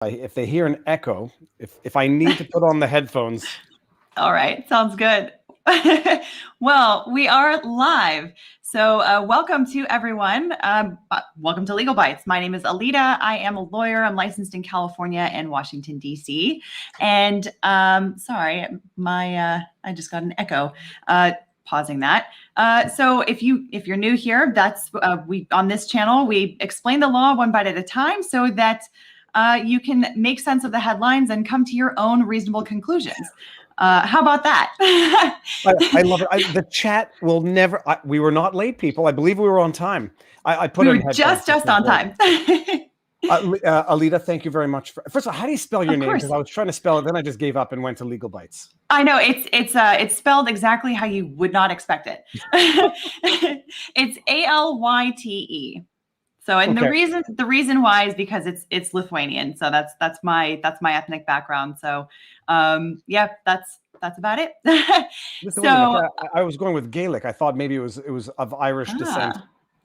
If they hear an echo, if I need to put on the headphones. All right, sounds good. Well, we are live. So welcome to everyone. Welcome to Legalbytes. My name is Alita. I am a lawyer. I'm licensed in California and Washington, D.C. And sorry, I just got an echo. Pausing that. So if you're new here, that's we on this channel, we explain the law one bite at a time so that you can make sense of the headlines and come to your own reasonable conclusions. How about that? I love it. The chat will never. We were not late, people. I believe we were on time. I put we were just on time. Alita, thank you very much. First of all, how do you spell your name? Because I was trying to spell it, then I just gave up and went to Legalbytes. I know it's spelled exactly how you would not expect it. It's Alyte. So, and okay. the reason why is because it's Lithuanian. So that's my ethnic background. So, yeah, that's about it. So I was going with Gaelic. I thought maybe it was of Irish descent.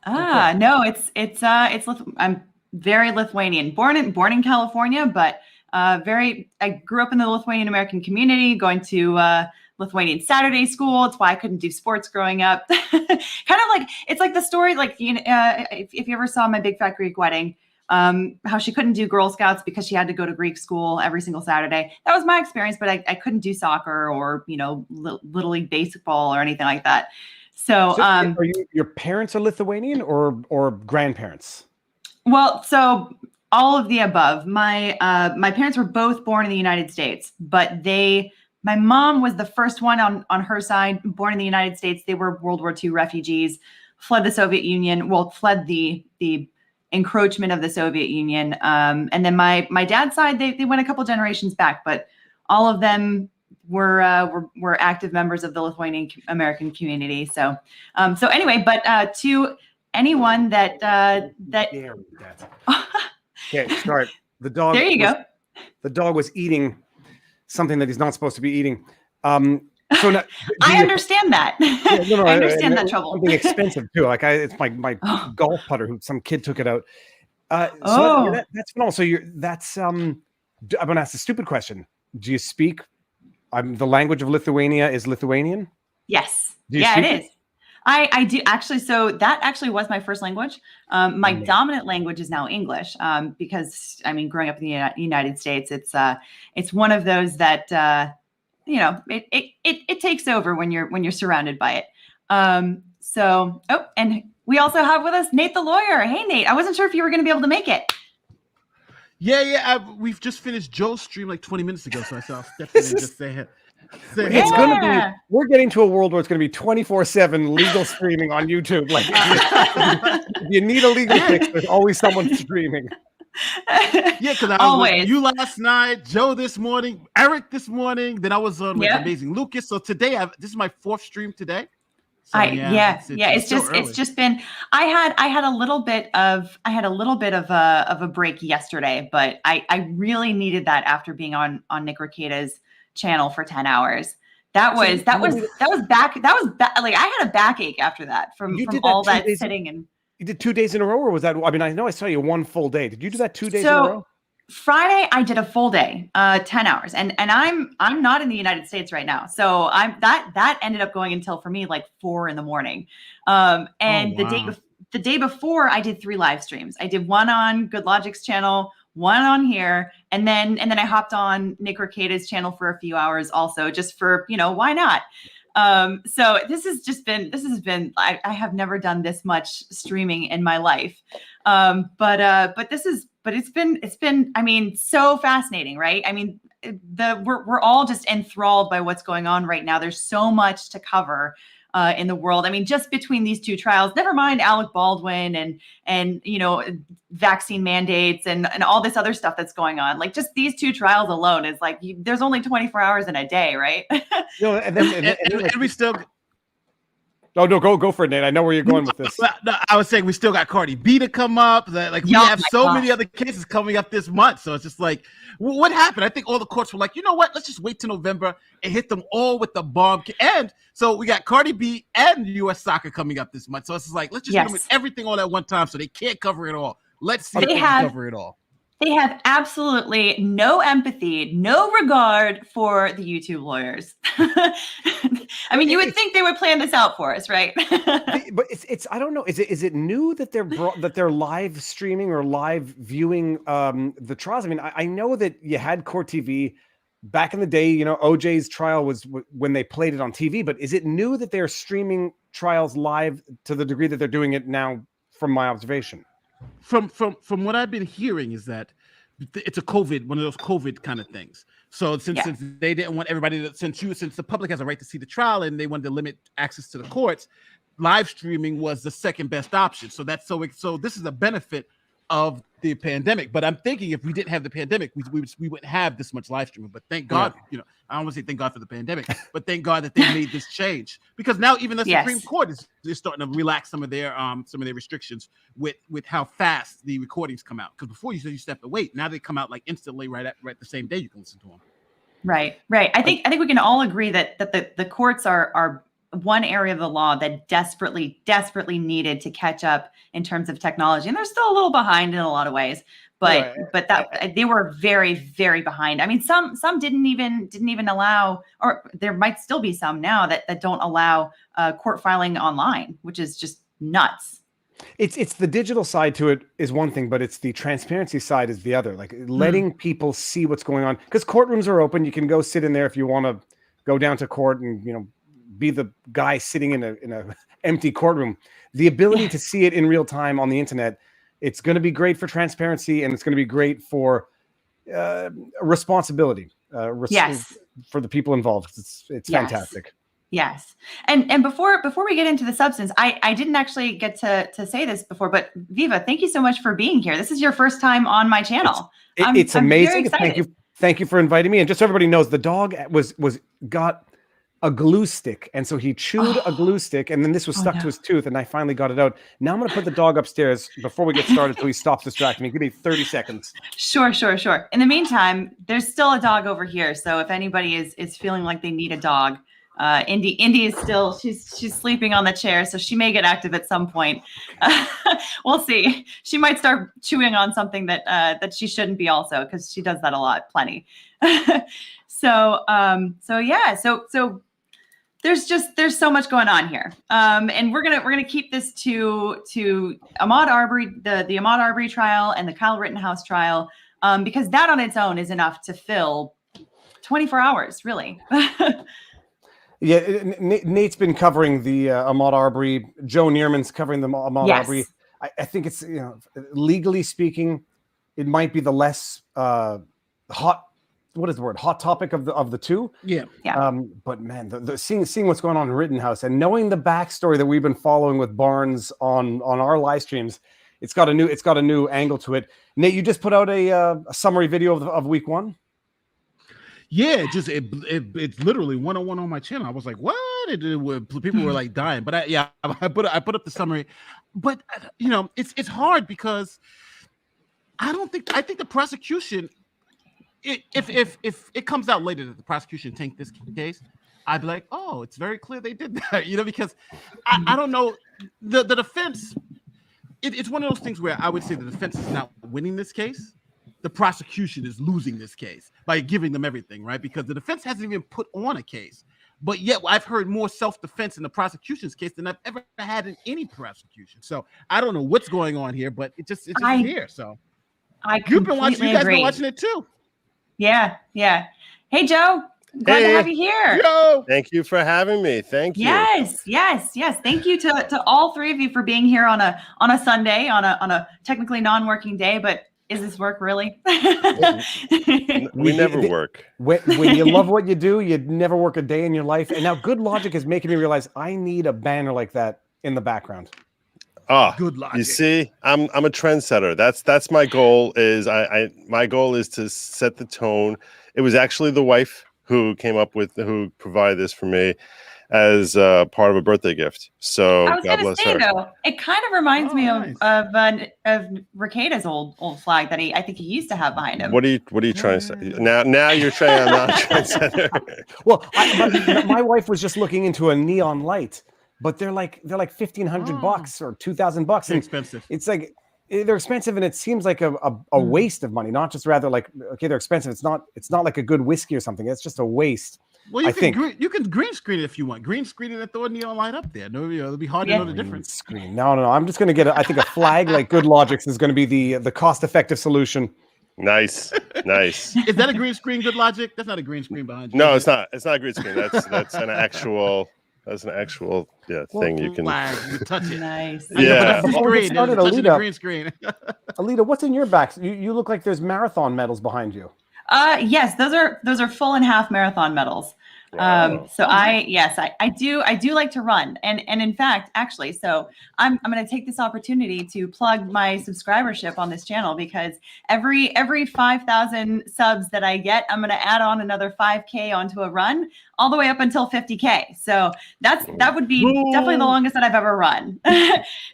Okay. No, it's I'm very Lithuanian, born in California, but I grew up in the Lithuanian American community, going to Lithuanian Saturday school. It's why I couldn't do sports growing up. Kind of like, it's like the story, like, if you ever saw My Big Fat Greek Wedding, how she couldn't do Girl Scouts because she had to go to Greek school every single Saturday. That was my experience, but I couldn't do soccer or, Little League baseball or anything like that. So are your parents are Lithuanian or grandparents? Well, so all of the above. My parents were both born in the United States, but my mom was the first one on her side, born in the United States. They were World War II refugees, fled the Soviet Union, fled the encroachment of the Soviet Union. And then my dad's side, they went a couple generations back, but all of them were active members of the Lithuanian American community. So anyway, but to anyone that okay, start. The dog. There you go. The dog was eating something that he's not supposed to be eating. So now, I understand that. Yeah, no, I understand that trouble. Something expensive too. Like it's my golf putter who some kid took it out. That's phenomenal. So I'm going to ask a stupid question. Do you speak? The language of Lithuania is Lithuanian? Yes. Yeah, it is. I do actually. So that actually was my first language. My dominant language is now English, because growing up in the United States, it's one of those that it takes over when you're surrounded by it. And we also have with us Nate the lawyer. Hey Nate, I wasn't sure if you were going to be able to make it. Yeah. We've just finished Joe's stream like 20 minutes ago, so I saw Stephanie just say it. It's going to be. We're getting to a world where it's going to be 24/7 legal streaming on YouTube. Like, if you need a legal fix, there's always someone streaming. Yeah, because I was with you last night, Joe this morning, Eric this morning. Then I was on with Amazing Lucas. So today, this is my 4th stream today. So, it's just been. I had a little bit of a break yesterday, but I really needed that after being on Nick Rekieta's channel for 10 hours. That was back. Like I had a backache after that from all that sitting and. You did 2 days in a row, or was that? I know I saw you one full day. Did you do that 2 days in a row? Friday, I did a full day, 10 hours, and I'm not in the United States right now, so that ended up going until for me like 4 a.m. The day before, I did 3 live streams. I did one on Good Logic's channel, one on here, and then I hopped on Nick Rekieta's channel for a few hours also, just for why not. So this has been, I have never done this much streaming in my life. But it's been, so fascinating, right? We're all just enthralled by what's going on right now. There's so much to cover, in the world. Just between these 2 trials, never mind Alec Baldwin and vaccine mandates and all this other stuff that's going on. Like just these 2 trials alone is like, there's only 24 hours in a day, right? And we still. No, go for it, Nate. I know where you're going with this. No, I was saying we still got Cardi B to come up. We have so many other cases coming up this month. So it's just like, what happened? I think all the courts were like, you know what? Let's just wait till November and hit them all with the bomb. And so we got Cardi B and U.S. soccer coming up this month. So it's just like, let's just hit them with everything all at one time so they can't cover it all. Let's see if they can cover it all. They have absolutely no empathy, no regard for the YouTube lawyers. I mean, you would think they would plan this out for us, right? But it's I don't know. Is it new that they're live streaming or live viewing the trials? I mean, I know that you had Court TV back in the day. You know, OJ's trial was when they played it on TV. But is it new that they're streaming trials live to the degree that they're doing it now? From my observation. From what I've been hearing is that it's one of those COVID kind of things. So since they didn't want everybody to, since the public has a right to see the trial and they wanted to limit access to the courts, live streaming was the second best option. So so this is a benefit of the pandemic. But I'm thinking if we didn't have the pandemic, we wouldn't have this much live streaming. But thank God, you know, I don't want to say thank God for the pandemic, but thank God that they made this change, because now even the Supreme Court is starting to relax some of their restrictions with how fast the recordings come out. Because before you said you have to wait, now they come out like instantly right the same day you can listen to them. Right. I think we can all agree that the courts are one area of the law that desperately needed to catch up in terms of technology, and they're still a little behind in a lot of ways. But they were very, very behind. I mean, some didn't even allow, or there might still be some now that don't allow court filing online, which is just nuts. It's the digital side to it is one thing, but it's the transparency side is the other. Like letting people see what's going on, because courtrooms are open. You can go sit in there if you want to go down to court and, you know, be the guy sitting in a empty courtroom. The ability to see it in real time on the internet, it's going to be great for transparency, and it's going to be great for responsibility for the people involved. It's fantastic. Yes. And before we get into the substance, I didn't actually get to say this before, but Viva, thank you so much for being here. This is your first time on my channel. It's amazing. Thank you for inviting me. And just so everybody knows, the dog got a glue stick, and so he chewed a glue stick, and then this was stuck to his tooth, and I finally got it out. Now I'm going to put the dog upstairs before we get started so he stops distracting me. Give me 30 seconds. Sure. In the meantime, there's still a dog over here, so if anybody is feeling like they need a dog, Indy is still, she's sleeping on the chair, so she may get active at some point. We'll see. She might start chewing on something that she shouldn't be also, because she does that a lot, plenty. So there's so much going on here. And we're gonna keep this to Ahmaud Arbery, the Ahmaud Arbery trial and the Kyle Rittenhouse trial, because that on its own is enough to fill 24 hours, really. Yeah, Nate's been covering the Ahmaud Arbery. Joe Neerman's covering the Ahmaud Arbery. I think it's, you know, legally speaking, it might be the less hot. What is the word? Hot topic of the two. Yeah. But man, the seeing what's going on in Rittenhouse and knowing the backstory that we've been following with Barnes on our live streams, it's got a new angle to it. Nate, you just put out a summary video of week one. Yeah, it's literally 101 on my channel. I was like, what? People were like dying, but I put up the summary. But you know, it's hard because I think the prosecution. If it comes out later that the prosecution tanked this case, I'd be like, oh, it's very clear they did that, you know, because I don't know, the defense. It's one of those things where I would say the defense is not winning this case. The prosecution is losing this case by giving them everything, right? Because the defense hasn't even put on a case, but yet I've heard more self-defense in the prosecution's case than I've ever had in any prosecution. So I don't know what's going on here, but it's just here. So you've been watching. You guys been watching it too. Yeah. Hey, Joe. Glad to have you here. Yo. Thank you for having me. Thank you. Yes. Thank you to all three of you for being here on a Sunday, on a technically non-working day, but is this work really? we never work. When you love what you do, you'd never work a day in your life. And now Good Logic is making me realize I need a banner like that in the background. Oh, Good Logic. You see, I'm a trendsetter. That's my goal. My goal is to set the tone. It was actually the wife who provided this for me as part of a birthday gift. So I was God bless her. Though, it kind of reminds me of Rekida's old flag that I think he used to have behind him. What are you trying to say? Now you're saying I'm not a trendsetter. Well, my wife was just looking into a neon light. But they're like $1,500 or $2,000, and expensive. It's like they're expensive, and it seems like a waste of money. Not just rather like, okay, they're expensive. It's not like a good whiskey or something. It's just a waste. Well, you can green screen it if you want. Green screen it and throw a neon light up there. No, it'll be hard to know the difference. Screen. No. I'm just going to get. I think a flag like Good Logic's is going to be the cost-effective solution. Nice. Is that a green screen, Good Logic? That's not a green screen behind you. No, it's not. It's not a green screen. That's an actual. That's an actual thing you can. You touch it. Nice. Yeah. Before we get started, Alita, green screen. Alita, what's in your back? You look like there's marathon medals behind you. Yes, those are full and half marathon medals. Wow. So I do like to run, and in fact, actually, so I'm going to take this opportunity to plug my subscribership on this channel, because every 5,000 subs that I get, I'm going to add on another 5K onto a run, all the way up until 50K. So that would be definitely the longest that I've ever run.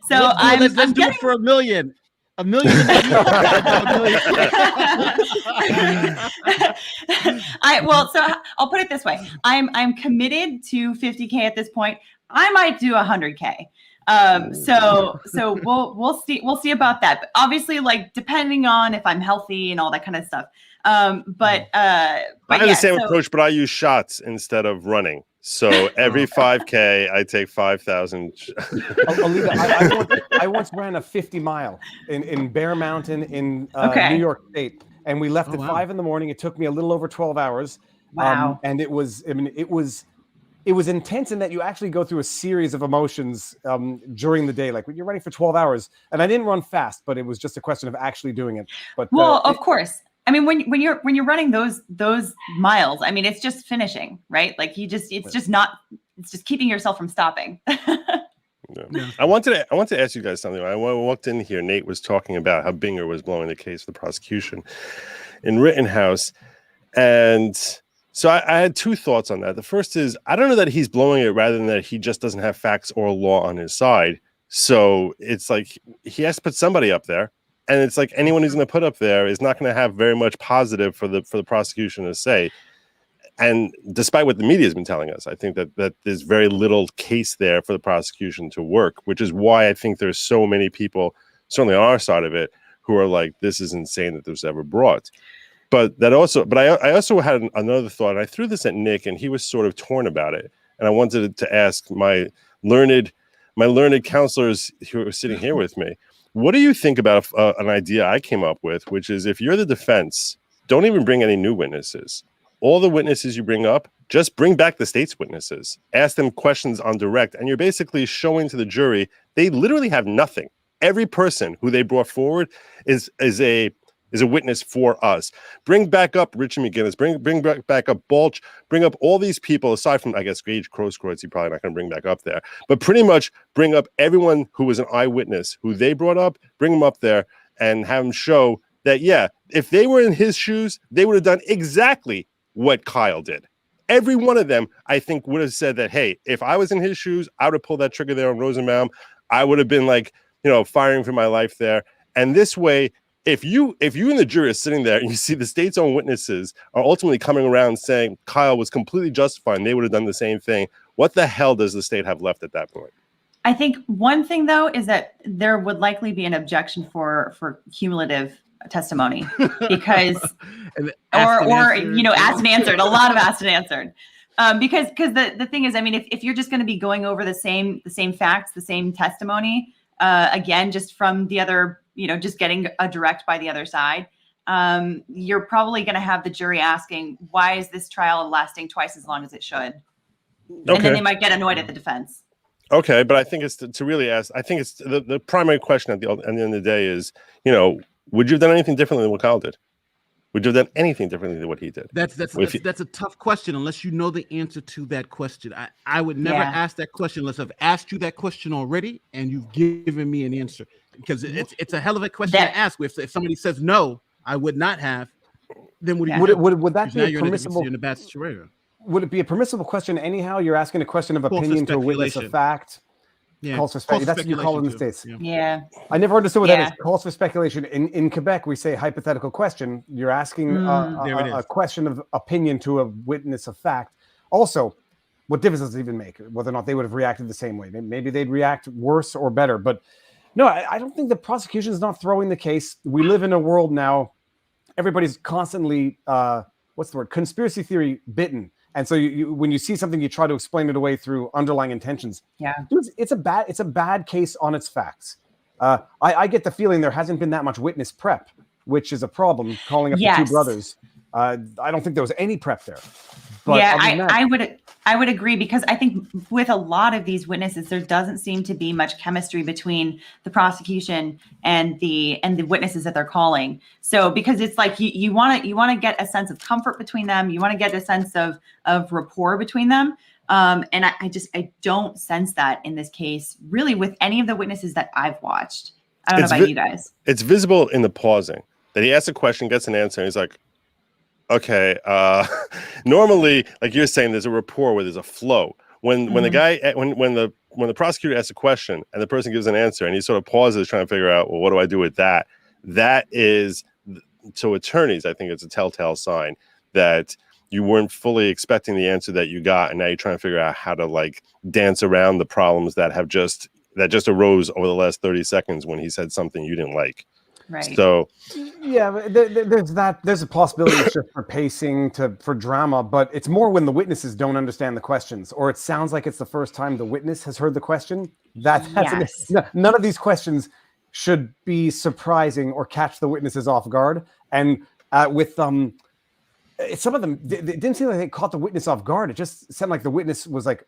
So let's do it for 1 million. 1 million. So I'll put it this way. I'm committed to 50K at this point. I might do 100K. So we'll see about that. But obviously, like, depending on if I'm healthy and all that kind of stuff. But I have the same approach, but I use shots instead of running. So every 5K, I take 5,000. Alita, I once ran a 50-mile in Bear Mountain in New York State, and we left at 5 a.m. It took me a little over 12 hours. Wow. And it was intense in that you actually go through a series of emotions during the day. Like, when you're running for 12 hours, and I didn't run fast, but it was just a question of actually doing it. But of course. I mean, when you're running those miles, I mean, it's just finishing, right? Like, it's just keeping yourself from stopping. Yeah. I wanted to ask you guys something. When I walked in here, Nate was talking about how Binger was blowing the case for the prosecution in Rittenhouse. And so I had two thoughts on that. The first is, I don't know that he's blowing it rather than that he just doesn't have facts or law on his side. So it's like he has to put somebody up there. And it's like anyone who's going to put up there is not going to have very much positive for the prosecution to say. And despite what the media has been telling us, I think that there's very little case there for the prosecution to work, which is why I think there's so many people, certainly on our side of it, who are like, this is insane that this was ever brought. But I also had another thought, and I threw this at Nick, and he was sort of torn about it. And I wanted to ask my learned counselors who are sitting here with me, what do you think about an idea I came up with, which is, if you're the defense, don't even bring any new witnesses. All the witnesses you bring up, just bring back the state's witnesses. Ask them questions on direct, and you're basically showing to the jury they literally have nothing. Every person who they brought forward is a witness for us. Bring back up Richard McGinnis. Bring back up Balch. Bring up all these people, aside from, I guess, Gage Crowskreutz, you're probably not going to bring back up there. But pretty much bring up everyone who was an eyewitness, who they brought up, bring them up there and have them show that, yeah, if they were in his shoes, they would have done exactly what Kyle did. Every one of them, I think, would have said that, hey, if I was in his shoes, I would have pulled that trigger there on Rosenbaum. I would have been like, firing for my life there. And this way, if you and the jury are sitting there and you see the state's own witnesses are ultimately coming around saying Kyle was completely justified and they would have done the same thing, what the hell does the state have left at that point? I think one thing, though, is that there would likely be an objection for cumulative testimony, because asked and answered, a lot of asked and answered. Because the thing is, I mean, if you're just going to be going over the same facts, the same testimony, again, just from the other, just getting a direct by the other side, you're probably going to have the jury asking, why is this trial lasting twice as long as it should? Okay. And then they might get annoyed at the defense. Okay, but I think it's to really ask. I think it's the primary question at the end of the day is, would you have done anything differently than what Kyle did? Would you have done anything differently than what he did? That's a tough question unless you know the answer to that question. I would never ask that question unless I've asked you that question already and you've given me an answer, because it's a hell of a question to ask. If somebody says no, I would not have, then would that be a permissible? In a bad situation. Would it be a permissible question anyhow? You're asking a question of opinion to a witness of fact. Yeah, calls for speculation. That's what you call it in the States. Yeah. I never understood what that is. Calls for speculation. In Quebec, we say hypothetical question. You're asking a question of opinion to a witness of fact. Also, what difference does it even make? Whether or not they would have reacted the same way. Maybe they'd react worse or better. But No, I don't think the prosecution is not throwing the case. We live in a world now. Everybody's constantly, what's the word? Conspiracy theory bitten. And so when you see something, you try to explain it away through underlying intentions. Yeah. Dude, it's a bad case on its facts. I get the feeling there hasn't been that much witness prep, which is a problem. Calling up the two brothers. I don't think there was any prep there. But yeah, I would agree, because I think with a lot of these witnesses, there doesn't seem to be much chemistry between the prosecution and the witnesses that they're calling. So because it's like you want to get a sense of comfort between them, you want to get a sense of rapport between them. And I don't sense that in this case, really, with any of the witnesses that I've watched. I don't know about you guys. It's visible in the pausing that he asks a question, gets an answer, and he's like, okay, normally, like you're saying, there's a rapport where there's a flow. When the prosecutor asks a question and the person gives an answer and he sort of pauses trying to figure out, well, what do I do with that? That is, to attorneys, I think it's a telltale sign that you weren't fully expecting the answer that you got, and now you're trying to figure out how to like dance around the problems that just arose over the last 30 seconds when he said something you didn't like. Right. So, yeah, there's a possibility it's just for pacing, for drama, but it's more when the witnesses don't understand the questions, or it sounds like it's the first time the witness has heard the question. None of these questions should be surprising or catch the witnesses off guard. And with some of them, it didn't seem like they caught the witness off guard. It just sounded like the witness was like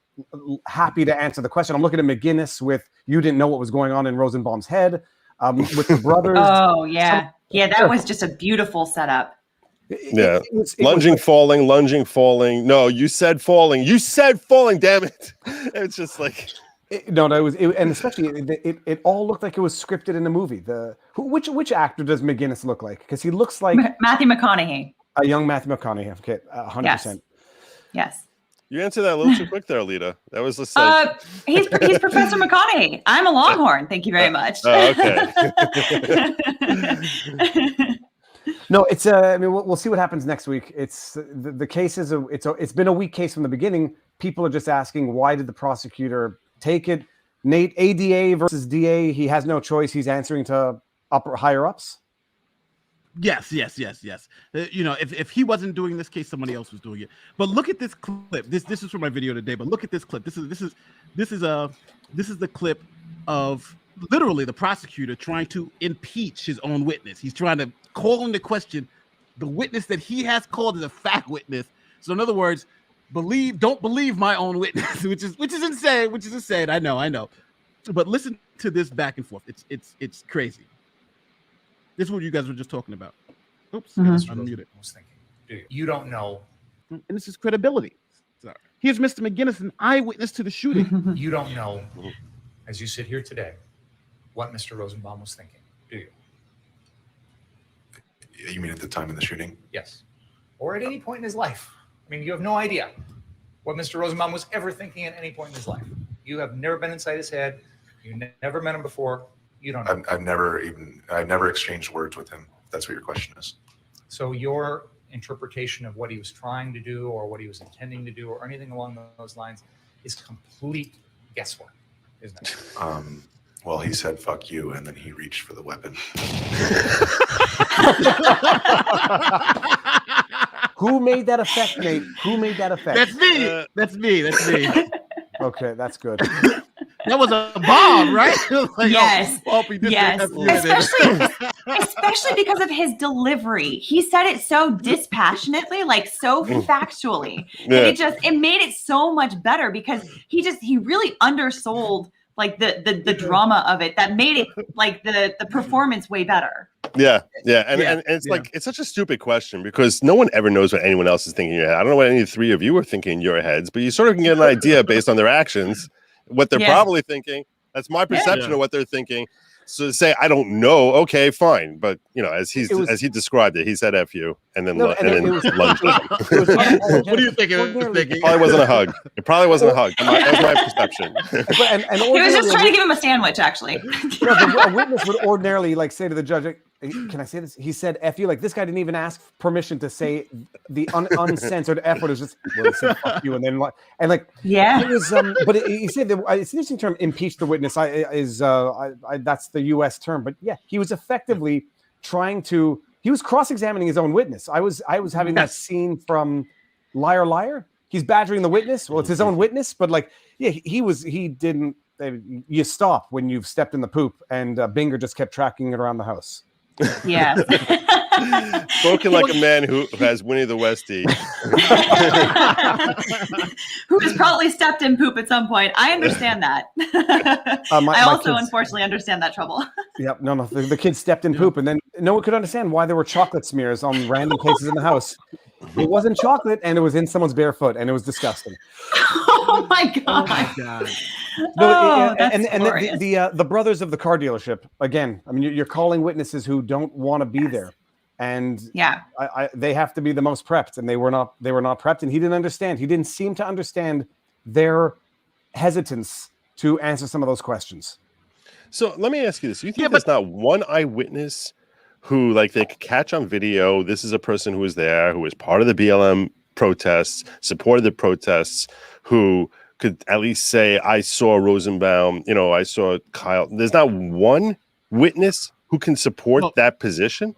happy to answer the question. I'm looking at McGinnis with, you didn't know what was going on in Rosenbaum's head. With the brothers. Oh, yeah. That was just a beautiful setup. Yeah. Lunging, falling. No, you said falling. Damn it. It's just like. And especially it all looked like it was scripted in a movie. Which actor does McGinnis look like? Because he looks like Matthew McConaughey. A young Matthew McConaughey. Okay, 100%. Yes. You answered that a little too quick there, Alita. That was just like... he's Professor McConaughey. I'm a Longhorn. Thank you very much. Oh, okay. No, it's I mean, we'll see what happens next week. It's the case is it's been a weak case from the beginning. People are just asking, why did the prosecutor take it? Nate, ADA versus DA. He has no choice. He's answering to higher ups. Yes. If he wasn't doing this case, somebody else was doing it. But look at this clip. This is from my video today. But look at this clip. This is the clip of literally the prosecutor trying to impeach his own witness. He's trying to call into question the witness that he has called as a fact witness. So in other words, don't believe my own witness, which is insane. I know. But listen to this back and forth. It's crazy. This is what you guys were just talking about. Oops, I'm muted. You don't know. And this is credibility. Sorry. Here's Mr. McGinnis, an eyewitness to the shooting. You don't know, as you sit here today, what Mr. Rosenbaum was thinking, do you? You mean at the time of the shooting? Yes. Or at any point in his life. I mean, you have no idea what Mr. Rosenbaum was ever thinking at any point in his life. You have never been inside his head. You never met him before. You don't know. I've never exchanged words with him. If that's what your question is. So your interpretation of what he was trying to do or what he was intending to do or anything along those lines is complete guesswork, isn't it? Well, he said, fuck you, and then he reached for the weapon. Who made that effect, Nate? Who made that effect? That's me. Okay, that's good. That was a bomb, right? Like, yes. Yes. Especially because of his delivery. He said it so dispassionately, like so factually. Yeah. And it made it so much better because he really undersold like the drama of it that made it like the performance way better. And it's like it's such a stupid question because no one ever knows what anyone else is thinking in your head. I don't know what any three of you are thinking in your heads, but you sort of can get an idea based on their actions, what they're probably thinking. That's my perception of what they're thinking. So to say I don't know, okay, fine, but as he described it, he said "F you." and then No, and and it was- then lunged. What do you think it was Ordinarily- thinking? It probably wasn't a hug. It probably wasn't a hug. That was my perception. And He was just trying to give him a sandwich, actually. No, a witness would ordinarily like say to the judge, "Can I say this?" He said, "F you." Like this guy didn't even ask permission to say the uncensored F word. It was just, well, he said, "Fuck you," and then like Yeah. it was. But he said that it's an interesting term. Impeach the witness. That's the U.S. term. But yeah, he was effectively trying to. He was cross-examining his own witness. I was having that scene from Liar Liar. He's badgering the witness. Well, it's his own witness, but like, yeah, he didn't. You stop when you've stepped in the poop, and Binger just kept tracking it around the house. Yeah. Spoken like a man who has Winnie the Westie. Who has probably stepped in poop at some point. I understand that. My I also, kids- unfortunately, understand that trouble. Yep, no. The kid stepped in poop, and then no one could understand why there were chocolate smears on random places in the house. It wasn't chocolate, and it was in someone's bare foot, and it was disgusting. Oh my god. Oh my God. No, That's and glorious. the brothers of the car dealership again. I mean, you're calling witnesses who don't want to be there, and Yeah. they have to be the most prepped, and they were not prepped, and he didn't understand. He didn't seem to understand their hesitance to answer some of those questions. So let me ask you this: you think there's not one eyewitness who, like, they could catch on video? This is a person who was there, who was part of the BLM protests, supported the protests, who could at least say, "I saw Rosenbaum. You know, I saw Kyle." There's not one witness who can support that position.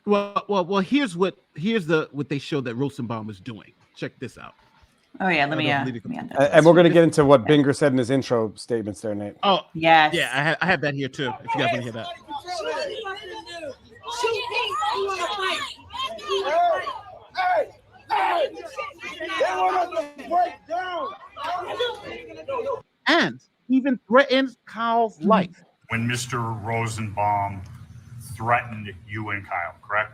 Well. Here's what they showed that Rosenbaum was doing. Check this out. Oh yeah. Let me add that. And we're going to get into what Binger said in his intro statements there, Nate. Oh Yes. yeah, I have that here too. If you guys want to hear that. And even threatens Kyle's life. When Mr. Rosenbaum threatened you and Kyle, correct?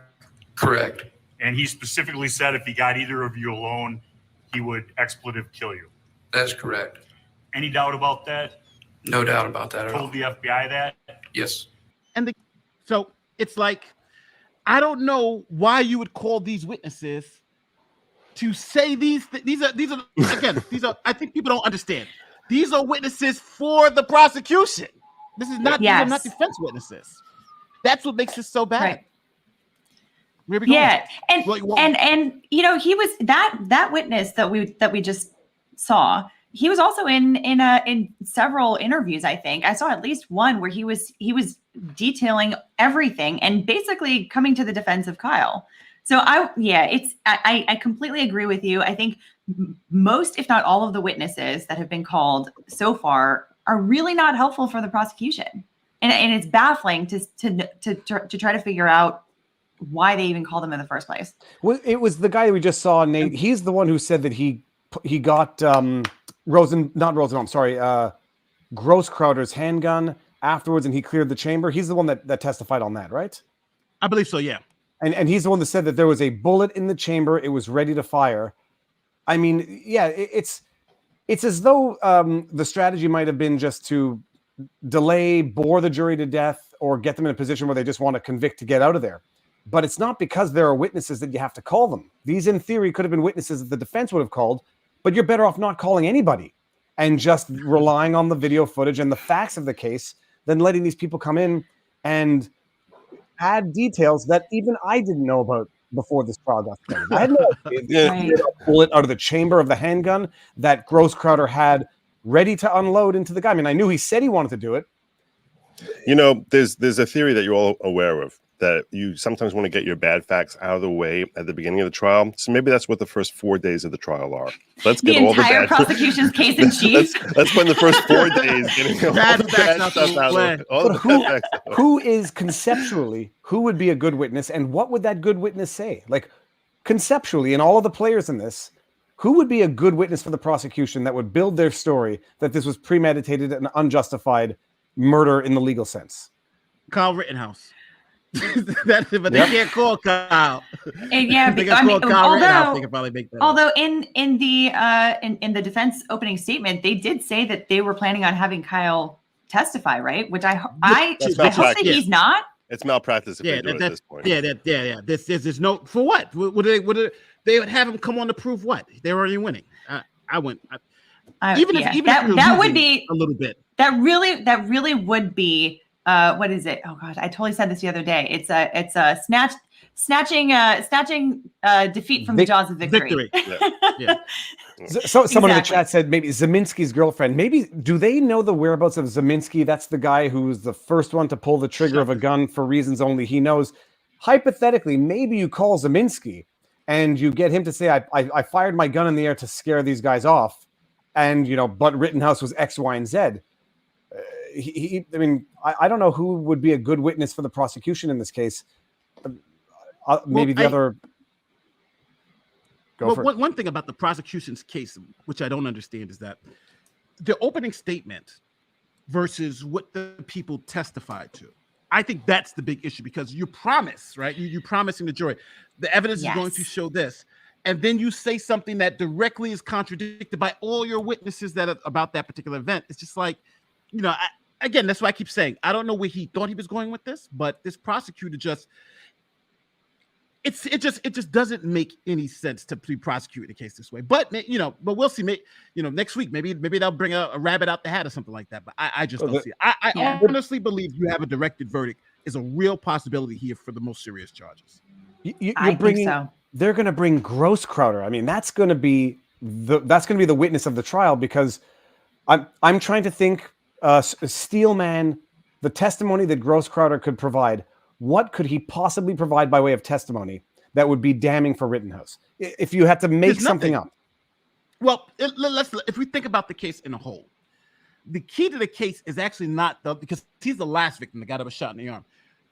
Correct. And he specifically said if he got either of you alone, he would expletive kill you. That's correct. Any doubt about that? No doubt about that at all. Told the FBI that? Yes. So it's like, I don't know why you would call these witnesses to say these are again, these are, I think people don't understand. These are witnesses for the prosecution. This is not, these are not defense witnesses. That's what makes this so bad. Right. Where we going? Yeah, and you know, he was that witness that we just saw. He was also in several interviews. I think I saw at least one where he was detailing everything and basically coming to the defense of Kyle. So I completely agree with you. I think most, if not all, of the witnesses that have been called so far are really not helpful for the prosecution, and it's baffling to try to figure out why they even called him in the first place. Well, it was the guy we just saw, Nate. He's the one who said that he got Grosskrauter's handgun afterwards, and he cleared the chamber. He's the one that testified on that, right? I believe so, yeah. And he's the one that said that there was a bullet in the chamber. It was ready to fire. I mean, yeah, it's as though the strategy might have been just to delay, bore the jury to death, or get them in a position where they just want to convict to get out of there. But it's not because there are witnesses that you have to call them. These, in theory, could have been witnesses that the defense would have called, but you're better off not calling anybody and just relying on the video footage and the facts of the case than letting these people come in and add details that even I didn't know about before this trial got started. I had no idea a bullet out of the chamber of the handgun that Grosskrauter had ready to unload into the guy. I mean, I knew he said he wanted to do it. You know, there's a theory that you're all aware of, that you sometimes want to get your bad facts out of the way at the beginning of the trial. So maybe that's what the first 4 days of the trial are. Let's get all the entire bad prosecution's case in chief. let's spend the first 4 days getting all Bad the facts bad out stuff the out way. of all the bad facts out. Who is conceptually, who would be a good witness, and what would that good witness say? Like, conceptually, and all of the players in this, who would be a good witness for the prosecution that would build their story that this was premeditated and unjustified murder in the legal sense? Kyle Rittenhouse. But they can't call Kyle. And yeah, They can call Kyle Rittenhouse. They can probably make that. Although in the defense opening statement, they did say that they were planning on having Kyle testify, right? Which I hope that he's not. It's malpractice if they do it at this point. Yeah. There's no for what? They would have him come on to prove what? They're already winning. Even if that would be a little bit. That really would be what is it? Oh God, I totally said this the other day. It's a snatching defeat from the jaws of victory. Yeah. So someone in the chat said maybe Zeminski's girlfriend. Maybe do they know the whereabouts of Zeminski? That's the guy who's the first one to pull the trigger of a gun for reasons only he knows. Hypothetically, maybe you call Zeminski and you get him to say, I fired my gun in the air to scare these guys off. And, but Rittenhouse was X, Y, and Z. I don't know who would be a good witness for the prosecution in this case. Maybe the other... One thing about the prosecution's case, which I don't understand, is that the opening statement versus what the people testified to. I think that's the big issue because you promise, right? You're promising the jury the evidence is going to show this, and then you say something that directly is contradicted by all your witnesses about that particular event. It's just like, again, that's why I keep saying I don't know where he thought he was going with this, but this prosecutor just. It just doesn't make any sense to be prosecuting a case this way. But but we'll see. Next week maybe they'll bring a rabbit out the hat or something like that. But I just don't see it. I honestly believe you have a directed verdict is a real possibility here for the most serious charges. I think so. They're going to bring Grosskrauter. I mean, that's going to be the witness of the trial because I'm trying to think. Steelman, the testimony that Grosskrauter could provide. What could he possibly provide by way of testimony that would be damning for Rittenhouse if you had to make something up? Well, if we think about the case in a whole, the key to the case is actually not because he's the last victim that got a shot in the arm.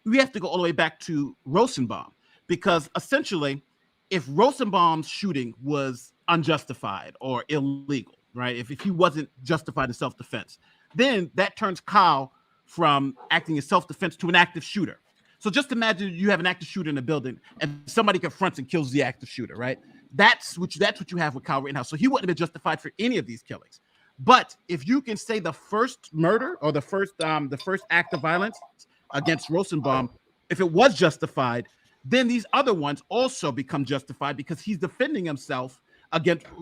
We have to go all the way back to Rosenbaum because essentially, if Rosenbaum's shooting was unjustified or illegal, right? If he wasn't justified in self-defense, then that turns Kyle from acting in self-defense to an active shooter. So just imagine you have an active shooter in a building and somebody confronts and kills the active shooter, right? That's what you have with Kyle Rittenhouse. So he wouldn't have been justified for any of these killings. But if you can say the first murder or the first act of violence against Rosenbaum, if it was justified, then these other ones also become justified because he's defending himself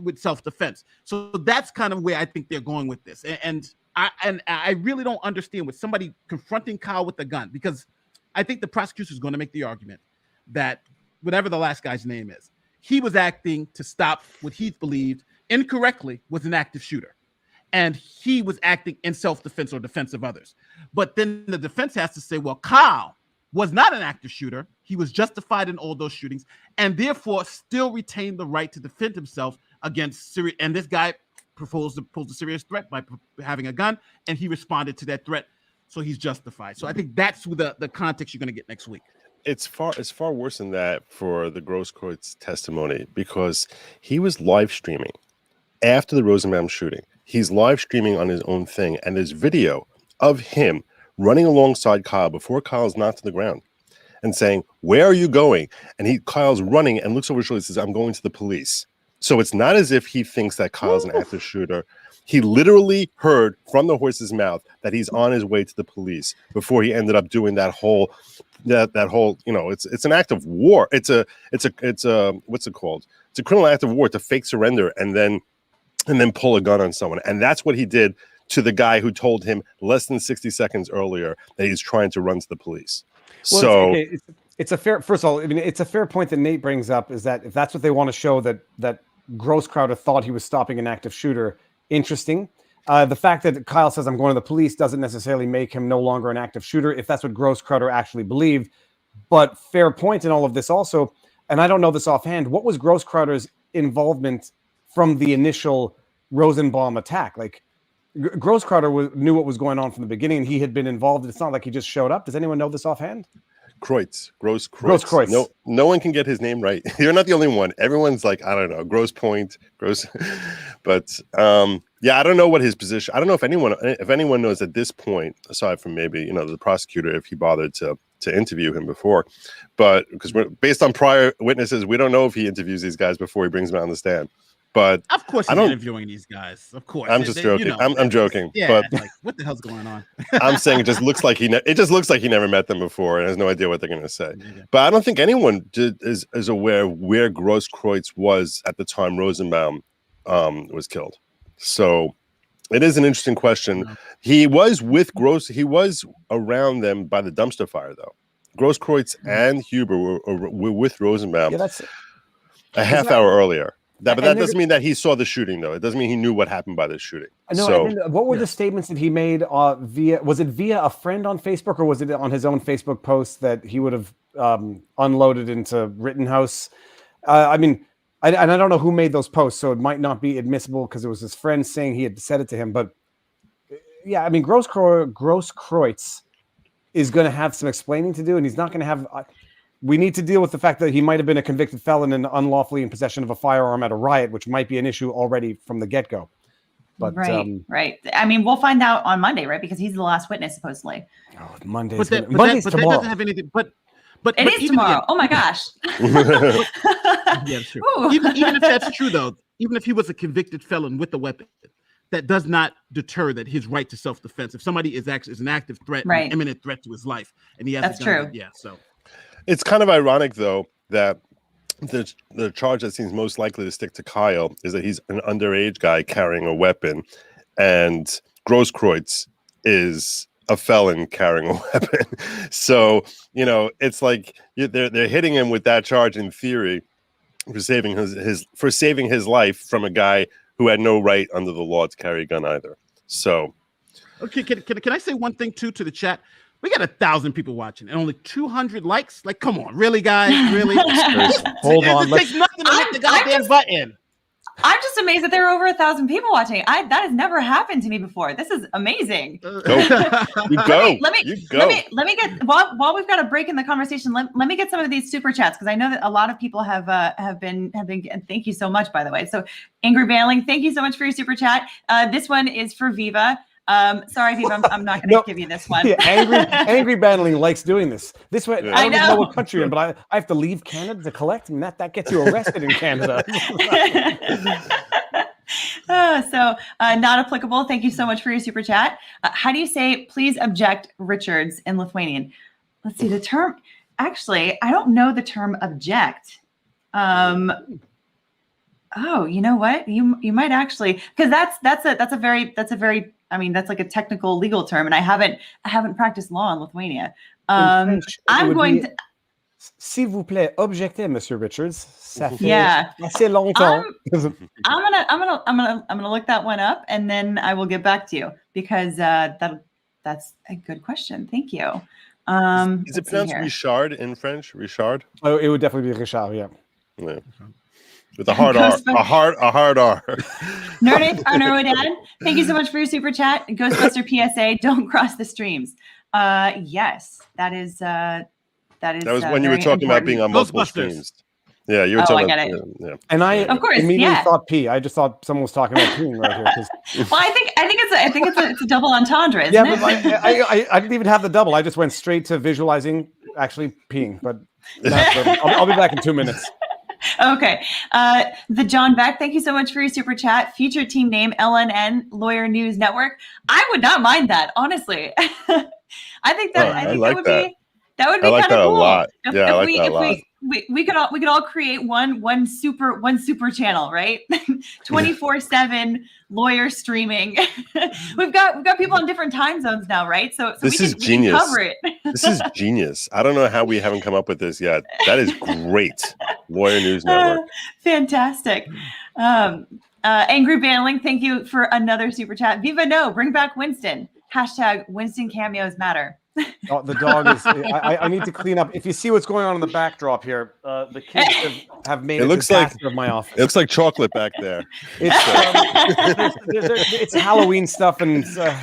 with self-defense. So that's kind of where I think they're going with this. And I really don't understand with somebody confronting Kyle with a gun because I think the prosecution is going to make the argument that whatever the last guy's name is, he was acting to stop what he believed incorrectly was an active shooter. And he was acting in self-defense or defense of others. But then the defense has to say, well, Kyle was not an active shooter. He was justified in all those shootings and therefore still retained the right to defend himself against serious. And this guy posed a serious threat by having a gun, and he responded to that threat. So he's justified. So I think that's the context you're going to get next week. It's far worse than that for the Grosskreutz testimony because he was live streaming after the Rosenbaum shooting. He's live streaming on his own thing, and there's video of him running alongside Kyle before Kyle's knocked to the ground and saying, "Where are you going?" And Kyle's running and looks over his shoulder and says, "I'm going to the police." So it's not as if he thinks that Kyle's an active shooter. He literally heard from the horse's mouth that he's on his way to the police before he ended up doing that whole, it's an act of war. It's a what's it called? It's a criminal act of war to fake surrender and then pull a gun on someone. And that's what he did to the guy who told him less than 60 seconds earlier that he's trying to run to the police. Well, it's a fair. First of all, I mean, it's a fair point that Nate brings up is that if that's what they want to show that Grosskrauter thought he was stopping an active shooter. Interesting. The fact that Kyle says I'm going to the police doesn't necessarily make him no longer an active shooter if that's what Grosskrauter actually believed. But fair point in all of this also, and I don't know this offhand, what was Grosskrauter's involvement from the initial Rosenbaum attack? Like Grosskrauter knew what was going on from the beginning and he had been involved. It's not like he just showed up. Does anyone know this offhand? Grosskreutz. No one can get his name right. You're not the only one. Everyone's like, I don't know, Gross Point, Gross. But I don't know what his position. I don't know if anyone knows at this point, aside from maybe the prosecutor, if he bothered to interview him before. But because based on prior witnesses, we don't know if he interviews these guys before he brings them on the stand. But of course, I he's don't- interviewing these guys. Of course, I'm just joking. I'm joking. Yeah, But like, what the hell's going on? I'm saying it just looks like he never met them before and has no idea what they're going to say. But I don't think anyone is aware of where Grosskreutz was at the time Rosenbaum was killed. So it is an interesting question. No. He was around them by the dumpster fire, though. Grosskreutz and Huber were with Rosenbaum a half hour earlier. But that doesn't mean that he saw the shooting, though. It doesn't mean he knew what happened by the shooting. No, so, and then what were the statements that he made was it via a friend on Facebook, or was it on his own Facebook post that he would have unloaded into Rittenhouse? I mean, I don't know who made those posts, so it might not be admissible because it was his friend saying he had said it to him. But yeah, I mean, Grosskreutz is going to have some explaining to do, and he's not going to have. We need to deal with the fact that he might have been a convicted felon and unlawfully in possession of a firearm at a riot, which might be an issue already from the get-go. But right. I mean, we'll find out on Monday, right? Because he's the last witness, supposedly. Oh, Monday's But that tomorrow. doesn't have anything. But It is tomorrow. Oh my gosh. Yeah, that's true. Ooh. Even if that's true, though, even if he was a convicted felon with a weapon, that does not deter that his right to self-defense. If somebody is an active threat, an imminent threat to his life, and he has That's a gun, true. yeah. So it's kind of ironic, though, that the charge that seems most likely to stick to Kyle is that he's an underage guy carrying a weapon, and Grosskreutz is a felon carrying a weapon. So, it's like they're hitting him with that charge in theory for saving his life from a guy who had no right under the law to carry a gun either. So, okay, can I say one thing too to the chat? We got 1,000 people watching and only 200 likes. Like, come on, really, guys? Really? Hold on. It takes nothing to hit the goddamn button. I'm just amazed that there are over 1,000 people watching. That has never happened to me before. This is amazing. Go. Let me get while we've got a break in the conversation. Let me get some of these super chats because I know that a lot of people have been. And thank you so much, by the way. So, Angry Banling, thank you so much for your super chat. This one is for Viva. Sorry, Viva, I'm not going to give you this one. Yeah, angry battling likes doing this. This way, I don't even know what country you're in, but I have to leave Canada to collect, and that gets you arrested in Canada. So not applicable. Thank you so much for your super chat. How do you say "please object" Richards in Lithuanian? Let's see the term. Actually, I don't know the term "object." Oh, you know what? You might actually, because that's a very. I mean, that's like a technical legal term, and I haven't practiced law in Lithuania. I'm going to. S'il vous plaît, objectez, Monsieur Richards. Ça fait assez longtemps. I'm gonna look that one up, and then I will get back to you because that's a good question. Thank you. Is it pronounced Richard in French? Richard? Oh, it would definitely be Richard. Yeah. With a hard R, a hard R. Nerdist Arnorodad, thank you so much for your super chat. Ghostbuster PSA: don't cross the streams. Yes, that is. That was when you were talking about being on multiple streams. Yeah, you were talking about. Yeah. And I of course, immediately thought pee. I just thought someone was talking about peeing right here. Well, I think it's a double entendre, isn't it? But I didn't even have the double. I just went straight to visualizing actually peeing. But I'll be back in 2 minutes. Okay. The John Beck, thank you so much for your super chat. Future team name LNN Lawyer News Network. I would not mind that, honestly. I think that would be kind of cool. A lot. Yeah, I like that a lot. We could all create one super channel, right? 24/7 lawyer streaming. we've got people on different time zones now, right? So this is genius. We can cover it. This is genius. I don't know how we haven't come up with this yet. That is great. Lawyer News Network. Fantastic. Angry Banling, thank you for another super chat. Viva no, bring back Winston. # Winston cameos matter. Oh, the dog is. I need to clean up. If you see what's going on in the backdrop here, the kids have made a disaster of my office. It looks like chocolate back there. It's Halloween stuff, and it's a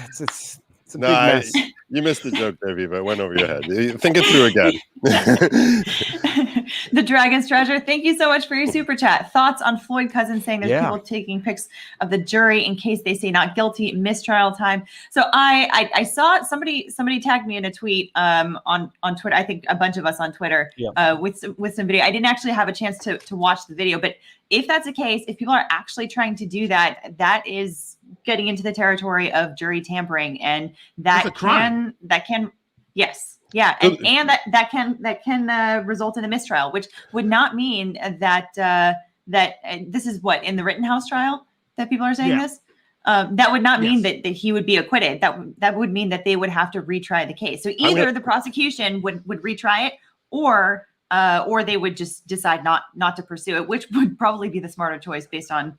big mess. You missed the joke there, Viva. It went over your head. Think it through again. The Dragon's Treasure, thank you so much for your super chat. Thoughts on Floyd Cousins saying there's people taking pics of the jury in case they say not guilty, mistrial time. So I saw somebody tagged me in a tweet on Twitter. I think a bunch of us on Twitter with some video. I didn't actually have a chance to watch the video, but if that's the case, if people are actually trying to do that, that is getting into the territory of jury tampering, and that can yes. Yeah, and that can result in a mistrial, which would not mean that this is what in the Rittenhouse trial that people are saying this. That would not mean that he would be acquitted. That would mean that they would have to retry the case. So either the prosecution would retry it, or they would just decide not to pursue it, which would probably be the smarter choice based on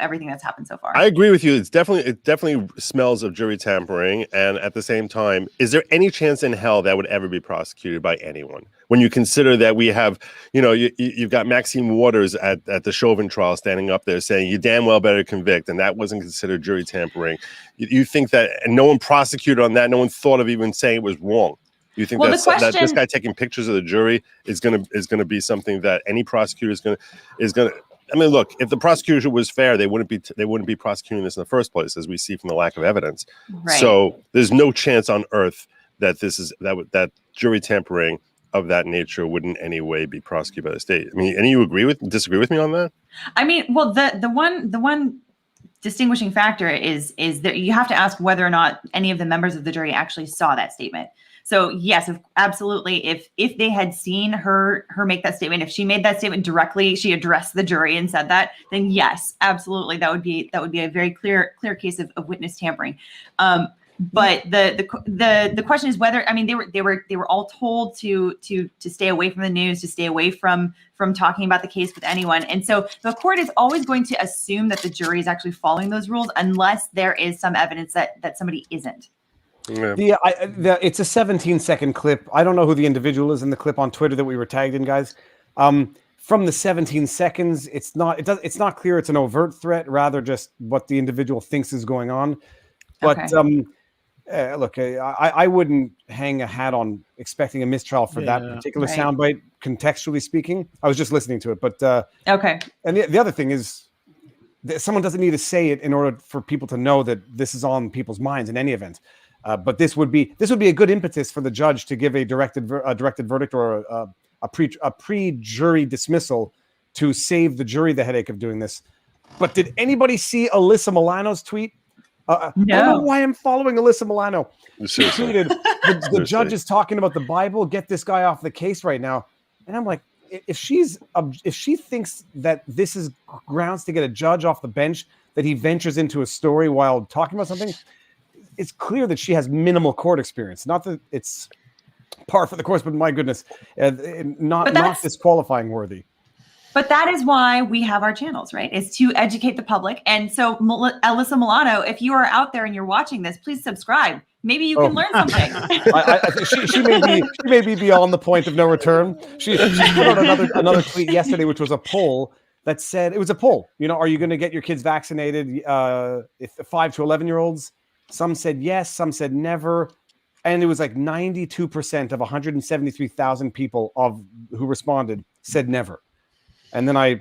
everything that's happened so far. I agree with you. It definitely smells of jury tampering. And at the same time, is there any chance in hell that would ever be prosecuted by anyone? When you consider that we have, you've got Maxine Waters at the Chauvin trial standing up there saying you damn well better convict, and that wasn't considered jury tampering. You think that, and no one prosecuted on that, no one thought of even saying it was wrong. You think that this guy taking pictures of the jury is gonna be something that any prosecutor is gonna I mean, look, if the prosecution was fair, they wouldn't be prosecuting this in the first place, as we see from the lack of evidence. Right. So there's no chance on earth that that jury tampering of that nature would in any way be prosecuted by the state. I mean, any of you disagree with me on that? I mean, well, the one distinguishing factor is that you have to ask whether or not any of the members of the jury actually saw that statement. So yes, absolutely. If they had seen her make that statement, if she made that statement directly, she addressed the jury and said that, then yes, absolutely, that would be a very clear case of witness tampering. But the question is whether, I mean, they were all told to stay away from the news, to stay away from talking about the case with anyone, and so the court is always going to assume that the jury is actually following those rules unless there is some evidence that somebody isn't. Yeah. It's a 17-second clip. I don't know who the individual is in the clip on Twitter that we were tagged in, guys. From the 17 seconds, it's not clear it's an overt threat, rather just what the individual thinks is going on. But look, I wouldn't hang a hat on expecting a mistrial for that particular soundbite, contextually speaking. I was just listening to it, but okay. And the other thing is, someone doesn't need to say it in order for people to know that this is on people's minds in any event. But this would be a good impetus for the judge to give a directed verdict or a pre-jury dismissal to save the jury the headache of doing this. But did anybody see Alyssa Milano's tweet? No. I don't know why I'm following Alyssa Milano. She tweeted, the judge is talking about the Bible. Get this guy off the case right now. And I'm like, if she thinks that this is grounds to get a judge off the bench, that he ventures into a story while talking about something, it's clear that she has minimal court experience. Not that it's par for the course, but my goodness, not disqualifying worthy. But that is why we have our channels, right? Is to educate the public. And so, Alyssa Milano, if you are out there and you're watching this, please subscribe. Maybe you can learn something. She may be beyond the point of no return. She put out another tweet yesterday, which was a poll that said, it was a poll. Are you going to get your kids vaccinated? If 5 to 11-year-olds. Some said yes, some said never. And it was like 92% of 173,000 people who responded said never. And then I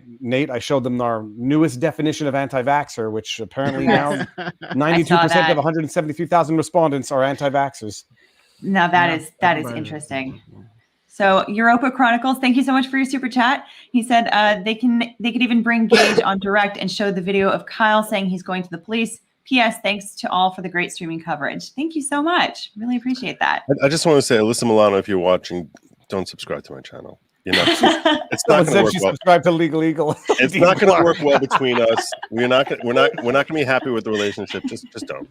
showed them our newest definition of anti-vaxxer, which apparently now 92% of 173,000 respondents are anti-vaxxers. Now that is interesting. So Europa Chronicles, thank you so much for your super chat. He said they could even bring Gage on direct and show the video of Kyle saying he's going to the police. P.S. Thanks to all for the great streaming coverage. Thank you so much. Really appreciate that. I just want to say, Alyssa Milano, if you're watching, don't subscribe to my channel. It's not going to work well. Subscribe to Legal Eagle. It's not going to work well between us. We're not going to be happy with the relationship. Just don't.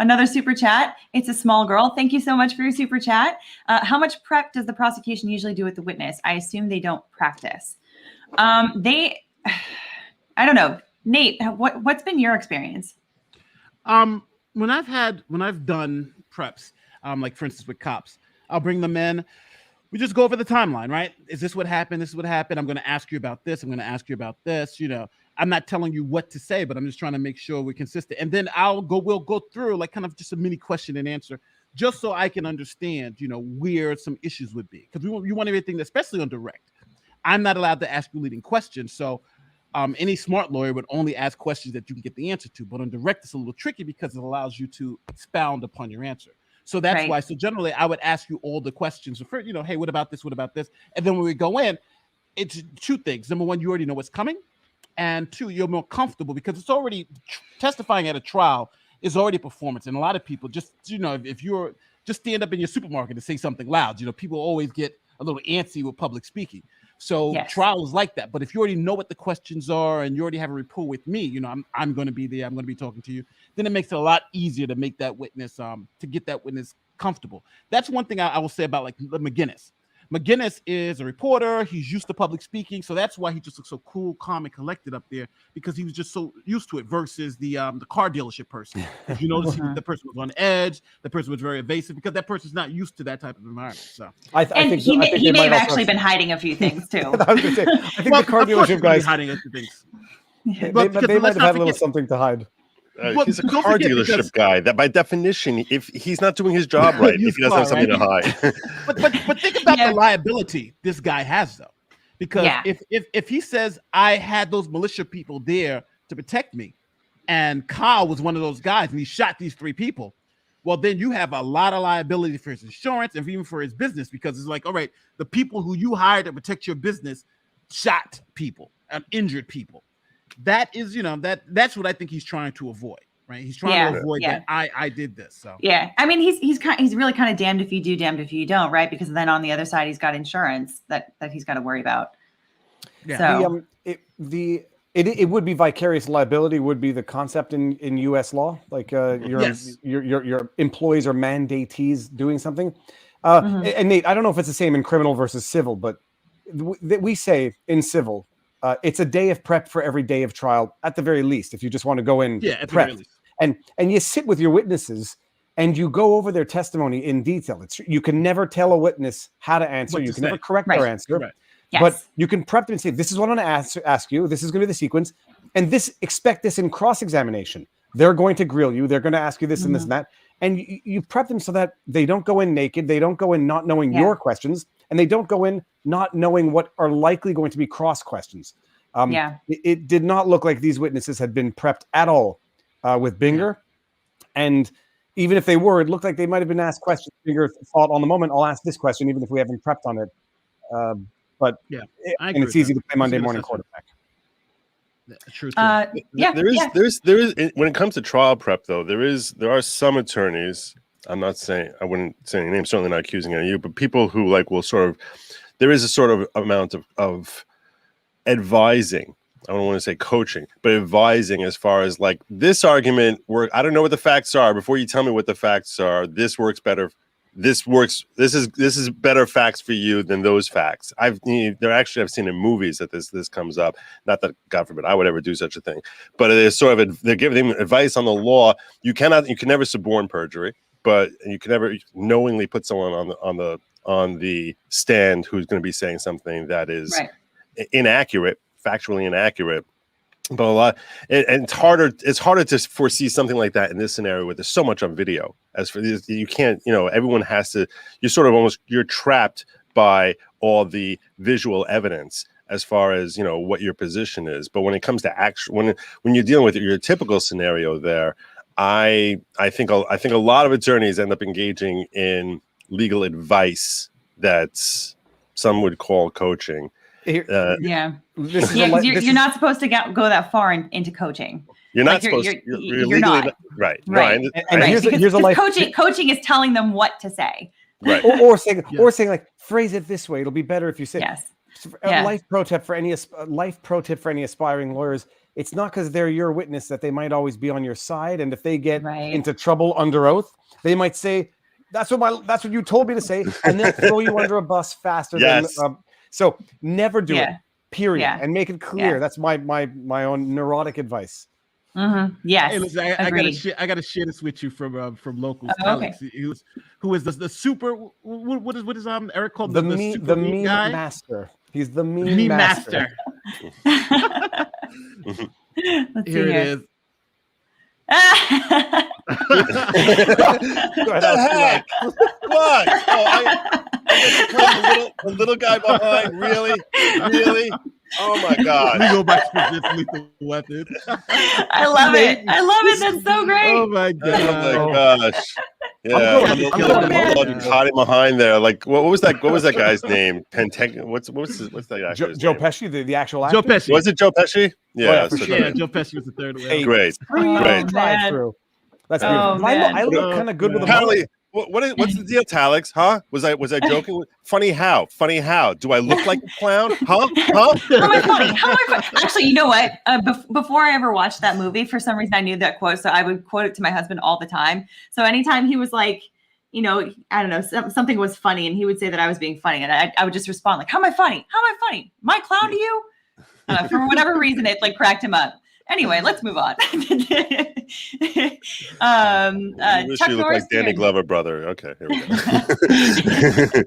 Another super chat. It's a small girl. Thank you so much for your super chat. How much prep does the prosecution usually do with the witness? I assume they don't practice. I don't know. Nate, what's been your experience? When I've done preps, like for instance with cops, I'll bring them in. We just go over the timeline, right? Is this what happened? This is what happened. I'm going to ask you about this. I'm going to ask you about this. I'm not telling you what to say, but I'm just trying to make sure we're consistent. And then we'll go through like kind of just a mini question and answer just so I can understand, where some issues would be. Because you want everything, especially on direct. I'm not allowed to ask you leading questions. So any smart lawyer would only ask questions that you can get the answer to. But on direct, it's a little tricky because it allows you to expound upon your answer. So that's why. So generally, I would ask you all the questions. So first, hey, what about this? What about this? And then when we go in, it's two things. Number one, you already know what's coming. And two, you're more comfortable because it's already testifying at a trial is already a performance. And a lot of people just, if you're just stand up in your supermarket and say something loud, people always get a little antsy with public speaking. So trial is like that. But if you already know what the questions are and you already have a rapport with me, I'm going to be there. I'm going to be talking to you. Then it makes it a lot easier to make that witness, to get that witness comfortable. That's one thing I will say about like McGinnis. McGinnis is a reporter. He's used to public speaking. So that's why he just looks so cool, calm, and collected up there, because he was just so used to it versus the car dealership person. If you notice, the person was on edge. The person was very evasive because that person's not used to that type of environment. So I think he may have actually been hiding a few things too. I was gonna say, I think the car dealership guys hiding a few things. They might have had a little something to hide. He's a car dealership guy. That by definition, if he's not doing his job right, if he doesn't have something to hide. but think about the liability this guy has, though, because if he says I had those militia people there to protect me, and Kyle was one of those guys, and he shot these 3 people, well, then you have a lot of liability for his insurance and even for his business, because it's like, all right, the people who you hired to protect your business shot people and injured people. That is, that's what I think he's trying to avoid, right? He's trying to avoid that I did this. So I mean, he's really kind of damned if you do, damned if you don't, right? Because then on the other side, he's got insurance that he's got to worry about. Yeah. So it would be vicarious liability would be the concept in U.S. law, like your employees or mandatees doing something. And Nate, I don't know if it's the same in criminal versus civil, but we say in civil. It's a day of prep for every day of trial, at the very least, if you just want to go in prep. And you sit with your witnesses and you go over their testimony in detail. You can never tell a witness how to answer. You can never correct their answer. Right. Yes. But you can prep them and say, this is what I'm going to ask you. This is going to be the sequence. And expect this in cross-examination. They're going to grill you. They're going to ask you this and this and that. And you prep them so that they don't go in naked. They don't go in not knowing your questions. And they don't go in not knowing what are likely going to be cross questions. It did not look like these witnesses had been prepped at all with Binger. And even if they were, it looked like they might have been asked questions. Binger thought on the moment, I'll ask this question, even if we haven't prepped on it. And it's easy to play Monday morning quarterback. True. There is when it comes to trial prep, though, there are some attorneys. I wouldn't say any names, certainly not accusing any of you, but people who there is a sort of amount of advising. I don't want to say coaching, but advising as far as like this argument I don't know what the facts are. Before you tell me what the facts are, this works better. This works. This is better facts for you than those facts. I've seen in movies that this comes up. Not that, God forbid, I would ever do such a thing, but it is sort of they're giving them advice on the law. You can never suborn perjury, but you can never knowingly put someone on the stand who's going to be saying something that is inaccurate, factually inaccurate. But it's harder to foresee something like that in this scenario where there's so much on video. As for this, you can't, everyone has to. You're trapped by all the visual evidence as far as what your position is. But when it comes to when you're dealing with your typical scenario, there, I think a lot of attorneys end up engaging in legal advice that some would call coaching. You're not supposed to go that far into coaching. You're not supposed to. You're legally not. Right. Right. No, and here's a life coaching is telling them what to say. Right. or saying like, phrase it this way. It'll be better if you say a life pro tip for any aspiring lawyers. It's not because they're your witness that they might always be on your side. And if they get into trouble under oath, they might say, that's what you told me to say, and then throw you under a bus faster than so never do it, period. And make it clear. That's my own neurotic advice. Yes. Hey, listen, I gotta share this with you from locals. Alex, who is the super what is Eric called the meme guy? Master. He's the meme master. Let's Here see it is. What the heck? What? Oh, I playing the little guy behind. Really? Oh my God! Legalbytes presents lethal weapons. I love it. That's so great. Oh my God! Oh my gosh! Yeah, I'm I'm hiding behind there. Like, what was that? What was that guy's name? What's that actor's Joe name? Pesci, the actual actor. Joe Pesci. Was it Joe Pesci? Yeah, for so sure. Yeah, Joe Pesci was the third one. Hey, great. Drive man. through. That's beautiful. Oh, But man. I look kind of good with a Apparently, what's the deal, Talix? Huh? Was I joking? Funny how? Do I look like a clown? Huh? How am I funny? Actually, you know what? Before I ever watched that movie, for some reason I knew that quote, so I would quote it to my husband all the time. So anytime he was like, you know, I don't know, something was funny, and he would say that I was being funny, and I would just respond like, "How am I funny? How am I funny? Am I a clown to you?" For whatever reason, it like cracked him up. Anyway, let's move on. I wish Chuck you look Norris like Danny Beard. Glover, brother. Okay, here we go.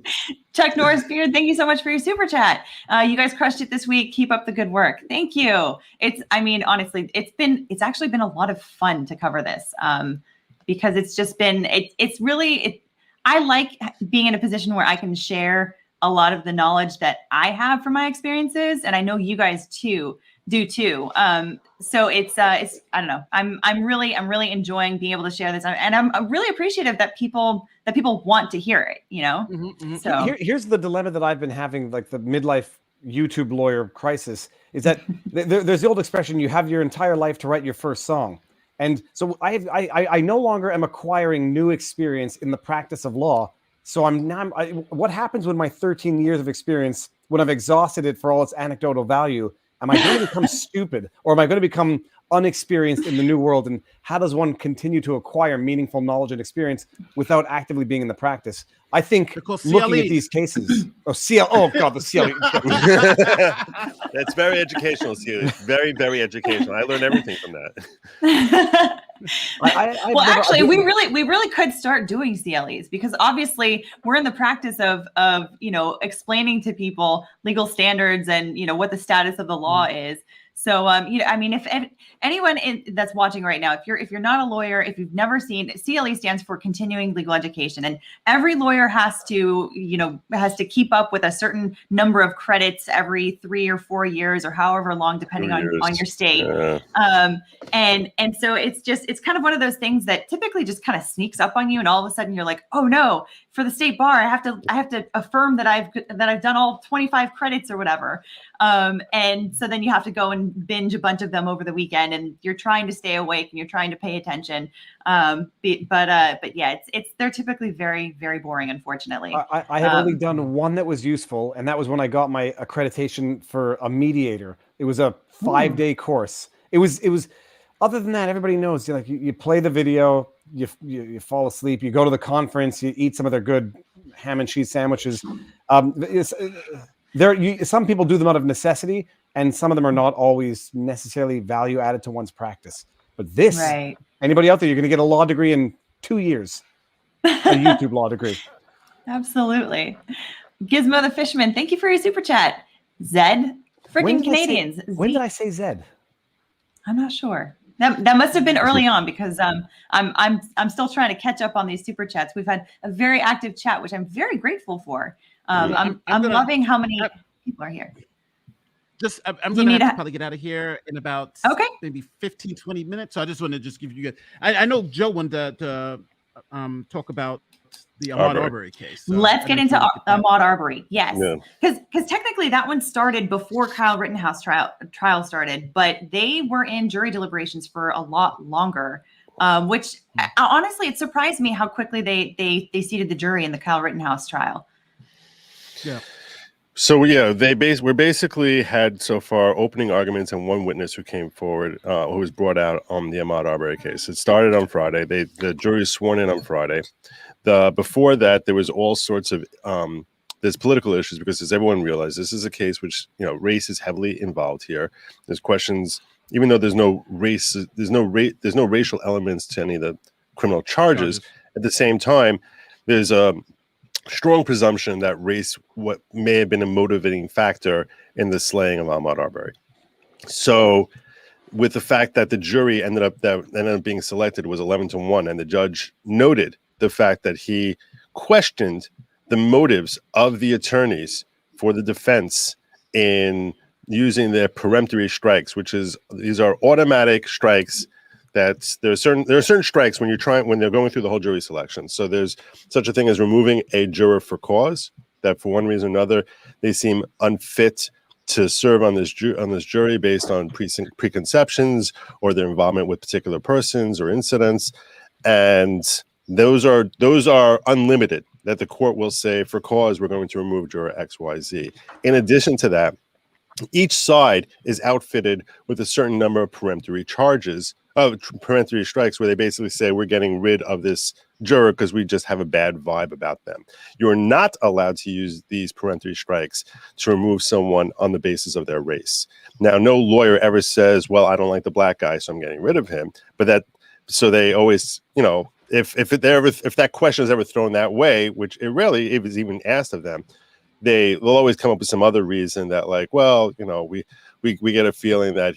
Chuck Norris Beard, thank you so much for your super chat. You guys crushed it this week. Keep up the good work. Thank you. Honestly, it's actually been a lot of fun to cover this because it's just been, I like being in a position where I can share a lot of the knowledge that I have from my experiences. And I know you guys do too. So it's I don't know. I'm really enjoying being able to share this, and I'm really appreciative that people want to hear it. You know. Mm-hmm. So here's the dilemma that I've been having, like the midlife YouTube lawyer crisis, is that there's the old expression: you have your entire life to write your first song, and so I no longer am acquiring new experience in the practice of law. So what happens when my 13 years of experience, when I've exhausted it for all its anecdotal value? Am I going to become stupid, or am I going to become unexperienced in the new world? And how does one continue to acquire meaningful knowledge and experience without actively being in the practice? I think looking at these cases, the CLE. That's very educational, CLE. Very, very educational. I learned everything from that. Actually, we really could start doing CLEs, because obviously we're in the practice of explaining to people legal standards and what the status of the law is. So, if anyone that's watching right now, if you're not a lawyer, if you've never seen, CLE stands for continuing legal education, and every lawyer has to keep up with a certain number of credits every 3 or 4 years, or however long, depending on your state. Yeah. And so it's kind of one of those things that typically just kind of sneaks up on you, and all of a sudden you're like, oh no, for the state bar, I have to affirm that I've done all 25 credits or whatever. And so then you have to go and binge a bunch of them over the weekend, and you're trying to stay awake and you're trying to pay attention. But yeah, they're typically very, very boring, unfortunately. I have only done one that was useful, and that was when I got my accreditation for a mediator. It was a 5-day course. It was. Other than that, everybody knows. You play the video, you fall asleep, you go to the conference, you eat some of their good ham and cheese sandwiches. Some people do them out of necessity, and some of them are not always necessarily value added to one's practice. But this, anybody out there, you're going to get a law degree in 2 years, a YouTube law degree. Absolutely. Gizmo the Fisherman, thank you for your super chat. Zed, freaking Canadians. When did I say Zed? I'm not sure. That must have been early on, because I'm still trying to catch up on these super chats. We've had a very active chat, which I'm very grateful for. I'm loving how many people are here. I'm going to probably get out of here in about maybe 15, 20 minutes. So I just want to give you guys. I know Joe wanted to talk about the Ahmaud Arbery case. So let's get into Ahmaud Arbery. Yes, because technically that one started before Kyle Rittenhouse trial started, but they were in jury deliberations for a lot longer. Which honestly, it surprised me how quickly they seated the jury in the Kyle Rittenhouse trial. Yeah. So yeah, we basically had so far opening arguments and one witness who came forward, who was brought out on the Ahmaud Arbery case. It started on Friday. The jury was sworn in on Friday. Before that, there was all sorts of there's political issues, because as everyone realized, this is a case which race is heavily involved here. There's questions, even though there's no racial elements to any of the criminal charges. At the same time, there's a strong presumption that race what may have been a motivating factor in the slaying of Ahmaud Arbery. So with the fact that the jury ended up being selected was 11-1, and the judge noted the fact that he questioned the motives of the attorneys for the defense in using their peremptory strikes, these are automatic strikes. There are certain strikes when they're going through the whole jury selection. So there's such a thing as removing a juror for cause, that for one reason or another they seem unfit to serve on this jury based on preconceptions or their involvement with particular persons or incidents, and those are unlimited. That the court will say, for cause, we're going to remove juror XYZ. In addition to that, each side is outfitted with a certain number of peremptory strikes, where they basically say, we're getting rid of this juror because we just have a bad vibe about them. You're not allowed to use these peremptory strikes to remove someone on the basis of their race. Now, no lawyer ever says, well, I don't like the black guy, so I'm getting rid of him. So they always, if that question is ever thrown that way, which it rarely is even asked of them, they'll always come up with some other reason that, like, well, we get a feeling that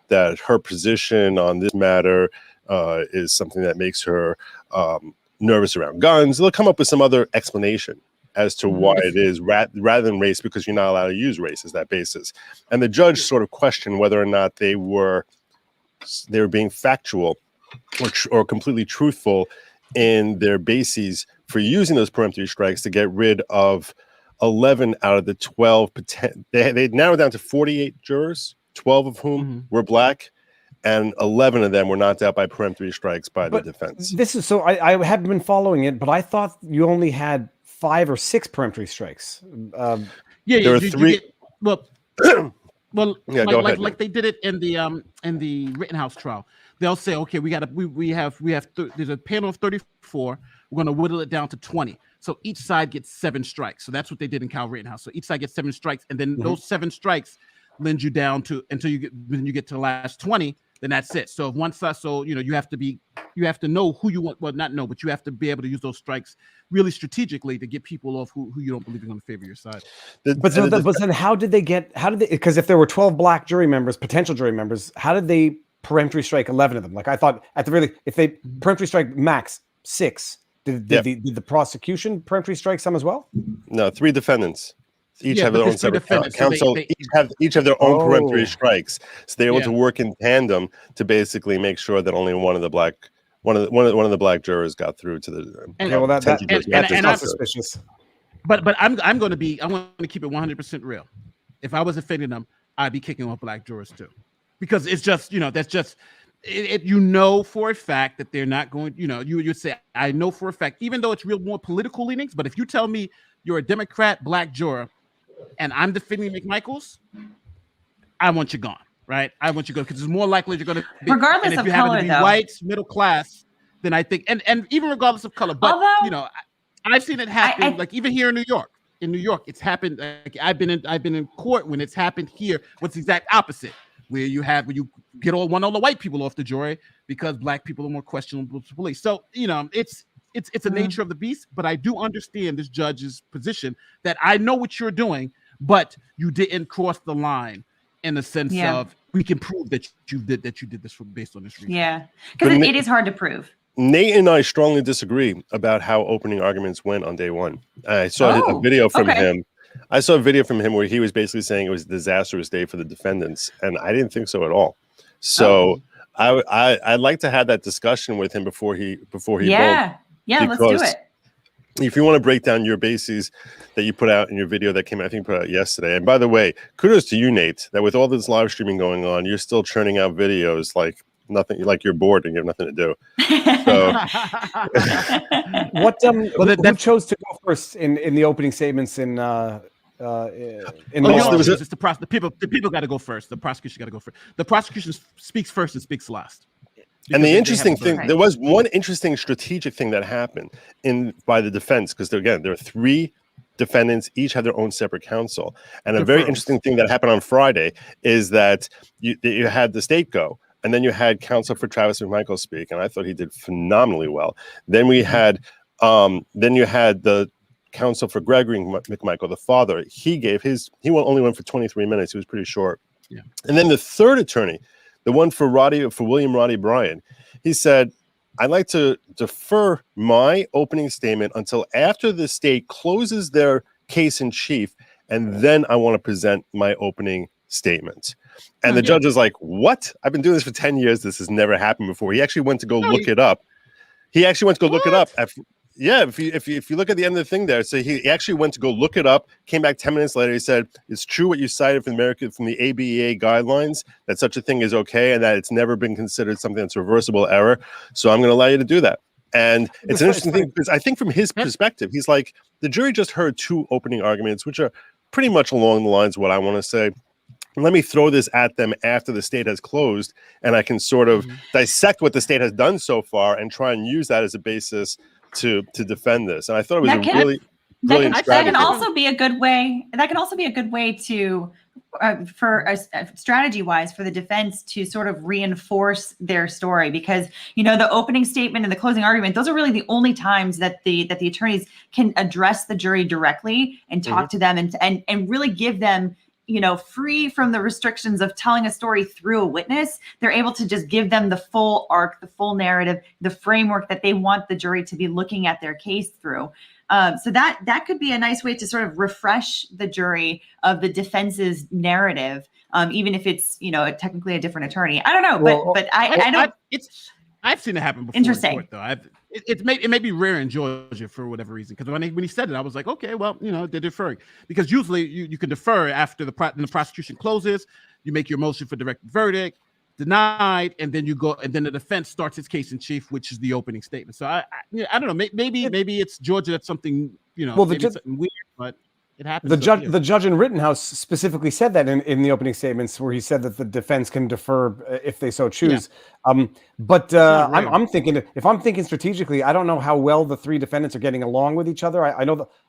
that her position on this matter is something that makes her nervous around guns. They'll come up with some other explanation as to why it is, rather than race, because you're not allowed to use race as that basis. And the judge sort of questioned whether or not they were being factual or completely truthful in their bases for using those peremptory strikes to get rid of 11 out of the 12. They narrowed down to 48 jurors, 12 of whom were black, and 11 of them were knocked out by peremptory strikes by the defense. This is so I haven't been following it, but I thought you only had 5 or 6 peremptory strikes. There are 3. Well, go ahead, like they did it in the Rittenhouse trial. They'll say, okay, there's a panel of 34. We're going to whittle it down to 20. So each side gets 7 strikes. So that's what they did in Kyle Rittenhouse. So each side gets 7 strikes, and then those 7 strikes lend you down to until you get to the last 20. Then that's it. So if one side, you have to know who you want. Well, not know, but you have to be able to use those strikes really strategically to get people off who you don't believe are going to favor your side. But then how did they? Because if there were 12 black potential jury members, how did they peremptory strike 11 of them? Like, I thought if they peremptory strike max 6, did the prosecution peremptory strike some as well? No, 3 defendants. Each have their own separate counsel. Each have their own peremptory strikes, so they're able to work in tandem to basically make sure that only one of the black jurors got through to the. That's suspicious. But I want to keep it 100% real. If I was offending them, I'd be kicking off black jurors too, because it's just that's just it. For a fact that they're not going. You say, I know for a fact, even though it's more political leanings. But if you tell me you're a Democrat black juror and I'm defending McMichaels, I want you gone, right? I want you gone, because it's more likely you're going to be, regardless of color, happen to be white, middle class, then I think, and even regardless of color. But I've seen it happen, like even here in New York. In New York, it's happened. Like, I've been in court when it's happened here. What's the exact opposite? Where you get all the white people off the jury because black people are more questionable to police. So it's a nature of the beast, but I do understand this judge's position that I know what you're doing, but you didn't cross the line in the sense of we can prove that you did this based on this reason. Yeah, because it is hard to prove. Nate and I strongly disagree about how opening arguments went on day one. I saw a video from him. I saw a video from him where he was basically saying it was a disastrous day for the defendants, and I didn't think so at all. So I'd like to have that discussion with him before he votes. Yeah, let's do it. If you want to break down your bases that you put out in your video that came out, I think put out yesterday. And by the way, kudos to you, Nate, that with all this live streaming going on, you're still churning out videos like nothing, like you're bored and you have nothing to do. So who chose to go first in the opening statements the people got to go first. The prosecution got to go first. The prosecution speaks first and speaks last. And the interesting thing, there was one interesting strategic thing that happened by the defense, because there are 3 defendants, each have their own separate counsel. And a very interesting thing that happened on Friday is that you had the state go, and then you had counsel for Travis McMichael speak, and I thought he did phenomenally well. Then you had the counsel for Gregory McMichael, the father. He only went for 23 minutes. He was pretty short. Yeah. And then the third attorney the one for William Roddy Bryan. He said, I'd like to defer my opening statement until after the state closes their case in chief, and then I want to present my opening statement. And the judge is like, what? I've been doing this for 10 years. This has never happened before. He actually went to go look it up. If you look at the end of the thing there, so he actually went to go look it up, came back 10 minutes later. He said, it's true what you cited from the ABA guidelines, that such a thing is okay and that it's never been considered something that's reversible error. So I'm going to allow you to do that. And it's an interesting thing because I think from his perspective, he's like, the jury just heard two opening arguments, which are pretty much along the lines of what I want to say. Let me throw this at them after the state has closed, and I can sort of dissect what the state has done so far and try and use that as a basis to defend this. And I thought it was really brilliant strategy. That can also be a good way. That can also be a good way to, strategy-wise, for the defense to sort of reinforce their story, because the opening statement and the closing argument, those are really the only times that the attorneys can address the jury directly and talk to them and really give them, free from the restrictions of telling a story through a witness. They're able to just give them the full arc, the full narrative, the framework that they want the jury to be looking at their case through. So that could be a nice way to sort of refresh the jury of the defense's narrative, even if it's technically a different attorney. I don't know, but I don't. I've seen it happen before. Interesting. In court, though. It may be rare in Georgia for whatever reason, because when he said it, I was like, okay, well, they're deferring, because usually you can defer after the prosecution closes, you make your motion for direct verdict, denied, and then the defense starts its case in chief, which is the opening statement. So I don't know, maybe it's Georgia that's something something weird, but it happens. The judge in Rittenhouse specifically said that in the opening statements, where he said that the defense can defer if they so choose. I'm thinking, if I'm thinking strategically, I don't know how well the three defendants are getting along with each other.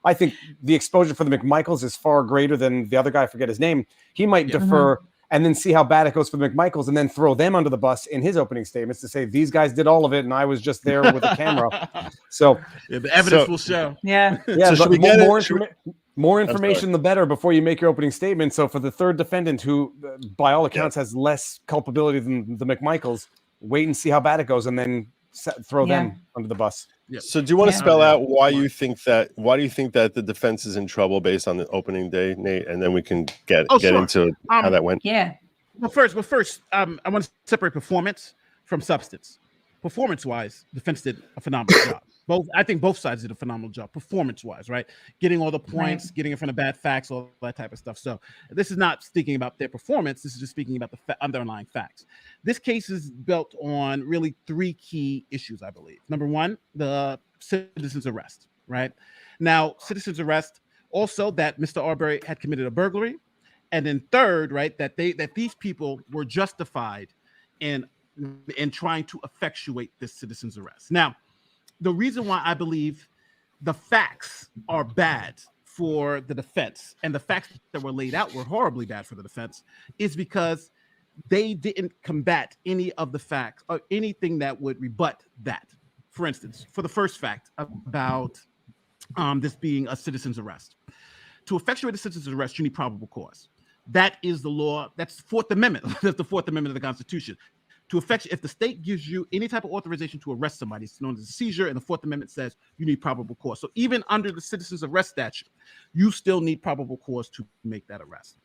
I think the exposure for the McMichaels is far greater than the other guy. I forget his name. He might defer and then see how bad it goes for the McMichaels, and then throw them under the bus in his opening statements to say these guys did all of it and I was just there with a camera. So the evidence will show. So should we get more information, the better, before you make your opening statement. So for the third defendant, who by all accounts has less culpability than the McMichaels, wait and see how bad it goes, and then throw them under the bus. So do you want to spell out why do you think that the defense is in trouble based on the opening day, Nate, and then we can get into how that went? Well, first, I want to separate performance from substance. Performance-wise, defense did a phenomenal job. I think both sides did a phenomenal job, performance-wise, right? Getting all the points, getting in front of bad facts, all that type of stuff. So this is not speaking about their performance. This is just speaking about the underlying facts. This case is built on really three key issues, I believe. Number one, the citizen's arrest, right? Now, citizen's arrest, also that Mr. Arbery had committed a burglary. And then third, right, that these people were justified in trying to effectuate this citizen's arrest. Now, the reason why I believe the facts are bad for the defense, and the facts that were laid out were horribly bad for the defense, is because they didn't combat any of the facts or anything that would rebut that. For instance, for the first fact about this being a citizen's arrest, to effectuate a citizen's arrest, you need probable cause. That is the law. That's the Fourth Amendment. That's the Fourth Amendment of the Constitution. If the state gives you any type of authorization to arrest somebody, it's known as a seizure, and the Fourth Amendment says you need probable cause. So even under the citizen's arrest statute, you still need probable cause to make that arrest.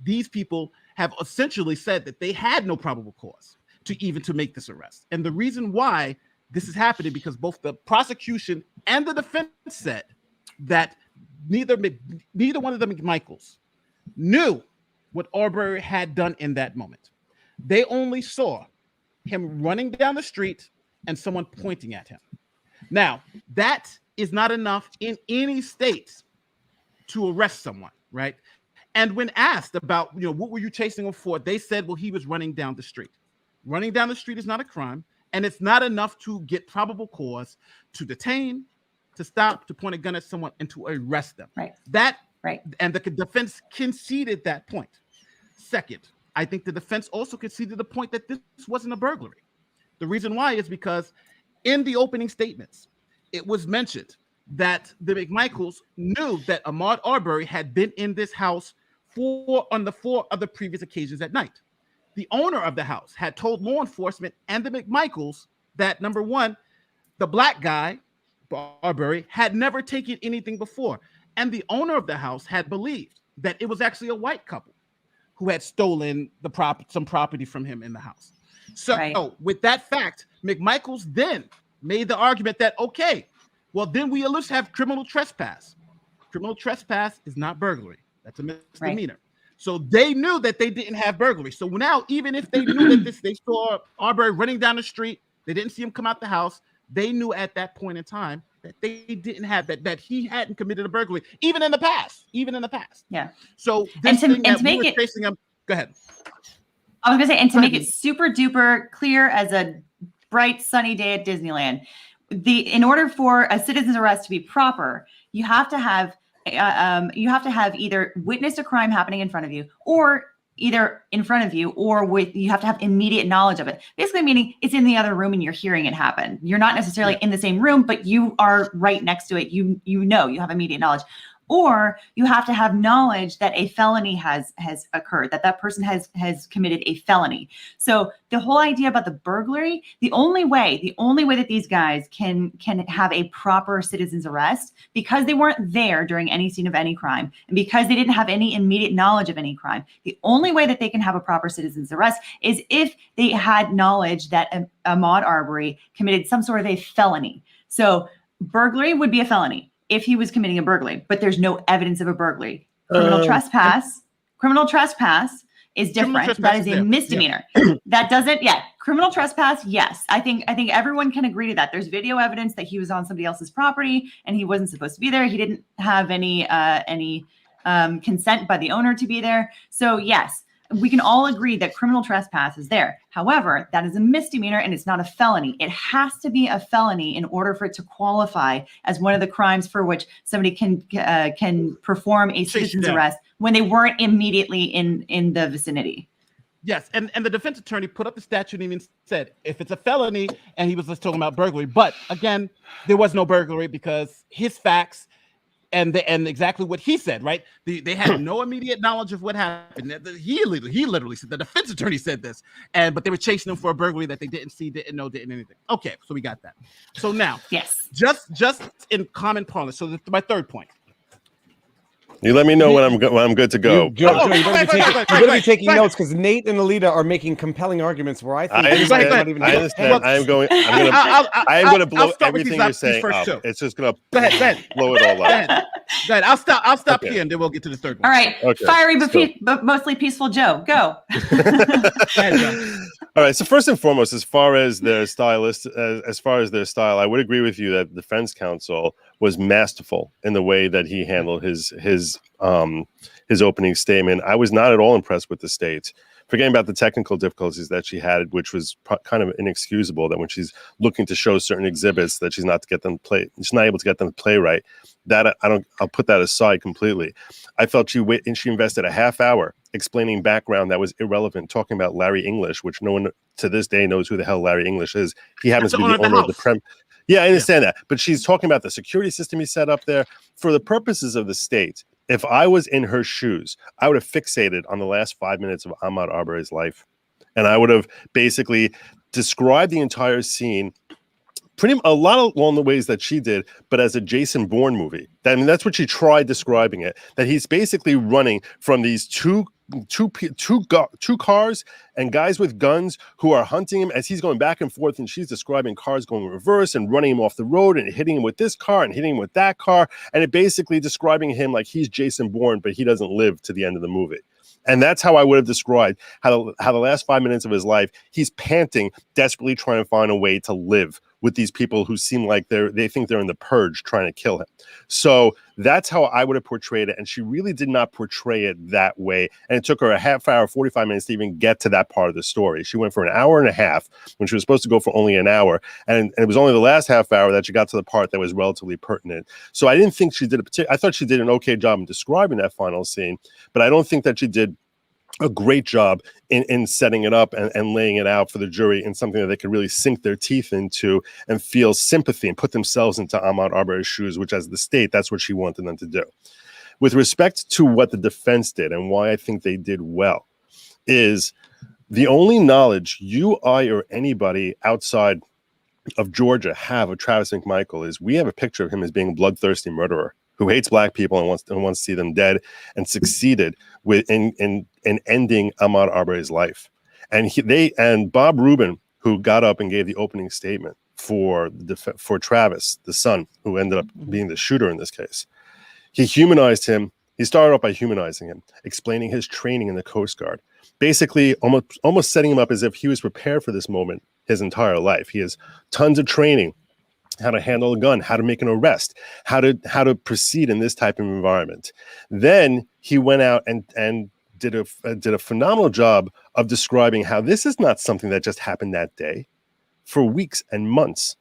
These people have essentially said that they had no probable cause to make this arrest. And the reason why this is happening, because both the prosecution and the defense said that neither one of the McMichaels knew what Arbery had done in that moment. They only saw him running down the street and someone pointing at him. Now, that is not enough in any state to arrest someone, right? And when asked about, what were you chasing him for? They said, well, he was running down the street. Running down the street is not a crime, and it's not enough to get probable cause to detain, to stop, to point a gun at someone, and to arrest them. And the defense conceded that point. Second, I think the defense also conceded the point that this wasn't a burglary. The reason why is because in the opening statements, it was mentioned that the McMichaels knew that Ahmaud Arbery had been in this house on the 4 other previous occasions at night. the owner of the house had told law enforcement and the McMichaels that, number one, the black guy, Arbery, had never taken anything before. And the owner of the house had believed that it was actually a white couple who had stolen some property from him in the house. So with that fact, McMichaels then made the argument that, okay, well, then we at least have criminal trespass. Criminal trespass is not burglary. That's a misdemeanor. Right. So they knew that they didn't have burglary. So now, even if they knew that they saw Arbery running down the street, they didn't see him come out the house, they knew at that point in time that they didn't have that he hadn't committed a burglary, even in the past. Yeah. So this thing that we were tracing him. Go ahead. I was gonna say, and to make it super duper clear as a bright sunny day at Disneyland, in order for a citizen's arrest to be proper, you have to have either witnessed a crime happening in front of you, or either in front of you, or you have to have immediate knowledge of it. Basically meaning it's in the other room and you're hearing it happen. You're not necessarily in the same room, but you are right next to it. You have immediate knowledge. Or you have to have knowledge that a felony has occurred, that person has committed a felony. So the whole idea about the burglary, the only way that these guys can have a proper citizen's arrest, because they weren't there during any scene of any crime, and because they didn't have any immediate knowledge of any crime, the only way that they can have a proper citizen's arrest is if they had knowledge that Ahmaud Arbery committed some sort of a felony. So burglary would be a felony if he was committing a burglary, but there's no evidence of a burglary. Criminal trespass is different. That is a misdemeanor. That doesn't, criminal trespass, yes. I think everyone can agree to that. There's video evidence that he was on somebody else's property and he wasn't supposed to be there. He didn't have any consent by the owner to be there. So yes, we can all agree that criminal trespass is there. However, that is a misdemeanor and it's not a felony. It has to be a felony in order for it to qualify as one of the crimes for which somebody can perform a citizen's arrest when they weren't immediately in the vicinity. Yes, and the defense attorney put up the statute and even said if it's a felony, and he was just talking about burglary. But again, there was no burglary because his facts and exactly what he said, right? They had no immediate knowledge of what happened. He literally said, the defense attorney said this, but they were chasing him for a burglary that they didn't see, didn't know, didn't anything. Okay, so we got that. So now, yes, just in common parlance. So my third point. You let me know when I'm good to go. Joe, you better be taking notes, because Nate and Alita are making compelling arguments where I think I understand. I am going to blow everything you're saying up. It's just going to blow it all up. Go ahead. I'll stop here, and then we'll get to the third one. All right. Okay. Fiery but mostly peaceful Joe. Go. All right. So first and foremost, as far as their style, I would agree with you that the defense counsel was masterful in the way that he handled his opening statement. I was not at all impressed with the state. Forgetting about the technical difficulties that she had, which was kind of inexcusable, that when she's looking to show certain exhibits that she's not able to get them to play right. That I'll put that aside completely. I felt she invested a half hour explaining background that was irrelevant, talking about Larry English, which no one to this day knows who the hell Larry English is. He happens to be the owner of the prem. Yeah, I understand that. But she's talking about the security system he set up there. For the purposes of the state, if I was in her shoes, I would have fixated on the last 5 minutes of Ahmaud Arbery's life. And I would have basically described the entire scene a lot along the ways that she did, but as a Jason Bourne movie. That's what she tried describing it, that he's basically running from these two cars and guys with guns who are hunting him as he's going back and forth, and she's describing cars going in reverse and running him off the road and hitting him with this car and hitting him with that car, and it basically describing him like he's Jason Bourne, but he doesn't live to the end of the movie. And that's how I would have described how the last 5 minutes of his life, he's panting, desperately trying to find a way to live with these people who seem like they think they're in the purge trying to kill him. So that's how I would have portrayed it. And she really did not portray it that way. And it took her a half hour, 45 minutes to even get to that part of the story. She went for an hour and a half when she was supposed to go for only an hour. And it was only the last half hour that she got to the part that was relatively pertinent. So I didn't think she did I thought she did an okay job in describing that final scene, but I don't think that she did a great job in setting it up and laying it out for the jury in something that they could really sink their teeth into and feel sympathy and put themselves into Ahmaud Arbery's shoes, which as the state, that's what she wanted them to do. With respect to what the defense did and why I think they did well is The only knowledge you, I, or anybody outside of Georgia have of Travis McMichael is we have a picture of him as being a bloodthirsty murderer who hates black people and wants to see them dead, and succeeded in ending Ahmaud Arbery's life. And Bob Rubin, who got up and gave the opening statement for Travis, the son, who ended up being the shooter in this case, he humanized him. He started off by humanizing him, explaining his training in the Coast Guard, basically almost setting him up as if he was prepared for this moment his entire life. He has tons of training, how to handle a gun, how to make an arrest, how to proceed in this type of environment. Then he went out and did a phenomenal job of describing how this is not something that just happened that day. For weeks and months,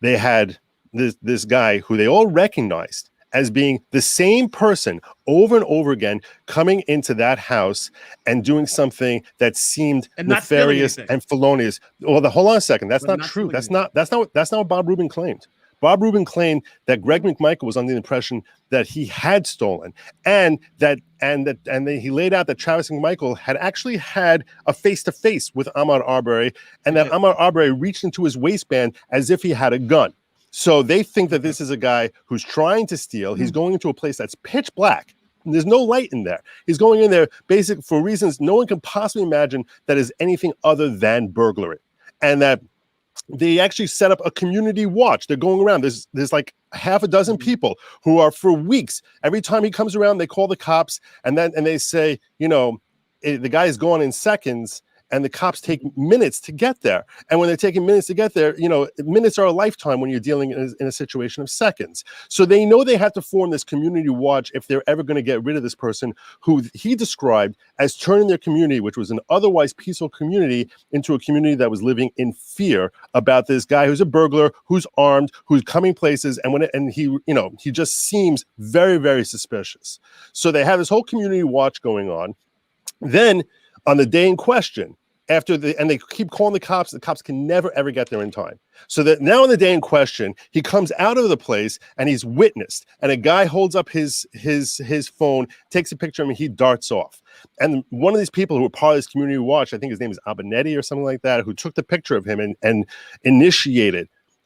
they had this guy who they all recognized as being the same person over and over again, coming into that house and doing something that seemed nefarious and felonious. Well, hold on a second. That's not true. That's not what Bob Rubin claimed. Bob Rubin claimed that Greg McMichael was under the impression that he had stolen, and then he laid out that Travis McMichael had actually had a face-to-face with Ahmaud Arbery, and that Ahmaud Arbery reached into his waistband as if he had a gun. So they think that this is a guy who's trying to steal. He's going into a place that's pitch black. There's no light in there. He's going in there basically for reasons no one can possibly imagine that is anything other than burglary. And that they actually set up a community watch. They're going around. There's like half a dozen people who are, for weeks, every time he comes around, they call the cops, and they say, the guy is gone in seconds. And the cops take minutes to get there. And when they're taking minutes to get there, minutes are a lifetime when you're dealing in a situation of seconds. So they know they have to form this community watch if they're ever going to get rid of this person who he described as turning their community, which was an otherwise peaceful community, into a community that was living in fear about this guy who's a burglar, who's armed, who's coming places. And he just seems very, very suspicious. So they have this whole community watch going on. Then on the day in question, and they keep calling the cops can never ever get there in time. So that now on the day in question, he comes out of the place and he's witnessed, and a guy holds up his phone, takes a picture of him, and he darts off. And one of these people who were part of this community watch, I think his name is Abernetty or something like that, who took the picture of him and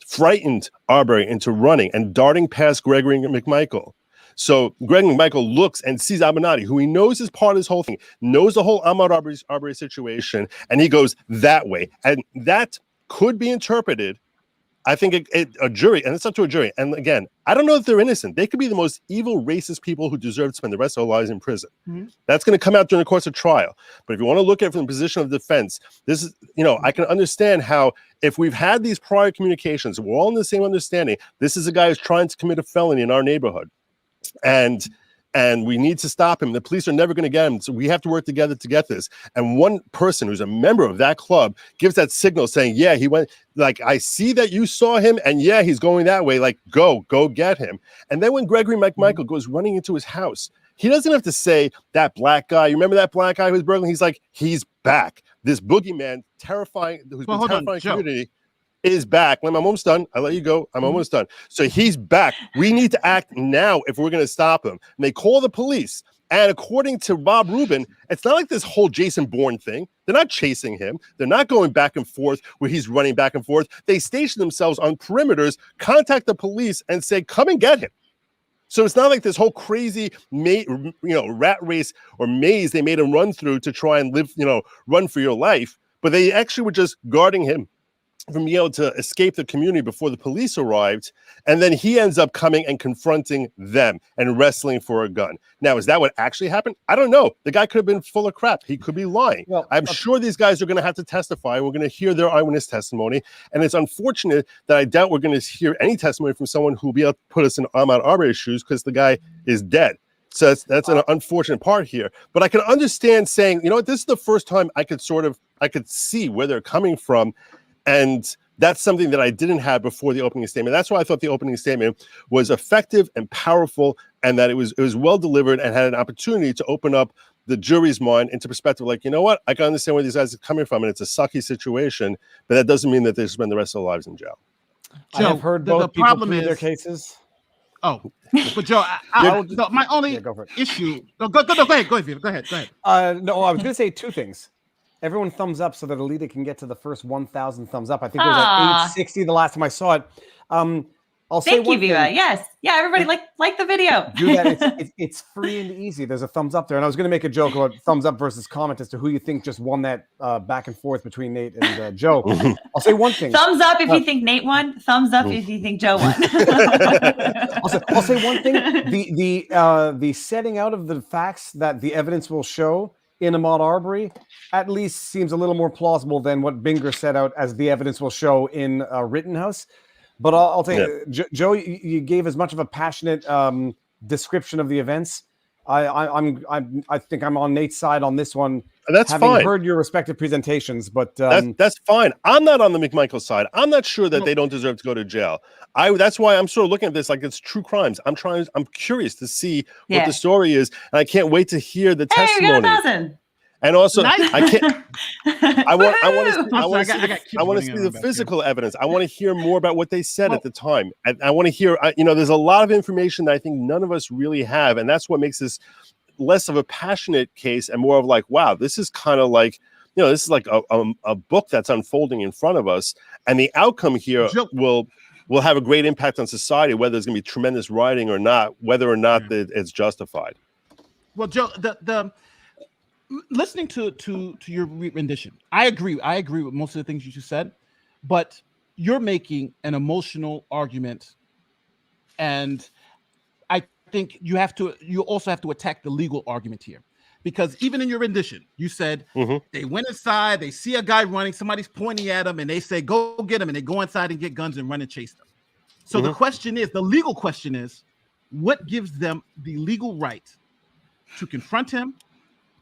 frightened Arbery into running and darting past Gregory McMichael. So Greg McMichael looks and sees Abernetty, who he knows is part of this whole thing, knows the whole Ahmaud Arbery situation, and he goes that way. And that could be interpreted, I think, a jury, and it's up to a jury. And again, I don't know if they're innocent. They could be the most evil, racist people who deserve to spend the rest of their lives in prison. Mm-hmm. That's going to come out during the course of trial. But if you want to look at it from the position of defense, this is, I can understand how if we've had these prior communications, we're all in the same understanding, this is a guy who's trying to commit a felony in our neighborhood. And we need to stop him. The police are never going to get him. So we have to work together to get this. And one person who's a member of that club gives that signal saying, yeah, he went, like, I see that you saw him, and yeah, he's going that way. Like, go get him. And then when Gregory McMichael goes running into his house, he doesn't have to say that black guy. You remember that black guy who was burgling? He's like, he's back. This boogeyman, terrifying, who's been terrifying community, is back. I'm almost done. I'll let you go. I'm almost done. So he's back. We need to act now if we're going to stop him. And they call the police. And according to Bob Rubin, it's not like this whole Jason Bourne thing. They're not chasing him. They're not going back and forth where he's running back and forth. They station themselves on perimeters, contact the police, and say, come and get him. So it's not like this whole crazy, rat race or maze they made him run through to try and live, run for your life. But they actually were just guarding him from being able to escape the community before the police arrived. And then he ends up coming and confronting them and wrestling for a gun. Now, is that what actually happened? I don't know. The guy could have been full of crap. He could be lying. Well, I'm sure these guys are going to have to testify. We're going to hear their eyewitness testimony. And it's unfortunate that I doubt we're going to hear any testimony from someone who will be able to put us in Ahmaud Arbery's shoes because the guy is dead. So that's an unfortunate part here. But I can understand saying, this is the first time I could see where they're coming from. And that's something that I didn't have before the opening statement. That's why I thought the opening statement was effective and powerful, and that it was well delivered and had an opportunity to open up the jury's mind into perspective. Like, you know what? I can understand where these guys are coming from, and it's a sucky situation, but that doesn't mean that they spend the rest of their lives in jail. Joe, I've heard both people prove their cases. Oh, but Joe, my only issue. No, go ahead. Go ahead. No, I was going to say two things. Everyone thumbs up so that Alita can get to the first 1,000 thumbs up. I think it was at 860 the last time I saw it. I'll say Thank you, one Viva. thing. Yes. Yeah, everybody like the video. Do that. It's free and easy. There's a thumbs up there. And I was going to make a joke about thumbs up versus comment as to who you think just won that back and forth between Nate and Joe. I'll say one thing. Thumbs up if you think Nate won. Thumbs up if you think Joe won. I'll say one thing. The setting out of the facts that the evidence will show in Ahmaud Arbery at least seems a little more plausible than what Binger set out as the evidence will show in Rittenhouse. But I'll tell you, Joe, you gave as much of a passionate description of the events. I think I'm on Nate's side on this one. That's having fine. Heard your respective presentations, but that's fine. I'm not on the McMichael side. I'm not sure that they don't deserve to go to jail. That's why I'm sort of looking at this like it's true crimes. I'm curious to see what the story is, and I can't wait to hear the testimony. We got 1,000. And also, I can't. I want to see the physical evidence. I want to hear more about what they said at the time. I want to hear. There's a lot of information that I think none of us really have, and that's what makes this less of a passionate case and more of like, wow, this is kind of like, this is like a book that's unfolding in front of us, and the outcome here will have a great impact on society, whether there's going to be tremendous rioting or not, whether or not it's justified. Well, Joe, the listening to your rendition, I agree with most of the things you just said, but you're making an emotional argument, and I think you also have to attack the legal argument here, because even in your rendition, you said they went inside, they see a guy running, somebody's pointing at him, and they say, go get him, and they go inside and get guns and run and chase them. So the legal question is, what gives them the legal right to confront him,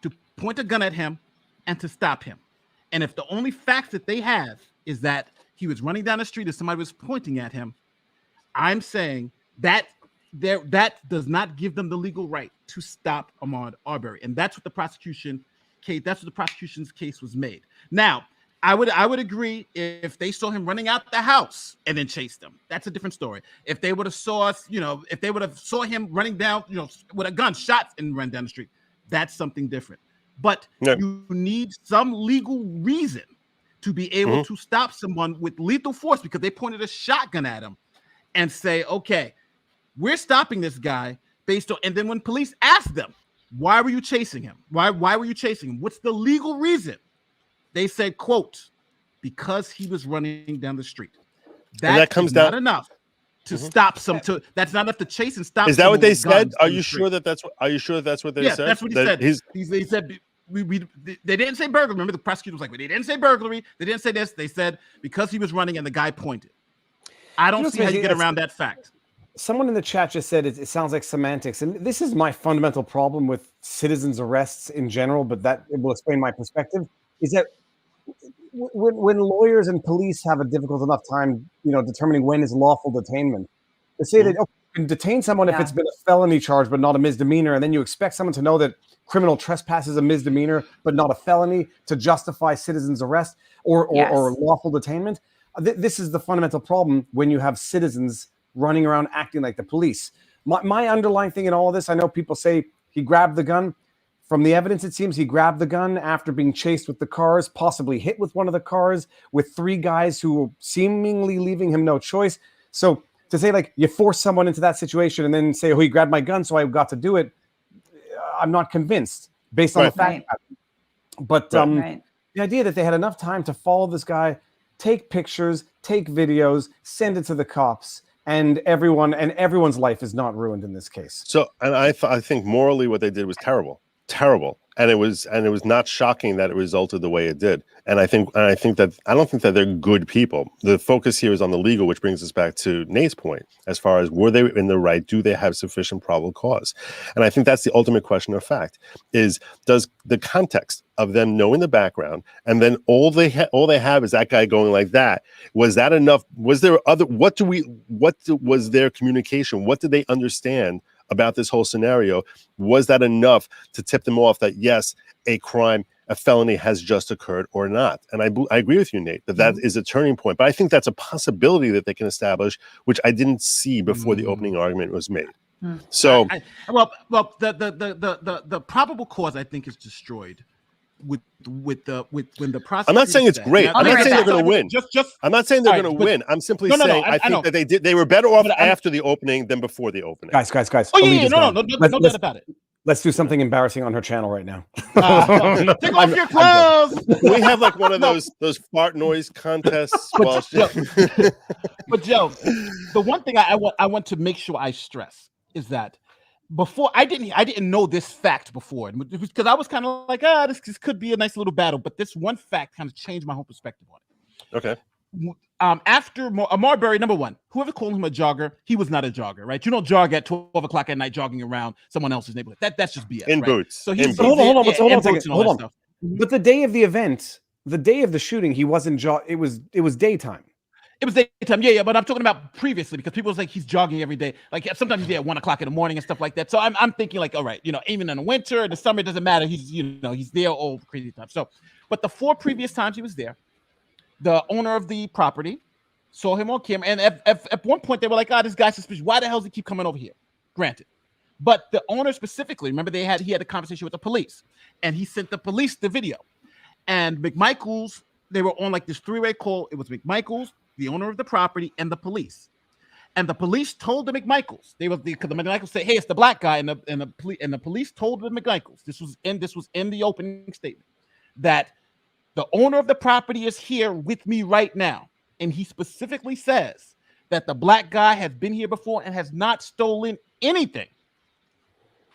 to point a gun at him, and to stop him? And if the only facts that they have is that he was running down the street and somebody was pointing at him, I'm saying that that does not give them the legal right to stop Ahmaud Arbery. And that's what the prosecution's case was made. Now, I would agree if they saw him running out the house and then chased him. That's a different story. If they would have saw him running down, with a gun, shot and run down the street, that's something different. But you need some legal reason to be able to stop someone with lethal force because they pointed a shotgun at him and say, okay, we're stopping this guy based on, and then when police ask them, why were you chasing him? Why were you chasing him? What's the legal reason? They said, quote, because he was running down the street. That comes down not enough to stop some. That's not enough to chase and stop. Is that what they said? Are you sure that that's what they said? That's what he said. He said they didn't say burglary. Remember, the prosecutor was like, they didn't say burglary. They didn't say this. They said because he was running and the guy pointed. I don't see how you get around that fact. Someone in the chat just said it sounds like semantics, and this is my fundamental problem with citizens' arrests in general, but that will explain my perspective, is that when lawyers and police have a difficult enough time, determining when is lawful detainment, they say that you can detain someone if it's been a felony charge but not a misdemeanor, and then you expect someone to know that criminal trespass is a misdemeanor but not a felony to justify citizens' arrest or lawful detainment. This is the fundamental problem when you have citizens running around acting like the police. My underlying thing in all of this, I know people say he grabbed the gun. From the evidence, it seems he grabbed the gun after being chased with the cars, possibly hit with one of the cars with three guys who were seemingly leaving him no choice. So to say like you force someone into that situation and then say, oh, he grabbed my gun, so I got to do it, I'm not convinced based on the fact. But the idea that they had enough time to follow this guy, take pictures, take videos, send it to the cops, and everyone's life is not ruined in this case. So, and I think morally what they did was terrible, and it was not shocking that it resulted the way it did. And I don't think that they're good people. The focus here is on the legal, which brings us back to Nate's point, as far as were they in the right? Do they have sufficient probable cause? And I think that's the ultimate question of fact: is does the context of them knowing the background, and then all they have is that guy going like that? Was that enough? Was there other? What was their communication? What did they understand about this whole scenario? Was that enough to tip them off that yes, a crime, a felony has just occurred or not? And I agree with you, Nate, that is a turning point. But I think that's a possibility that they can establish, which I didn't see before the opening argument was made. So, the probable cause I think is destroyed when the prosecutor. I'm not saying it's great. I'm not saying they're going to win. I'm not saying they're going to win. I'm simply saying I think that they were better off after the opening than before the opening. Guys. Oh yeah, no doubt about it. Let's do something embarrassing on her channel right now. Take off your clothes. We have like one of those fart noise contests. But Joe, the one thing I want to make sure I stress is that before I didn't know this fact before, because I was kind of like, this could be a nice little battle, but this one fact kind of changed my whole perspective on it. Okay. After Ahmaud Arbery, number one, whoever called him a jogger, he was not a jogger, right? You don't jog at 12 o'clock at night jogging around someone else's neighborhood. That's just BS. In right? boots. So he's hold on. But the day of the event, the day of the shooting, he wasn't it was daytime. It was daytime, yeah, but I'm talking about previously because people was like he's jogging every day. Like sometimes he's there at 1 o'clock in the morning and stuff like that. So I'm thinking like, all right, even in the winter, in the summer, it doesn't matter. He's there all crazy time. So, but the 4 previous times he was there, the owner of the property saw him on camera, and at one point they were like, this guy's suspicious. Why the hell does he keep coming over here? Granted, but the owner specifically, remember he had a conversation with the police, and he sent the police the video, and McMichaels, they were on like this 3-way call. It was McMichaels, the owner of the property, and the police. And the police told the McMichaels, because the McMichaels said, "Hey, it's the black guy," and the police told the McMichaels, this was in the opening statement, that the owner of the property is here with me right now, and he specifically says that the black guy has been here before and has not stolen anything.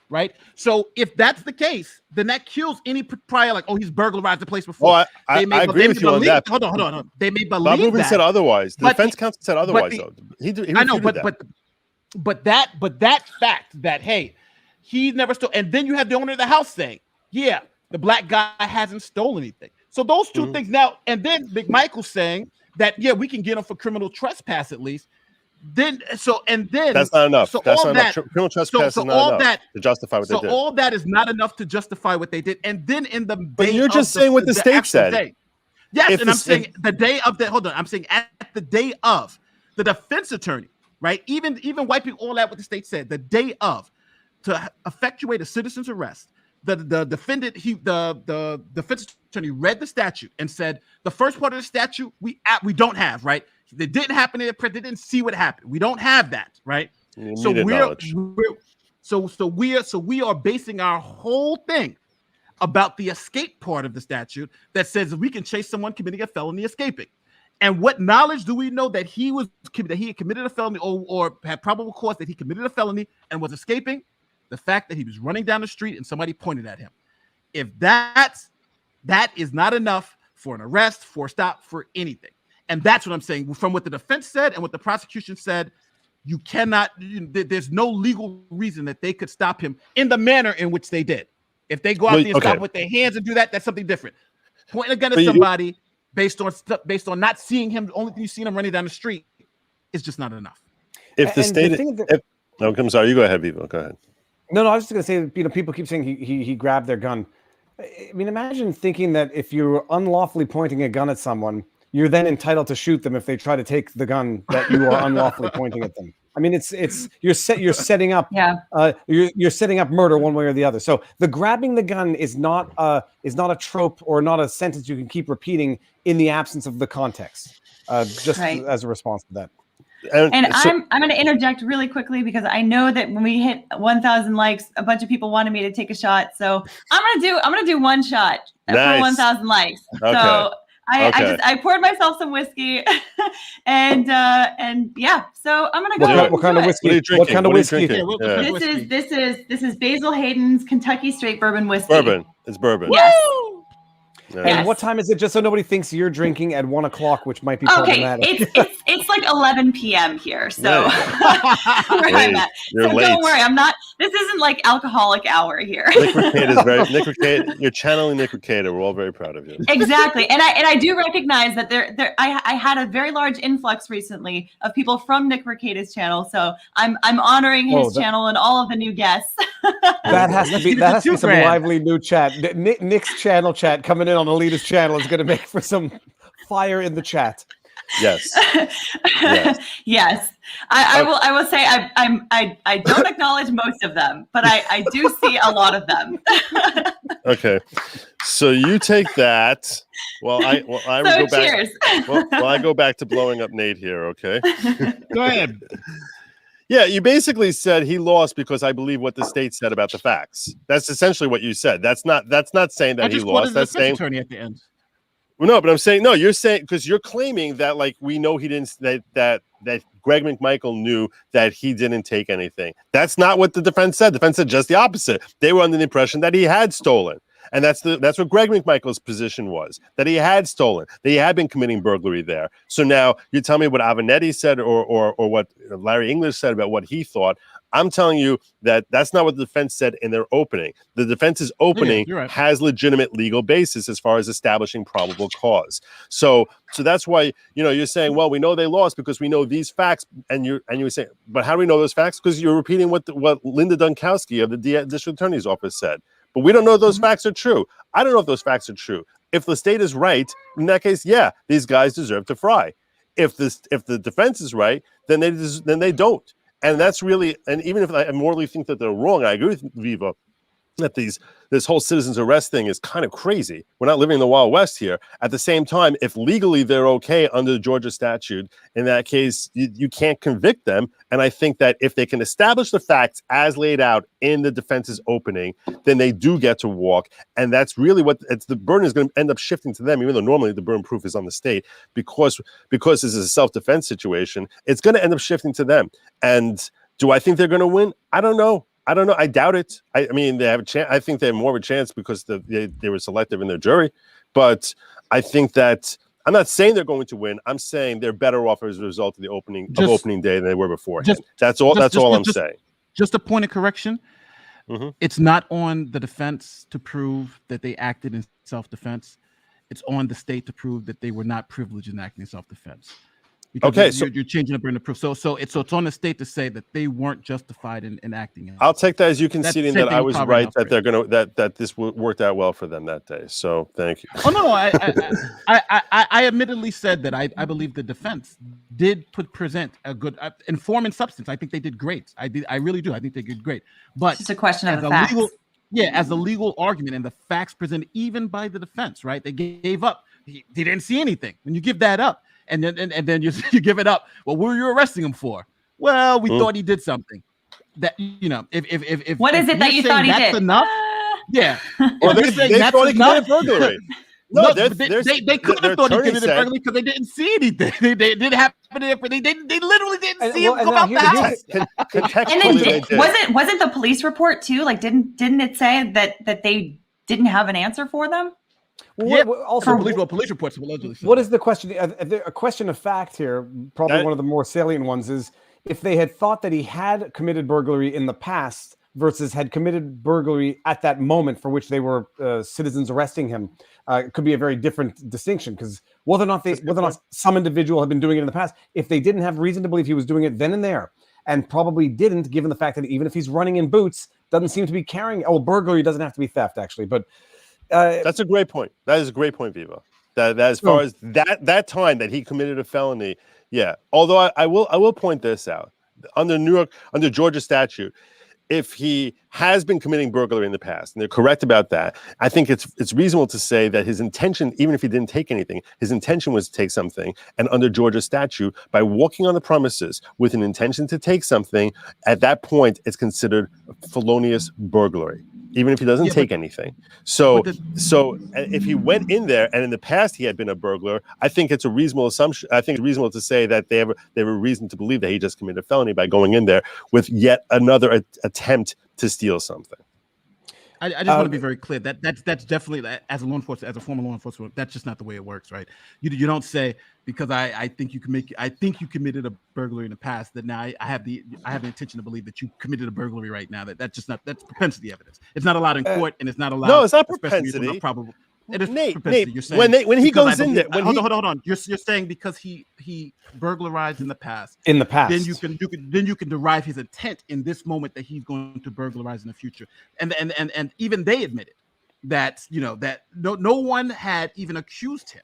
Right. So if that's the case, then that kills any prior, like, he's burglarized the place before. Well, I agree with you on that. Hold on. They may believe Bob Rubin that. said otherwise. The defense counsel said otherwise, though. I know, but that fact that, hey, he never stole, and then you have the owner of the house saying, yeah, the black guy hasn't stolen anything. So those two things now, and then McMichael saying that, yeah, we can get him for criminal trespass at least. Then that's not enough. So that's not enough. Criminal trespass is not enough to justify what they did. So all that is not enough to justify what they did. And then in the but you're just saying what the state said. Yes, and I'm saying the day of the. Hold on, I'm saying at the day of the defense attorney, right? Even wiping all that what the state said, the day of, to effectuate a citizen's arrest. The defendant, the defense attorney read the statute and said the first part of the statute we don't have, right? It didn't happen in the print. They didn't see what happened. We don't have that, right? So we are basing our whole thing about the escape part of the statute that says we can chase someone committing a felony escaping. And what knowledge do we know that he had committed a felony or had probable cause that he committed a felony and was escaping? The fact that he was running down the street and somebody pointed at him. If that is not enough for an arrest, for a stop, for anything. And that's what I'm saying. From what the defense said and what the prosecution said, you cannot, there's no legal reason that they could stop him in the manner in which they did. If they go out there and stop with their hands and do that, that's something different. Pointing a gun at somebody based on not seeing him, the only thing you see him running down the street is just not enough. If the state, I'm sorry, you go ahead, Vivo. Go ahead. No, I was just going to say, people keep saying he grabbed their gun. I mean, imagine thinking that if you're unlawfully pointing a gun at someone, you're then entitled to shoot them if they try to take the gun that you are unlawfully pointing at them. I mean, you're setting up you're setting up murder one way or the other. So the grabbing the gun is not a trope or not a sentence you can keep repeating in the absence of the context. As a response to that. And I'm going to interject really quickly because I know that when we hit 1,000 likes, a bunch of people wanted me to take a shot. So I'm going to do one shot for 1,000 likes. Okay. So I poured myself some whiskey, and yeah. So I'm gonna go. What kind of whiskey? What kind of whiskey? This is Basil Hayden's Kentucky Straight Bourbon whiskey. It's bourbon. Yes. And what time is it? Just so nobody thinks you're drinking at 1 o'clock, which might be problematic. It's like 11 p.m. here, so where I'm at. So late. Don't worry, I'm not. This isn't like alcoholic hour here. Nick Ricade, you're channeling Nick Ricade. We're all very proud of you. Exactly, and I do recognize that I had a very large influx recently of people from Nick Ricade's channel, so I'm honoring his channel and all of the new guests. That has to be some lively new chat. Nick's channel chat coming in on Alita's channel is going to make for some fire in the chat. Yes. Yes. Yes. I will say I don't acknowledge most of them, but I do see a lot of them. Okay. So you take that. Well, I will So go back. cheers. Well, I go back to blowing up Nate here. Okay. Go ahead. Yeah, you basically said he lost because I believe what the state said about the facts. That's essentially what you said. That's not saying that I he just lost. quoted the That's defense saying attorney at the end. well, no, but I'm saying no. You're saying because you're claiming that like we know he didn't that Greg McMichael knew that he didn't take anything. That's not what the defense said. The defense said just the opposite. They were under the impression that he had stolen. And that's what Greg McMichael's position was, that he had stolen, that he had been committing burglary there. So now you tell me what Avenatti said or what Larry English said about what he thought. I'm telling you that that's not what the defense said in their opening. The defense's opening right. has legitimate legal basis as far as establishing probable cause. So that's why you're saying, well, we know they lost because we know these facts, and you say, but how do we know those facts? Because you're repeating what Linda Dunkowski of the district attorney's office said. But we don't know if those facts are true. I don't know if those facts are true. If the state is right, in that case, yeah, these guys deserve to fry. If the defense is right, then they don't. And that's really, and even if I morally think that they're wrong, I agree with Viva that this whole citizens arrest thing is kind of crazy. We're not living in the Wild West here. At the same time, if legally they're okay under the Georgia statute, in that case, you can't convict them. And I think that if they can establish the facts as laid out in the defense's opening, then they do get to walk. And that's really the burden is going to end up shifting to them, even though normally the burden proof is on the state, because this is a self-defense situation. It's going to end up shifting to them. And do I think they're going to win? I don't know. I doubt it. I mean, they have a chance. I think they have more of a chance because they were selective in their jury. But I think that I'm not saying they're going to win. I'm saying they're better off as a result of the opening day than they were beforehand. That's all I'm saying. Just a point of correction. Mm-hmm. It's not on the defense to prove that they acted in self-defense. It's on the state to prove that they were not privileged in acting in self-defense. Because so you're changing the burden of proof. So it's on the state to say that they weren't justified in acting. I'll take that as you conceding that I was right, that they're going to that this worked out well for them that day. So thank you. Oh no, I admittedly said that I believe the defense did present a good in form and substance. I think they did great. I really do. I think they did great. But it's just a question of the facts. As a legal argument and the facts presented even by the defense, right? They gave up. They didn't see anything. When you give that up. And then you give it up. Well, what were you arresting him for? Well, we thought he did something. That if what is it that you thought he did? Enough? Yeah. Well, they thought he committed burglary. No, they could have thought he committed burglary because they didn't see anything. They didn't happen. They literally didn't see him come out the house. And then wasn't the police report too? Like, didn't it say that they didn't have an answer for them? Also, police reports allegedly. What is the question? A question of fact here, probably one of the more salient ones, is if they had thought that he had committed burglary in the past versus had committed burglary at that moment for which they were citizens arresting him, it could be a very different distinction, because whether or not some individual had been doing it in the past, if they didn't have reason to believe he was doing it then and there, and probably didn't, given the fact that even if he's running in boots, doesn't seem to be carrying. Burglary doesn't have to be theft, actually, but. That's a great point. That is a great point, Viva. That as far as that time that he committed a felony, yeah. Although I will point this out under Georgia statute, if he has been committing burglary in the past, and they're correct about that, I think it's reasonable to say that his intention, even if he didn't take anything, his intention was to take something. And under Georgia statute, by walking on the premises with an intention to take something, at that point, it's considered felonious burglary, even if he doesn't take anything. So if he went in there and in the past he had been a burglar, I think it's a reasonable assumption. I think it's reasonable to say that they have a reason to believe that he just committed a felony by going in there with yet another attempt to steal something. I just want to be very clear that that's definitely, as a law enforcement, as a former law enforcement, that's just not the way it works, right? You don't say because I think you committed a burglary in the past that now I have the intention to believe that you committed a burglary right now. That's propensity evidence. It's not allowed in court, and it's not allowed. No, it's not propensity. Probable. It is Nate, propensity. You're saying when he goes in there, hold on. You're saying because he burglarized in the past. Then you can derive his intent in this moment that he's going to burglarize in the future. And even they admitted that that no one had even accused him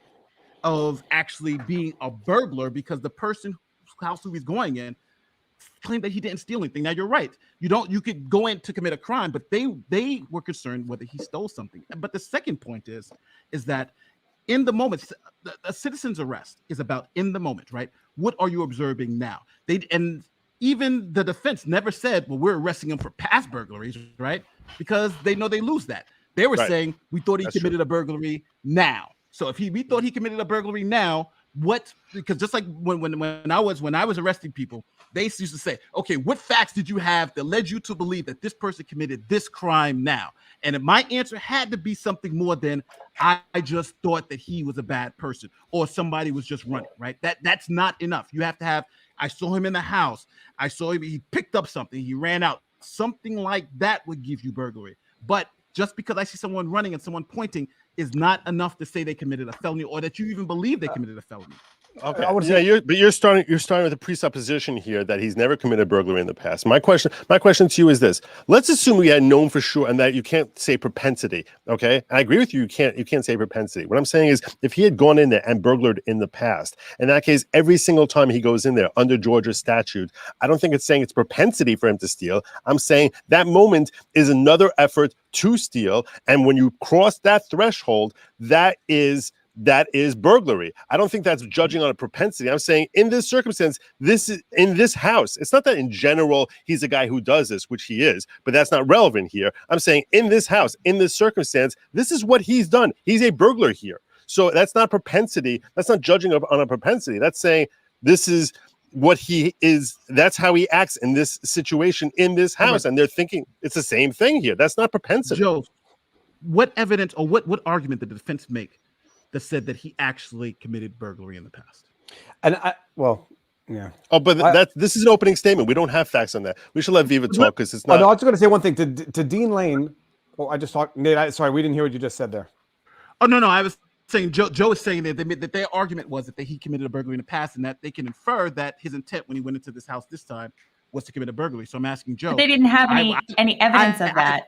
of actually being a burglar because the person whose house he was going in claimed that he didn't steal anything. Now you're right. You could go in to commit a crime, but they were concerned whether he stole something. But the second point is that in the moment, a citizen's arrest is about in the moment, right? What are you observing now? And even the defense never said, well, we're arresting him for past burglaries, right? Because they know they lose that. They were saying we thought he committed a burglary now. So if we thought he committed a burglary now, because just like when I was arresting people, they used to say, okay, what facts did you have that led you to believe that this person committed this crime now? And if my answer had to be something more than I just thought that he was a bad person or somebody was just running, right? That's not enough. You have to have, I saw him in the house. I saw him, he picked up something, he ran out. Something like that would give you burglary. But just because I see someone running and someone pointing is not enough to say they committed a felony or that you even believe they committed a felony. Okay. You're starting with a presupposition here that he's never committed burglary in the past. My question to you is this: let's assume we had known for sure, and that you can't say propensity. Okay, I agree with you. You can't say propensity. What I'm saying is, if he had gone in there and burglared in the past, in that case, every single time he goes in there under Georgia statute, I don't think it's saying it's propensity for him to steal. I'm saying that moment is another effort to steal, and when you cross that threshold, that is burglary. I don't think that's judging on a propensity. I'm saying in this circumstance, this is in this house. It's not that in general he's a guy who does this, which he is, but that's not relevant here. I'm saying in this house, in this circumstance, this is what he's done. He's a burglar here. So that's not propensity. That's not judging on a propensity. That's saying this is what he is. That's how he acts in this situation in this house. And they're thinking it's the same thing here. That's not propensity. Joe, what evidence or what argument did the defense make that said that he actually committed burglary in the past? And yeah. Oh, but this is an opening statement. We don't have facts on that. We should let Viva talk because it's not. No, I was going to say one thing to Dean Lane. Oh, I just talked. Nate, sorry, we didn't hear what you just said there. Oh no, I was saying Joe is saying that their argument was that he committed a burglary in the past, and that they can infer that his intent when he went into this house this time was to commit a burglary. So I'm asking Joe. But they didn't have any evidence of that.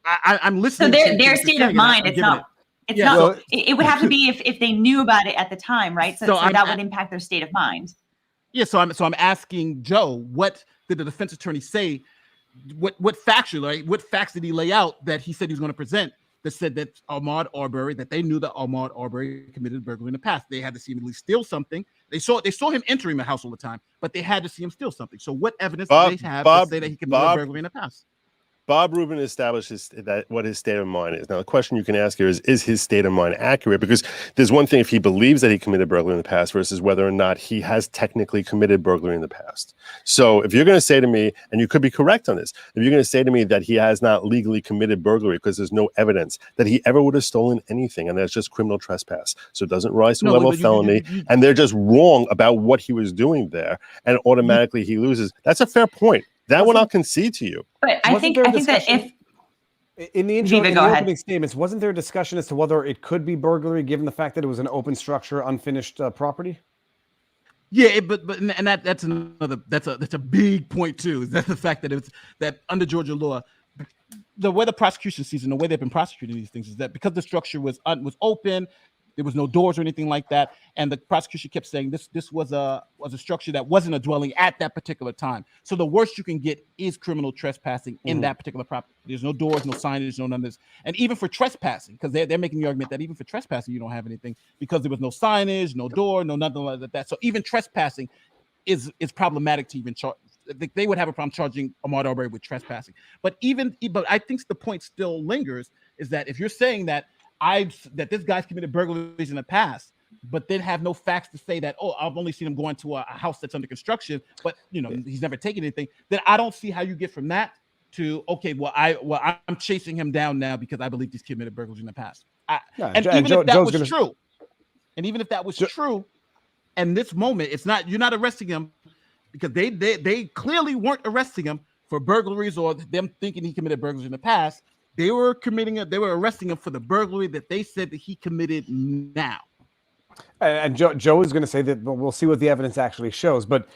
I'm listening. So their state of mind, it's not. It's not. Well, it would have to be if they knew about it at the time, right? So that would impact their state of mind. Yeah. So I'm asking Joe, what did the defense attorney say? What facts did he lay out that he said he was going to present that said that Ahmaud Arbery, that they knew that Ahmaud Arbery committed burglary in the past? They had to see him at least steal something. They saw him entering the house all the time, but they had to see him steal something. So what evidence did they have to say that he committed burglary in the past? Bob Rubin establishes what his state of mind is. Now, the question you can ask here is his state of mind accurate? Because there's one thing if he believes that he committed burglary in the past versus whether or not he has technically committed burglary in the past. So if you're going to say to me, and you could be correct on this, if you're going to say to me that he has not legally committed burglary because there's no evidence that he ever would have stolen anything, and that's just criminal trespass, so it doesn't rise to a level of felony, and they're just wrong about what he was doing there, and automatically he loses, that's a fair point. That one I'll concede to you. But I think that if in the intro, in the opening statements, wasn't there a discussion as to whether it could be burglary given the fact that it was an open structure, unfinished property? Yeah, but that's a big point too. Is that the fact that it's that under Georgia law, the way the prosecution sees and the way they've been prosecuting these things is that because the structure was open, there was no doors or anything like that, and the prosecution kept saying this was a structure that wasn't a dwelling at that particular time. So the worst you can get is criminal trespassing in that particular property. There's no doors, no signage, no none of this. And even for trespassing, because they're making the argument that even for trespassing you don't have anything because there was no signage, no door, no nothing like that. So even trespassing is problematic to even charge. They would have a problem charging Ahmaud Arbery with trespassing. But I think the point still lingers is that if you're saying that this guy's committed burglaries in the past, but then have no facts to say that, oh, I've only seen him go into a house that's under construction, but he's never taken anything, then I don't see how you get from that to, okay, I'm chasing him down now because I believe he's committed burglaries in the past. Even if that was true, and this moment, you're not arresting him because they clearly weren't arresting him for burglaries or them thinking he committed burglaries in the past. They were arresting him for the burglary that they said that he committed now. And Joe is going to say that, but we'll see what the evidence actually shows. But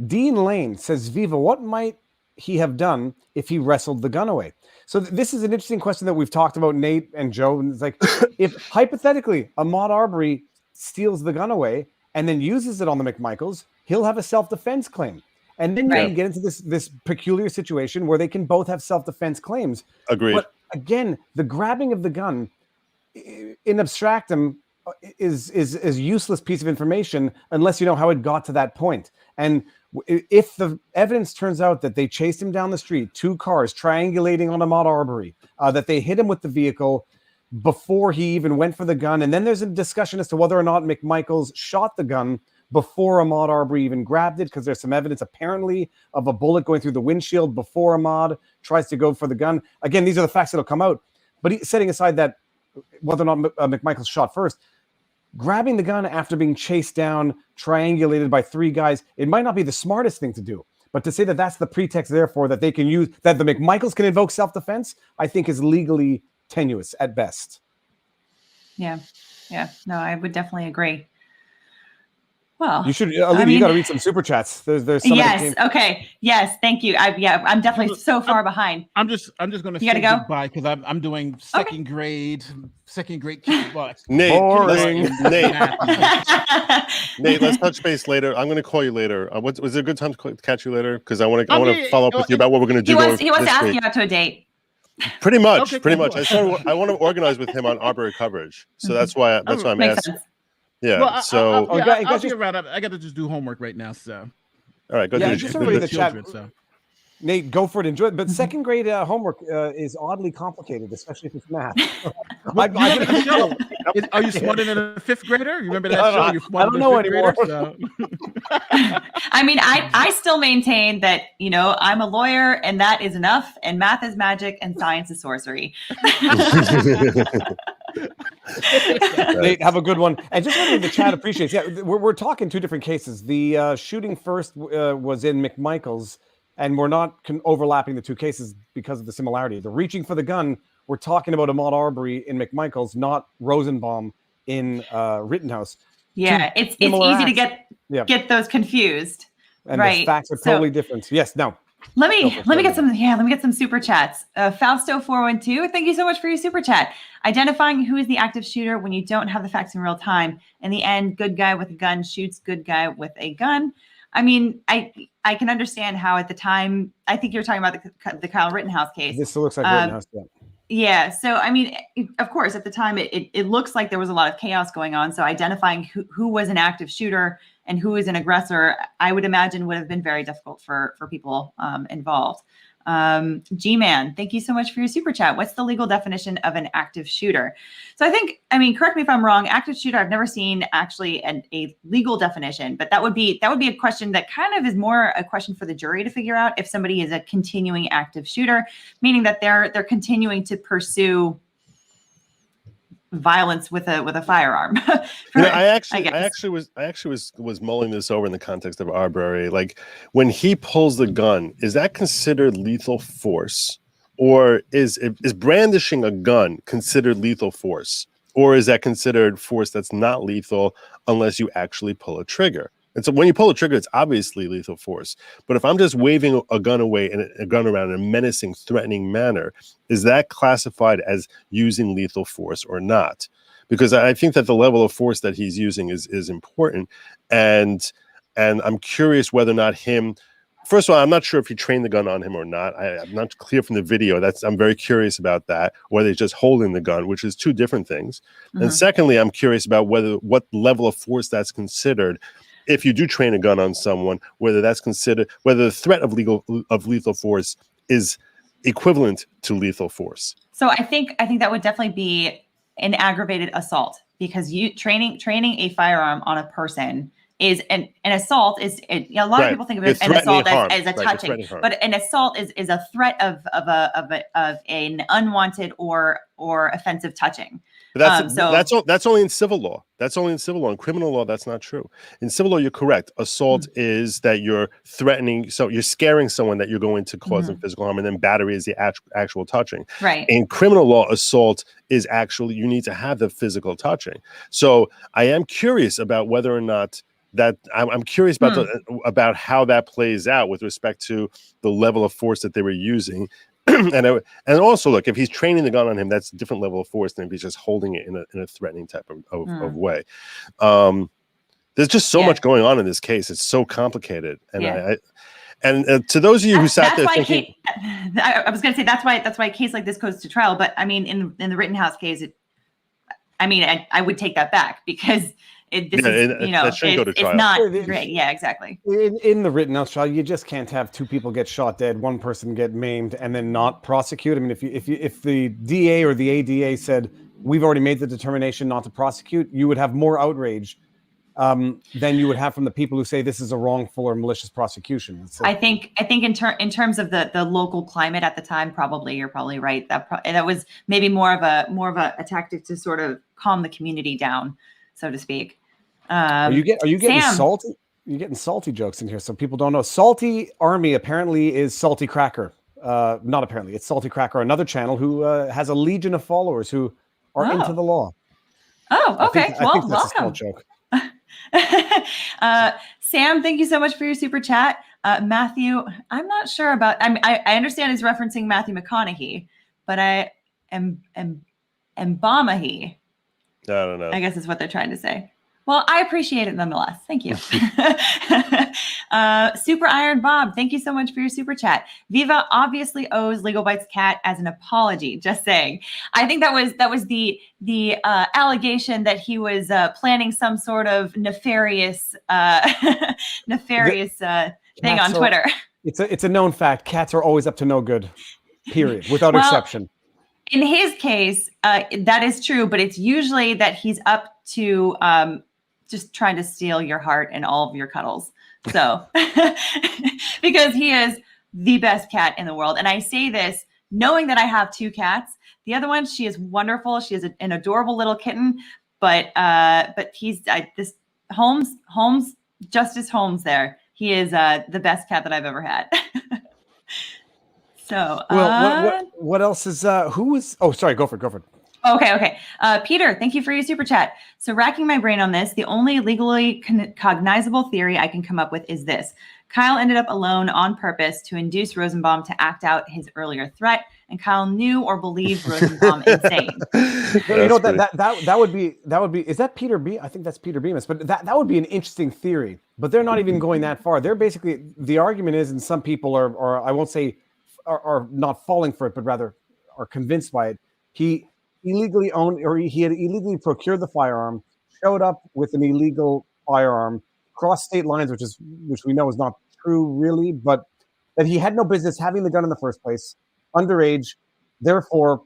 Dean Lane says, Viva, what might he have done if he wrestled the gun away? So this is an interesting question that we've talked about, Nate and Joe. And it's like, if hypothetically Ahmaud Arbery steals the gun away and then uses it on the McMichaels, he'll have a self-defense claim. And then you can get into this peculiar situation where they can both have self-defense claims. Agreed. But again, the grabbing of the gun in abstractum is a useless piece of information unless you know how it got to that point. And if the evidence turns out that they chased him down the street, 2 cars triangulating on Ahmaud Arbery, that they hit him with the vehicle before he even went for the gun, and then there's a discussion as to whether or not McMichaels shot the gun before Ahmaud Arbery even grabbed it, because there's some evidence apparently of a bullet going through the windshield before Ahmaud tries to go for the gun. Again, these are the facts that'll come out. But setting aside that whether or not McMichaels shot first, grabbing the gun after being chased down, triangulated by 3 guys, it might not be the smartest thing to do. But to say that that's the pretext, therefore, that they can use, that the McMichaels can invoke self-defense, I think is legally tenuous at best. Yeah. No, I would definitely agree. Well, you should, Olivia, you got to read some super chats. There's some. Yes. Okay. Yes. Thank you. I'm definitely so far behind. I'm just going to say goodbye because I'm doing second grade kickbox. Nate, Nate, let's touch base later. I'm going to call you later. Was it a good time to catch you later? Because I want to follow up with you about what we're going to do. He wants to ask you out to a date. Pretty much. I want to organize with him on Arbery coverage. So that's why I'm asking. Sense. Yeah. Well, so I'll get around. I got to just do homework right now. So, all right, go do just everybody in the chat. So. Nate, go for it. Enjoy it. But second grade homework is oddly complicated, especially if it's math. Are you smarter than a 5th grader? You remember that show? You're smarter than a 5th grader. So. I mean, I still maintain that, I'm a lawyer and that is enough. And math is magic and science is sorcery. Nate, have a good one. And just what the chat appreciates. Yeah, we're talking 2 different cases. The shooting first was in McMichaels, and we're not overlapping the 2 cases because of the similarity. The reaching for the gun, we're talking about Ahmaud Arbery in McMichaels, not Rosenbaum in Rittenhouse. Yeah, it's easy to get those confused. And the facts are totally different. Yes, no. Let me get some super chats. Fausto412, thank you so much for your super chat. Identifying who is the active shooter when you don't have the facts in real time. In the end, good guy with a gun shoots good guy with a gun. I mean, I can understand how at the time, I think you're talking about the Kyle Rittenhouse case. This looks like Rittenhouse. Yeah. So, I mean, of course, at the time, it looks like there was a lot of chaos going on. So identifying who was an active shooter and who is an aggressor, I would imagine would have been very difficult for people involved. G-Man, thank you so much for your super chat. What's the legal definition of an active shooter? So I mean, correct me if I'm wrong, active shooter, I've never seen actually a legal definition, but that would be a question that kind of is more a question for the jury to figure out if somebody is a continuing active shooter, meaning that they're continuing to pursue violence with a firearm. I actually was mulling this over in the context of Arbery. Like, when he pulls the gun, is that considered lethal force, or is brandishing a gun considered lethal force, or is that considered force that's not lethal unless you actually pull a trigger? And so when you pull a trigger, it's obviously lethal force. But if I'm just waving a gun away and a gun around in a menacing, threatening manner, is that classified as using lethal force or not? Because I think that the level of force that he's using is important. And I'm curious whether or not first of all, I'm not sure if he trained the gun on him or not. I'm not clear from the video. I'm very curious about that, whether he's just holding the gun, which is 2 different things. Mm-hmm. And secondly, I'm curious about what level of force that's considered. If you do train a gun on someone, whether the threat of lethal force is equivalent to lethal force. So I think that would definitely be an aggravated assault, because you training a firearm on a person is an assault is a lot of people think of it an assault as a touching, but an assault is a threat of an unwanted or offensive touching. But that's only in civil law. That's only in civil law. In criminal law, that's not true. In civil law, you're correct. Assault is that you're threatening, so you're scaring someone that you're going to cause them physical harm, and then battery is the actual touching. Right. In criminal law, assault is actually, you need to have the physical touching. So I am curious about whether or not that I'm curious about about how that plays out with respect to the level of force that they were using and also look, if he's training the gun on him, that's a different level of force than if he's just holding it in a threatening type of way. There's just so much going on in this case. It's so complicated, and and to those of you who sat there thinking, I was going to say that's why a case like this goes to trial. But I mean, in the Rittenhouse case, I would take that back because it's not great. Yeah, exactly. In the Rittenhouse trial, you just can't have two people get shot dead, one person get maimed, and then not prosecute. I mean, if the DA or the ADA said we've already made the determination not to prosecute, you would have more outrage than you would have from the people who say this is a wrongful or malicious prosecution. So, I think in terms of the local climate at the time, you're probably right. That was maybe more of a tactic to sort of calm the community down, so to speak. Are you getting salty? You're getting salty jokes in here, so people don't know. Salty Army apparently is Salty Cracker. Not apparently, it's Salty Cracker, another channel who has a legion of followers who are into the law. Oh, okay. I think that's a small joke. Sam, thank you so much for your super chat. Matthew, I'm not sure about. I understand he's referencing Matthew McConaughey, but I am Bamahi. I don't know. I guess is what they're trying to say. Well, I appreciate it nonetheless. Thank you. Super Iron Bob, thank you so much for your super chat. Viva obviously owes Legalbytes cat as an apology. Just saying. I think that was the allegation that he was planning some sort of nefarious thing on Twitter. It's a known fact. Cats are always up to no good. Period. Without exception. In his case, that is true, but it's usually that he's up to just trying to steal your heart and all of your cuddles. So, because he is the best cat in the world. And I say this knowing that I have two cats. The other one, she is wonderful. She is an adorable little kitten, but he's this Justice Holmes there. He is the best cat that I've ever had. So, what else is who is? Oh, sorry, go for it. Okay. Peter, thank you for your super chat. So, racking my brain on this, the only legally cognizable theory I can come up with is this: Kyle ended up alone on purpose to induce Rosenbaum to act out his earlier threat, and Kyle knew or believed Rosenbaum insane. That would be. Is that Peter B? I think that's Peter Bemis, but that would be an interesting theory. But they're not even going that far. They're basically, the argument is, and some people are I won't say are not falling for it, but rather are convinced by it. He illegally owned, or he had illegally procured the firearm, showed up with an illegal firearm, crossed state lines, which we know is not true really, but that he had no business having the gun in the first place, underage, therefore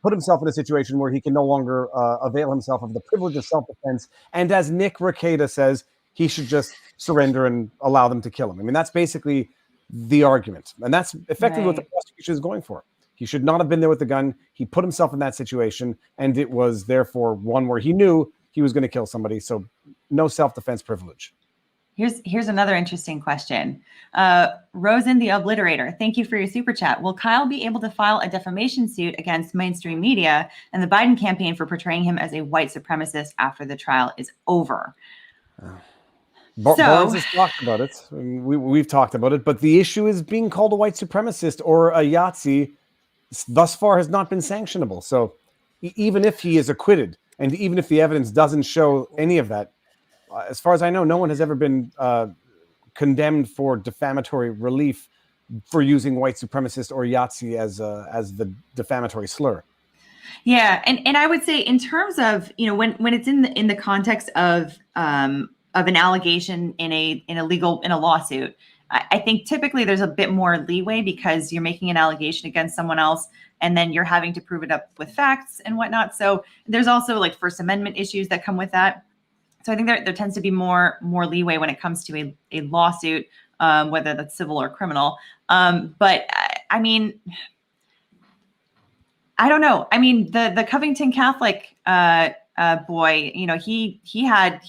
put himself in a situation where he can no longer avail himself of the privilege of self-defense. And as Nick Rekieta says, he should just surrender and allow them to kill him. I mean, that's basically the argument. And that's effectively what the prosecution is going for. He should not have been there with the gun. He put himself in that situation, and it was therefore one where he knew he was going to kill somebody. So no self-defense privilege. Here's another interesting question. Rosen the Obliterator, thank you for your super chat. Will Kyle be able to file a defamation suit against mainstream media and the Biden campaign for portraying him as a white supremacist after the trial is over? Barnes has talked about it. We've talked about it, but the issue is being called a white supremacist or a Yahtzee thus far has not been sanctionable. So even if he is acquitted, and even if the evidence doesn't show any of that, as far as I know, no one has ever been condemned for defamatory relief for using white supremacist or Yahtzee as the defamatory slur. Yeah, and I would say in terms of, you know, when it's in the context of an allegation in a lawsuit, I think typically there's a bit more leeway because you're making an allegation against someone else and then you're having to prove it up with facts and whatnot. So there's also like First Amendment issues that come with that. So I think there tends to be more leeway when it comes to a lawsuit, whether that's civil or criminal. But I mean, I don't know. I mean, the Covington Catholic boy, you know, he had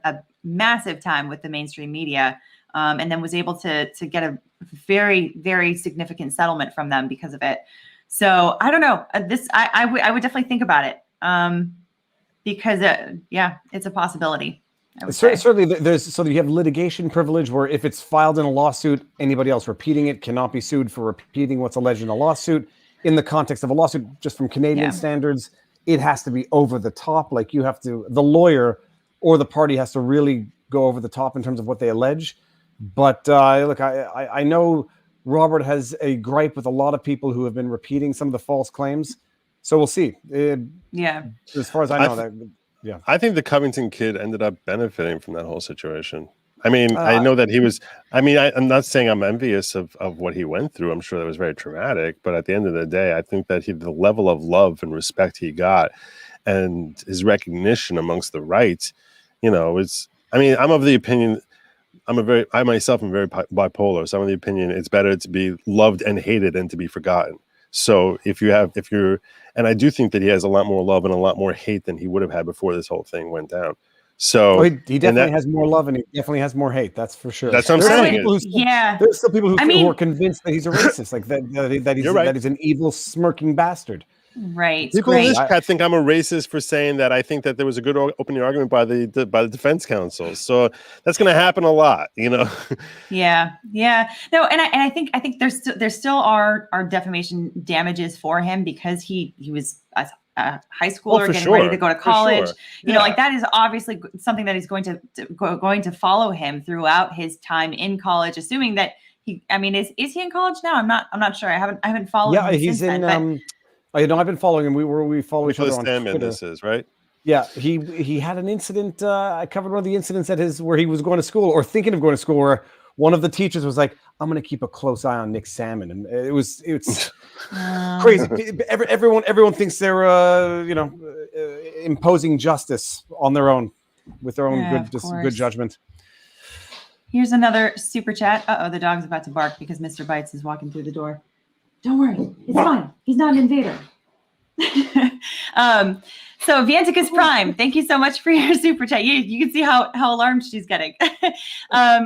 a massive time with the mainstream media, and then was able to get a very, very significant settlement from them because of it. So I don't know. I would definitely think about it, because yeah, it's a possibility. I would say. Certainly, you have litigation privilege where if it's filed in a lawsuit, anybody else repeating it cannot be sued for repeating what's alleged in a lawsuit. In the context of a lawsuit, just from Canadian standards, it has to be over the top. Like the lawyer or the party has to really go over the top in terms of what they allege. But look, I know Robert has a gripe with a lot of people who have been repeating some of the false claims. So we'll see. As far as I know, I think the Covington kid ended up benefiting from that whole situation. I mean, I know that he was. I mean, I'm not saying I'm envious of what he went through. I'm sure that was very traumatic. But at the end of the day, I think that the level of love and respect he got, and his recognition amongst the right, is. I mean, I'm of the opinion. I myself am very bipolar. So I'm of the opinion it's better to be loved and hated than to be forgotten. So and I do think that he has a lot more love and a lot more hate than he would have had before this whole thing went down. So he definitely has more love and he definitely has more hate. That's for sure. That's what I'm saying. There's still people who are convinced that he's a racist, like that he's an evil, smirking bastard. Right. People in this chat think I'm a racist for saying that I think that there was a good opening argument by the defense counsel. So that's going to happen a lot, Yeah. No, and I think there still are defamation damages for him because he was a high schooler getting ready to go to college. You know, like that is obviously something that is going to follow him throughout his time in college. Assuming that is he in college now? I'm not sure. I haven't followed. Yeah, him he's since in. then, I've been following him. We follow each other on Twitter. This is right. Yeah, he had an incident. I covered one of the incidents where he was going to school or thinking of going to school, where one of the teachers was like, "I'm going to keep a close eye on Nick Salmon," and it's crazy. Everyone thinks they're imposing justice on their own with their own good judgment. Here's another super chat. The dog's about to bark because Mr. Bites is walking through the door. Don't worry, it's fine. He's not an invader. So Vianticus Prime, thank you so much for your super chat. You can see how alarmed she's getting.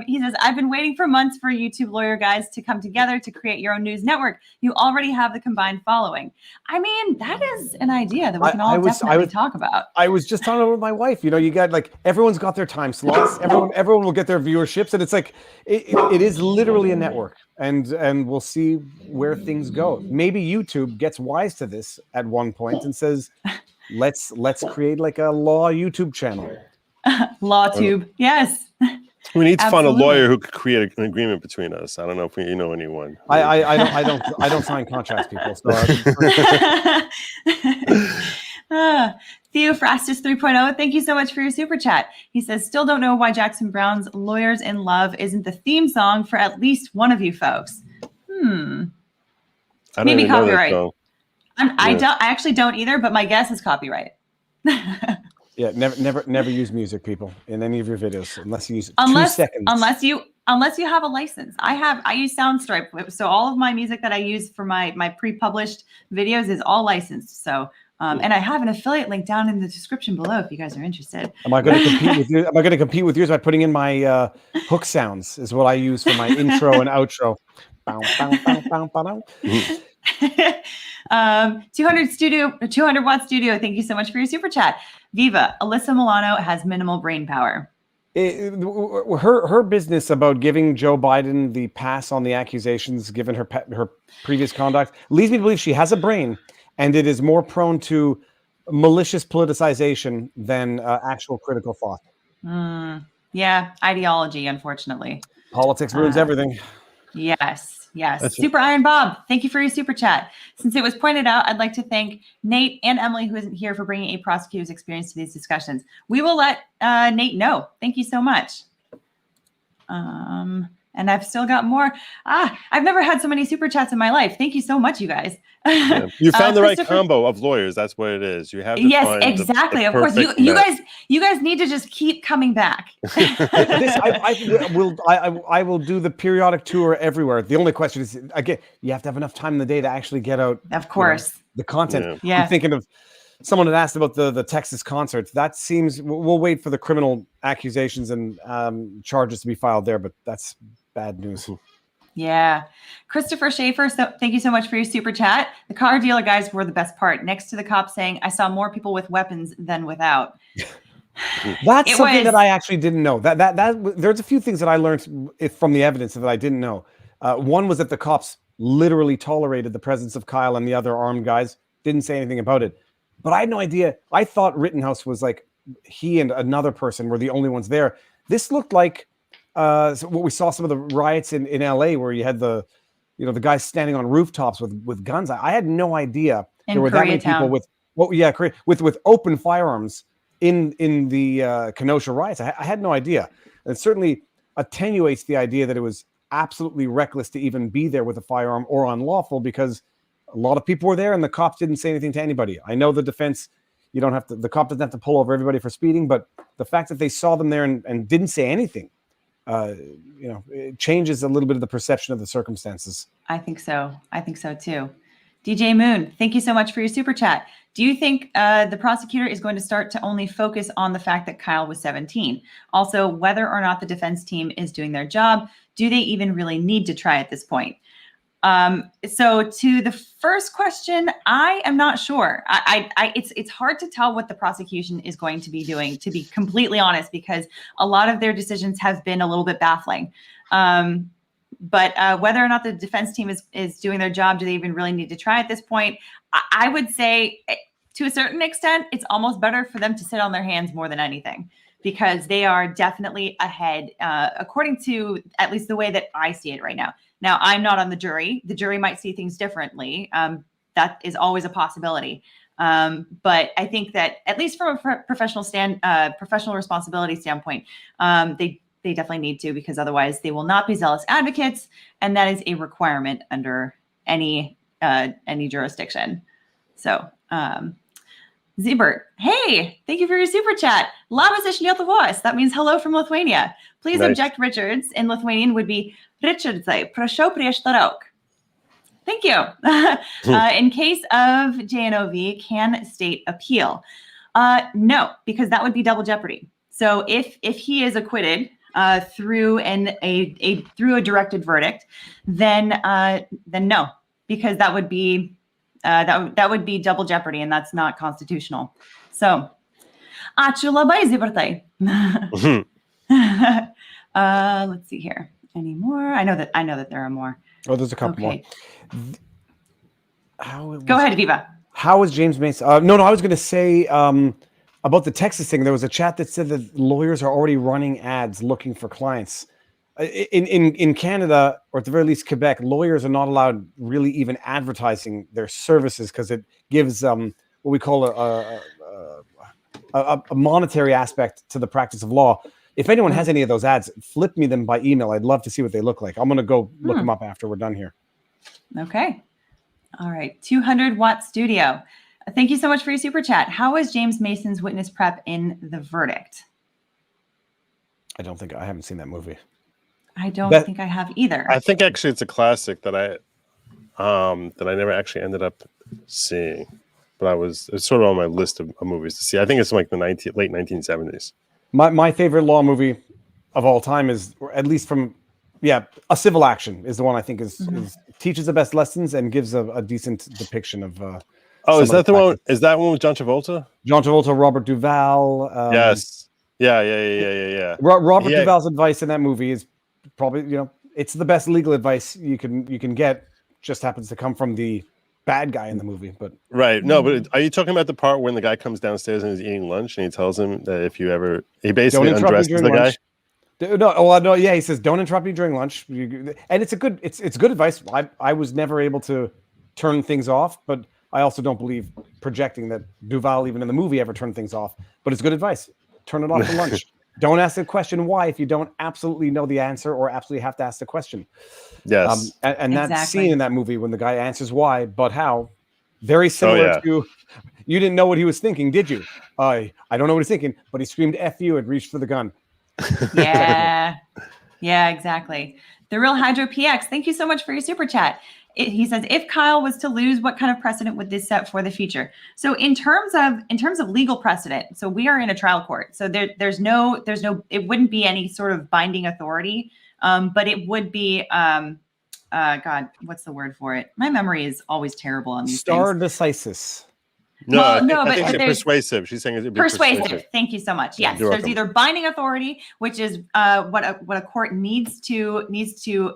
He says, I've been waiting for months for YouTube lawyer guys to come together to create your own news network. You already have the combined following. I mean, that is an idea that we can all definitely talk about. I was just talking about my wife. You got everyone's got their time slots. Everyone will get their viewerships, and it's like it is literally a network. And we'll see where things go. Maybe YouTube gets wise to this at one point and says, let's create like a law YouTube channel. LawTube, yes. We need to find a lawyer who could create an agreement between us. I don't know if you know anyone. I don't sign contracts, people. So Theophrastus 3.0, thank you so much for your super chat. He says, still don't know why Jackson Brown's Lawyers in Love isn't the theme song for at least one of you folks. Maybe copyright. I actually don't either, but my guess is copyright. Yeah, never use music, people, in any of your videos unless you use 2 seconds. Unless you have a license. I use SoundStripe, so all of my music that I use for my pre-published videos is all licensed. So and I have an affiliate link down in the description below if you guys are interested. Am I going to compete with you? Am I going to compete with yours by putting in my hook sounds? Is what I use for my intro and outro. 200 Watt Studio. Thank you so much for your super chat. Viva, Alyssa Milano has minimal brain power. Her business about giving Joe Biden the pass on the accusations, given her previous conduct, leads me to believe she has a brain, and it is more prone to malicious politicization than actual critical thought. Yeah, ideology, unfortunately. Politics ruins everything. Yes. Super Iron Bob, thank you for your super chat. Since it was pointed out, I'd like to thank Nate and Emily, who isn't here, for bringing a prosecutor's experience to these discussions. We will let Nate know. Thank you so much. And I've still got more. I've never had so many super chats in my life. Thank you so much, you guys. Yeah. You found the right combo of lawyers. That's what it is. You have to find exactly. the Of course, you guys need to just keep coming back. I will do the periodic tour everywhere. The only question is, again, you have to have enough time in the day to actually get out. Of course, the content. Yeah. I'm thinking of someone had asked about the Texas concerts. That seems we'll wait for the criminal accusations and charges to be filed there, but that's bad news. Yeah. Christopher Schaefer, so thank you so much for your super chat. The car dealer guys were the best part. Next to the cop saying, I saw more people with weapons than without. That's something that I actually didn't know. There's a few things that I learned from the evidence that I didn't know. One was that the cops literally tolerated the presence of Kyle and the other armed guys, didn't say anything about it. But I had no idea. I thought Rittenhouse was like he and another person were the only ones there. This looked like what we saw some of the riots in LA where you had the guys standing on rooftops with guns. I had no idea there were that many people with open firearms in the Kenosha riots. I had no idea. It certainly attenuates the idea that it was absolutely reckless to even be there with a firearm or unlawful, because a lot of people were there and the cops didn't say anything to anybody. I know the defense, the cop doesn't have to pull over everybody for speeding, but the fact that they saw them there and didn't say anything, it changes a little bit of the perception of the circumstances. I think so too. DJ Moon, thank you so much for your super chat. Do you think the prosecutor is going to start to only focus on the fact that Kyle was 17? Also, whether or not the defense team is doing their job, do they even really need to try at this point? So to the first question, I am not sure. It's hard to tell what the prosecution is going to be doing, to be completely honest, because a lot of their decisions have been a little bit baffling. But whether or not the defense team is doing their job, do they even really need to try at this point? I would say to a certain extent, it's almost better for them to sit on their hands more than anything, because they are definitely ahead, according to at least the way that I see it right now. Now, I'm not on the jury. The jury might see things differently. That is always a possibility. But I think that at least from a professional responsibility standpoint, they definitely need to, because otherwise they will not be zealous advocates, and that is a requirement under any jurisdiction. So, Zebert, hey, thank you for your super chat. Labas iš Lietuvos. That means hello from Lithuania. Please object, Richards. In Lithuanian would be Richardsai, prašau prieštarauk. Thank you. In case of JNOV, can state appeal? No, because that would be double jeopardy. So if he is acquitted through a directed verdict, then no, because that would be double jeopardy, and that's not constitutional. So, ačiū labai, Zibertai. Let's see here. Any more? I know that there are more. Oh, there's a couple more. Go ahead, Viva. How was James Mason? No, I was going to say about the Texas thing. There was a chat that said that lawyers are already running ads looking for clients. In Canada, or at the very least Quebec, lawyers are not allowed really even advertising their services, because it gives what we call a monetary aspect to the practice of law. If anyone has any of those ads, flip me them by email. I'd love to see what they look like. I'm going to go look them up after we're done here. Okay. All right. 200 Watt Studio. Thank you so much for your super chat. How was James Mason's witness prep in the verdict? I haven't seen that movie. I don't think I have either. I think actually it's a classic that I never actually ended up seeing, but it's sort of on my list of movies to see. I think it's like the late 1970s. My favorite law movie of all time is, or at least from, A Civil Action is the one I think is teaches the best lessons and gives a decent depiction of. Is that the one? Is that one with John Travolta? John Travolta, Robert Duvall. Yes. Yeah. Robert Duvall's advice in that movie is probably, it's the best legal advice you can get. Just happens to come from the bad guy in the movie, but right. No, but are you talking about the part when the guy comes downstairs and he's eating lunch and he tells him that he basically undresses the guy? No. Yeah, he says, "Don't interrupt me during lunch." And it's good advice. I was never able to turn things off, but I also don't believe projecting that Duvall, even in the movie, ever turned things off. But it's good advice. Turn it off for lunch. Don't ask the question why if you don't absolutely know the answer or absolutely have to ask the question. Yes. And that scene in that movie when the guy answers why, but how, very similar to, you didn't know what he was thinking, did you? I don't know what he's thinking, but he screamed F you and reached for the gun. Yeah, exactly. The Real Hydro PX, thank you so much for your super chat. He says, if Kyle was to lose, what kind of precedent would this set for the future? So in terms of legal precedent, so we are in a trial court. So there's no, it wouldn't be any sort of binding authority, but it would be, God, what's the word for it? My memory is always terrible on these Stare things. decisis. No, Well, I think but it's there's persuasive. She's saying it'd be persuasive. Thank you so much. Yes, You're there's welcome. either binding authority, which is what a court needs to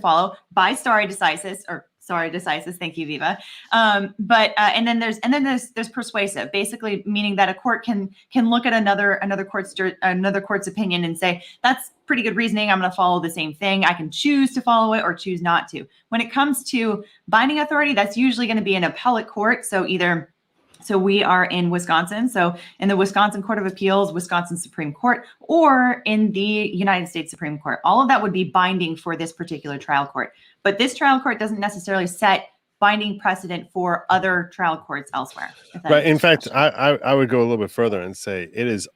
follow by stare decisis or stare decisis. Thank you, Viva. And then there's persuasive, basically meaning that a court can look at another court's opinion and say that's pretty good reasoning. I'm going to follow the same thing. I can choose to follow it or choose not to. When it comes to binding authority, that's usually going to be an appellate court. So we are in Wisconsin. So in the Wisconsin Court of Appeals, Wisconsin Supreme Court, or in the United States Supreme Court. All of that would be binding for this particular trial court. But this trial court doesn't necessarily set binding precedent for other trial courts elsewhere. Right. In fact, I would go a little bit further and say it is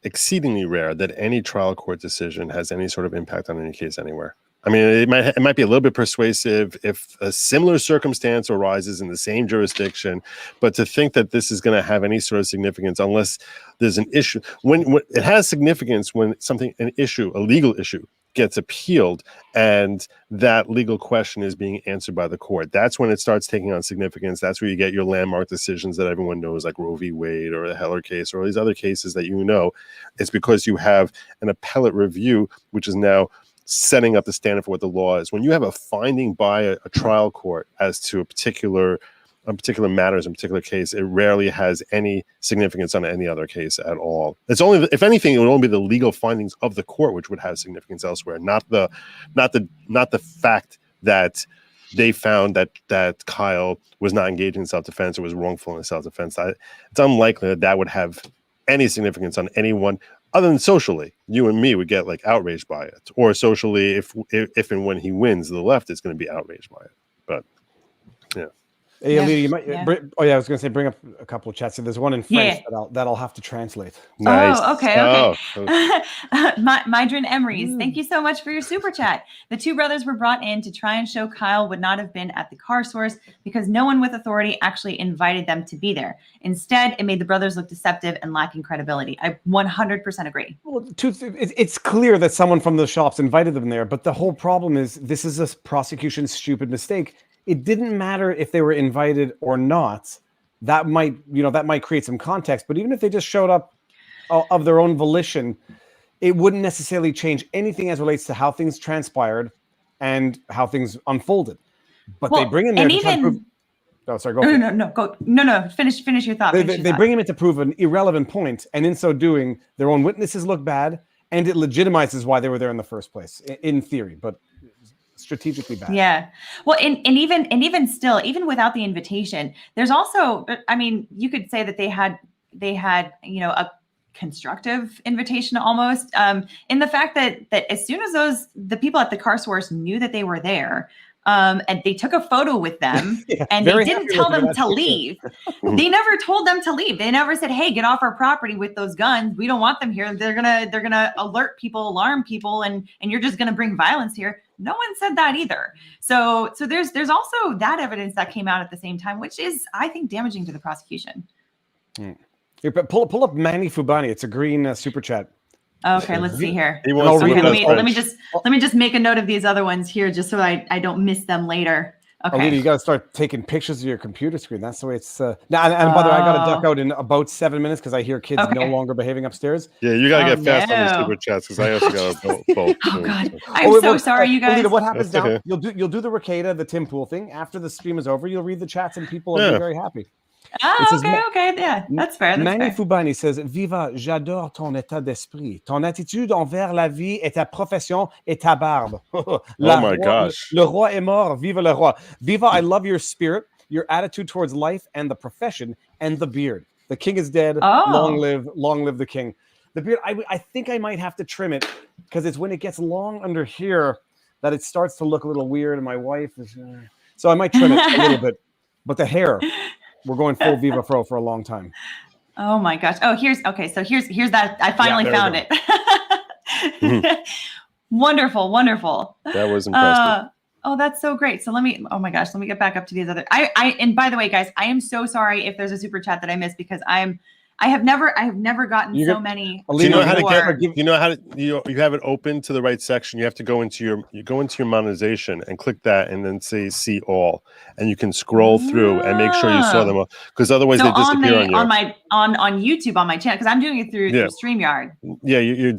exceedingly rare that any trial court decision has any sort of impact on any case anywhere. I mean, it might be a little bit persuasive if a similar circumstance arises in the same jurisdiction, but to think that this is going to have any sort of significance unless there's an issue, when it has significance when a legal issue gets appealed and that legal question is being answered by the court. That's when it starts taking on significance. That's where you get your landmark decisions that everyone knows, like Roe v. Wade or the Heller case or all these other cases that you know. It's because you have an appellate review, which is now setting up the standard for what the law is. When you have a finding by a trial court as to a particular matters in a particular case, it rarely has any significance on any other case at all. It's only, if anything, it would only be the legal findings of the court which would have significance elsewhere, not the fact that they found that Kyle was not engaging in self-defense or was wrongful in self-defense. It's unlikely that would have any significance on anyone. Other than socially, you and me would get like outraged by it, or socially, if and when he wins, the left is going to be outraged by it. But yeah. Hey, Alita, you might. Yeah. I was going to say bring up a couple of chats. So there's one in French that I'll have to translate. Nice. Oh, okay. Mydrin Emery's, thank you so much for your super chat. The two brothers were brought in to try and show Kyle would not have been at the car source because no one with authority actually invited them to be there. Instead, it made the brothers look deceptive and lacking credibility. I 100% agree. Well, it's clear that someone from the shops invited them there, but the whole problem is this is a prosecution's stupid mistake. It didn't matter if they were invited or not. That might create some context, but even if they just showed up of their own volition, it wouldn't necessarily change anything as relates to how things transpired and how things unfolded. But they bring in there to prove. Oh, sorry. Go. No. Finish your thought. They bring him in to prove an irrelevant point, and in so doing, their own witnesses look bad, and it legitimizes why they were there in the first place, in theory. But strategically bad. Yeah. Well, and even still, even without the invitation, there's also, I mean, you could say that they had, a constructive invitation almost, in the fact that as soon as the people at the car source knew that they were there, and they took a photo with them and they didn't tell them to leave. They never told them to leave. They never said, hey, get off our property with those guns. We don't want them here. They're gonna alert people, alarm people, and you're just gonna bring violence here. No one said that either. So there's also that evidence that came out at the same time, which is, I think, damaging to the prosecution. Here, pull up Manny Fubani. It's a green super chat. Okay, let's see here. Okay, let me just make a note of these other ones here, just so I don't miss them later. Okay. Alita, you got to start taking pictures of your computer screen. That's the way it's. Now, and by the way, I got to duck out in about 7 minutes because I hear kids no longer behaving upstairs. Yeah, you got to get fast on these super chats because I also got to both. Oh God, I'm so sorry, you guys. Alita, what happens now? You'll do the Ricada, the Tim Pool thing after the stream is over. You'll read the chats and people will be very happy. Okay, yeah, that's fair. Manny Fubani says, Viva, j'adore ton état d'esprit. Ton attitude envers la vie et ta profession et ta barbe. My gosh. Le roi est mort. Viva le roi. Viva, I love your spirit, your attitude towards life and the profession and the beard. The king is dead. Long live the king. The beard, I think I might have to trim it because it's when it gets long under here that it starts to look a little weird. And my wife is, so I might trim it a little bit. But the hair, we're going full Viva Fro for a long time. Oh my gosh. Oh, here's that. I finally found it. Wonderful. That was impressive. Oh, that's so great. So let me get back up to these other. And by the way, guys, I am so sorry if there's a super chat that I missed because I'm I have never gotten You so get- many. Do you know how to before. get? You know how to you have it open to the right section. You have to go into your monetization and click that, and then say see all, and you can scroll through and make sure you saw them all, because otherwise So they disappear on you. on YouTube on my channel, because I'm doing it through StreamYard. Yeah, you're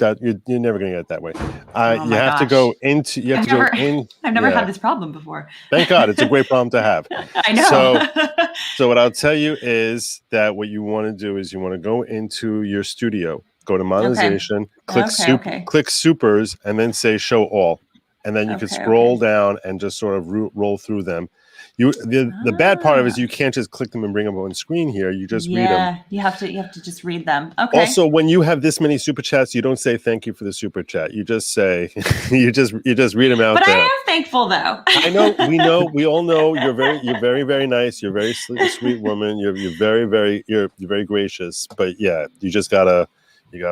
never gonna get it that way. Oh you have to go into. You have to go in. I've never had this problem before. Thank God, it's a great problem to have. I know. So what I'll tell you is that what you want to do is you want to go into your studio, go to monetization, click supers, and then say show all, and then you can scroll down and just sort of roll through them. The bad part of it is you can't just click them and bring them on screen here. You just read them. You have to just read them. Okay. Also, when you have this many super chats, you don't say thank you for the super chat. You just say you just read them out. But there. I am thankful though. I know, we all know you're very, very nice. You're a very sweet woman. You're very gracious. But yeah, you gotta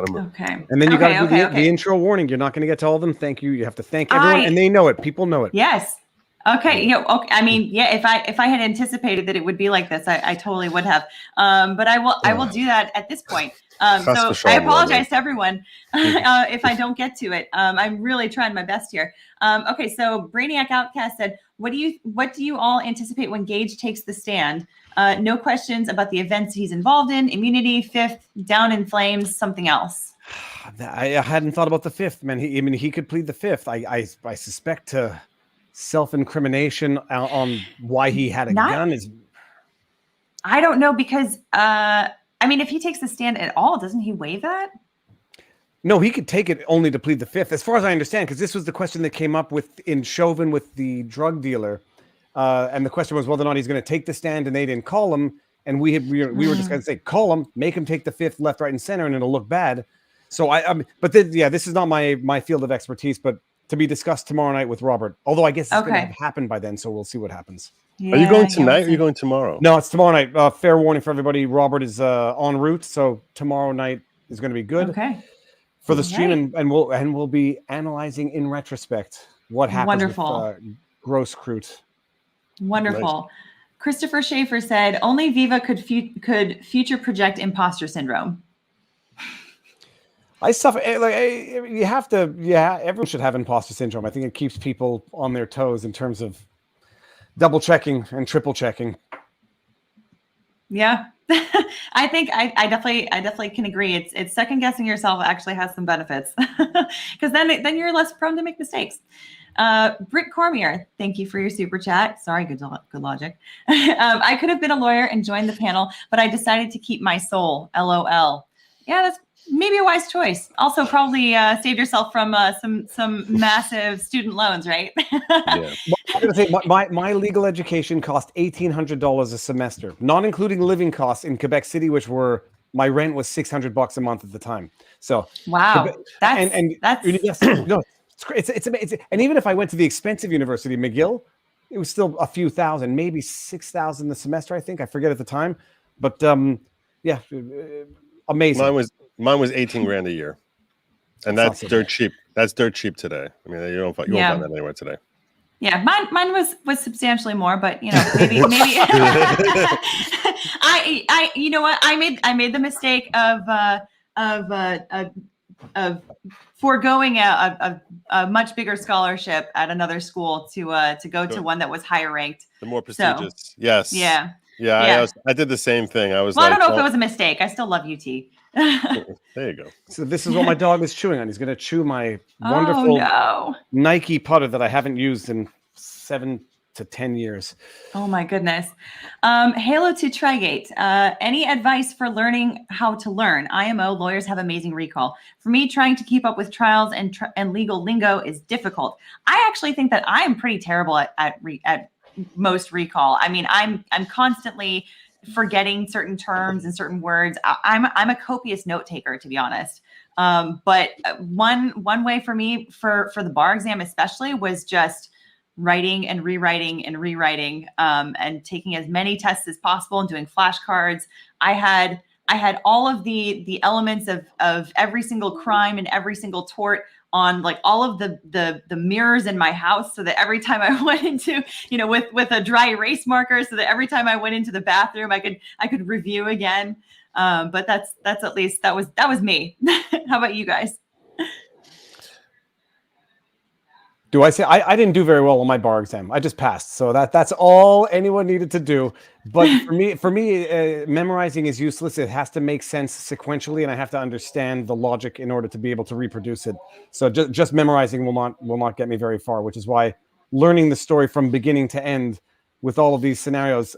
move. Okay. And then you gotta do the intro warning. You're not gonna get to all of them. Thank you. You have to thank everyone, and they know it. People know it. Yes. Okay. Okay. I mean, yeah. If I had anticipated that it would be like this, I totally would have. But I will do that at this point. So I apologize to everyone if I don't get to it. I'm really trying my best here. Okay. So Brainiac Outcast said, "What do you all anticipate when Gage takes the stand? No questions about the events he's involved in. Immunity, fifth, down in flames, something else." I hadn't thought about the fifth, man. He could plead the fifth. I suspect to self-incrimination on why he had a gun is. I don't know, because if he takes the stand at all, doesn't he waive that? No, he could take it only to plead the fifth, as far as I understand, because this was the question that came up in Chauvin with the drug dealer, and the question was whether or not he's going to take the stand, and they didn't call him, and we were just going to say call him, make him take the fifth, left, right, and center, and it'll look bad. So this is not my field of expertise, but to be discussed tomorrow night with Robert. Although I guess it's going to have happened by then, so we'll see what happens. Yeah, are you going tonight or are you going tomorrow? No, it's tomorrow night. Fair warning for everybody. Robert is en route, so tomorrow night is going to be good. Okay. For the stream, and we'll be analyzing in retrospect what happened with Gross Crute. Wonderful. Nice. Christopher Schaefer said, "Only Viva could future project imposter syndrome." I suffer you have to. Yeah, everyone should have imposter syndrome. I think it keeps people on their toes in terms of double checking and triple checking. Yeah, I think I definitely can agree. It's second guessing yourself actually has some benefits, because then you're less prone to make mistakes. Britt Cormier, thank you for your super chat. Sorry, good logic. I could have been a lawyer and joined the panel, but I decided to keep my soul. LOL. Yeah, that's maybe a wise choice. Also, probably saved yourself from some massive student loans, right? Yeah. I'm gonna say my legal education cost $1,800 a semester, not including living costs in Quebec City, which my rent was $600 a month at the time. So wow, that's no, it's amazing. And even if I went to the expensive university, McGill, it was still a few thousand, maybe $6,000 a semester. I think I forget at the time, but yeah. Amazing. Mine was 18 grand a year, and that's dirt cheap. That's dirt cheap today. I mean, you won't find that anywhere today. Yeah, mine was substantially more, but maybe I you know what, I made the mistake of foregoing a much bigger scholarship at another school to go to one that was higher ranked, the more prestigious. So, yes. Yeah. Yeah, I did the same thing. I was I don't know if it was a mistake. I still love UT. There you go. So this is what my dog is chewing on. He's going to chew my wonderful Nike putter that I haven't used in 7 to 10 years. Oh my goodness. Halo to Trigate. Any advice for learning how to learn? IMO, lawyers have amazing recall. For me, trying to keep up with trials and legal lingo is difficult. I actually think that I am pretty terrible at most recall. I mean, I'm constantly forgetting certain terms and certain words. I'm a copious note taker, to be honest. But one way for me for the bar exam especially was just writing and rewriting and taking as many tests as possible and doing flashcards. I had all of the elements of every single crime and every single tort on like all of the mirrors in my house, so that every time I went into, with a dry erase marker, so that every time I went into the bathroom, I could review again. But that's at least that was me. How about you guys? Do I say I didn't do very well on my bar exam? I just passed, so that's all anyone needed to do. But for me, memorizing is useless. It has to make sense sequentially, and I have to understand the logic in order to be able to reproduce it. So just memorizing will not get me very far. Which is why learning the story from beginning to end with all of these scenarios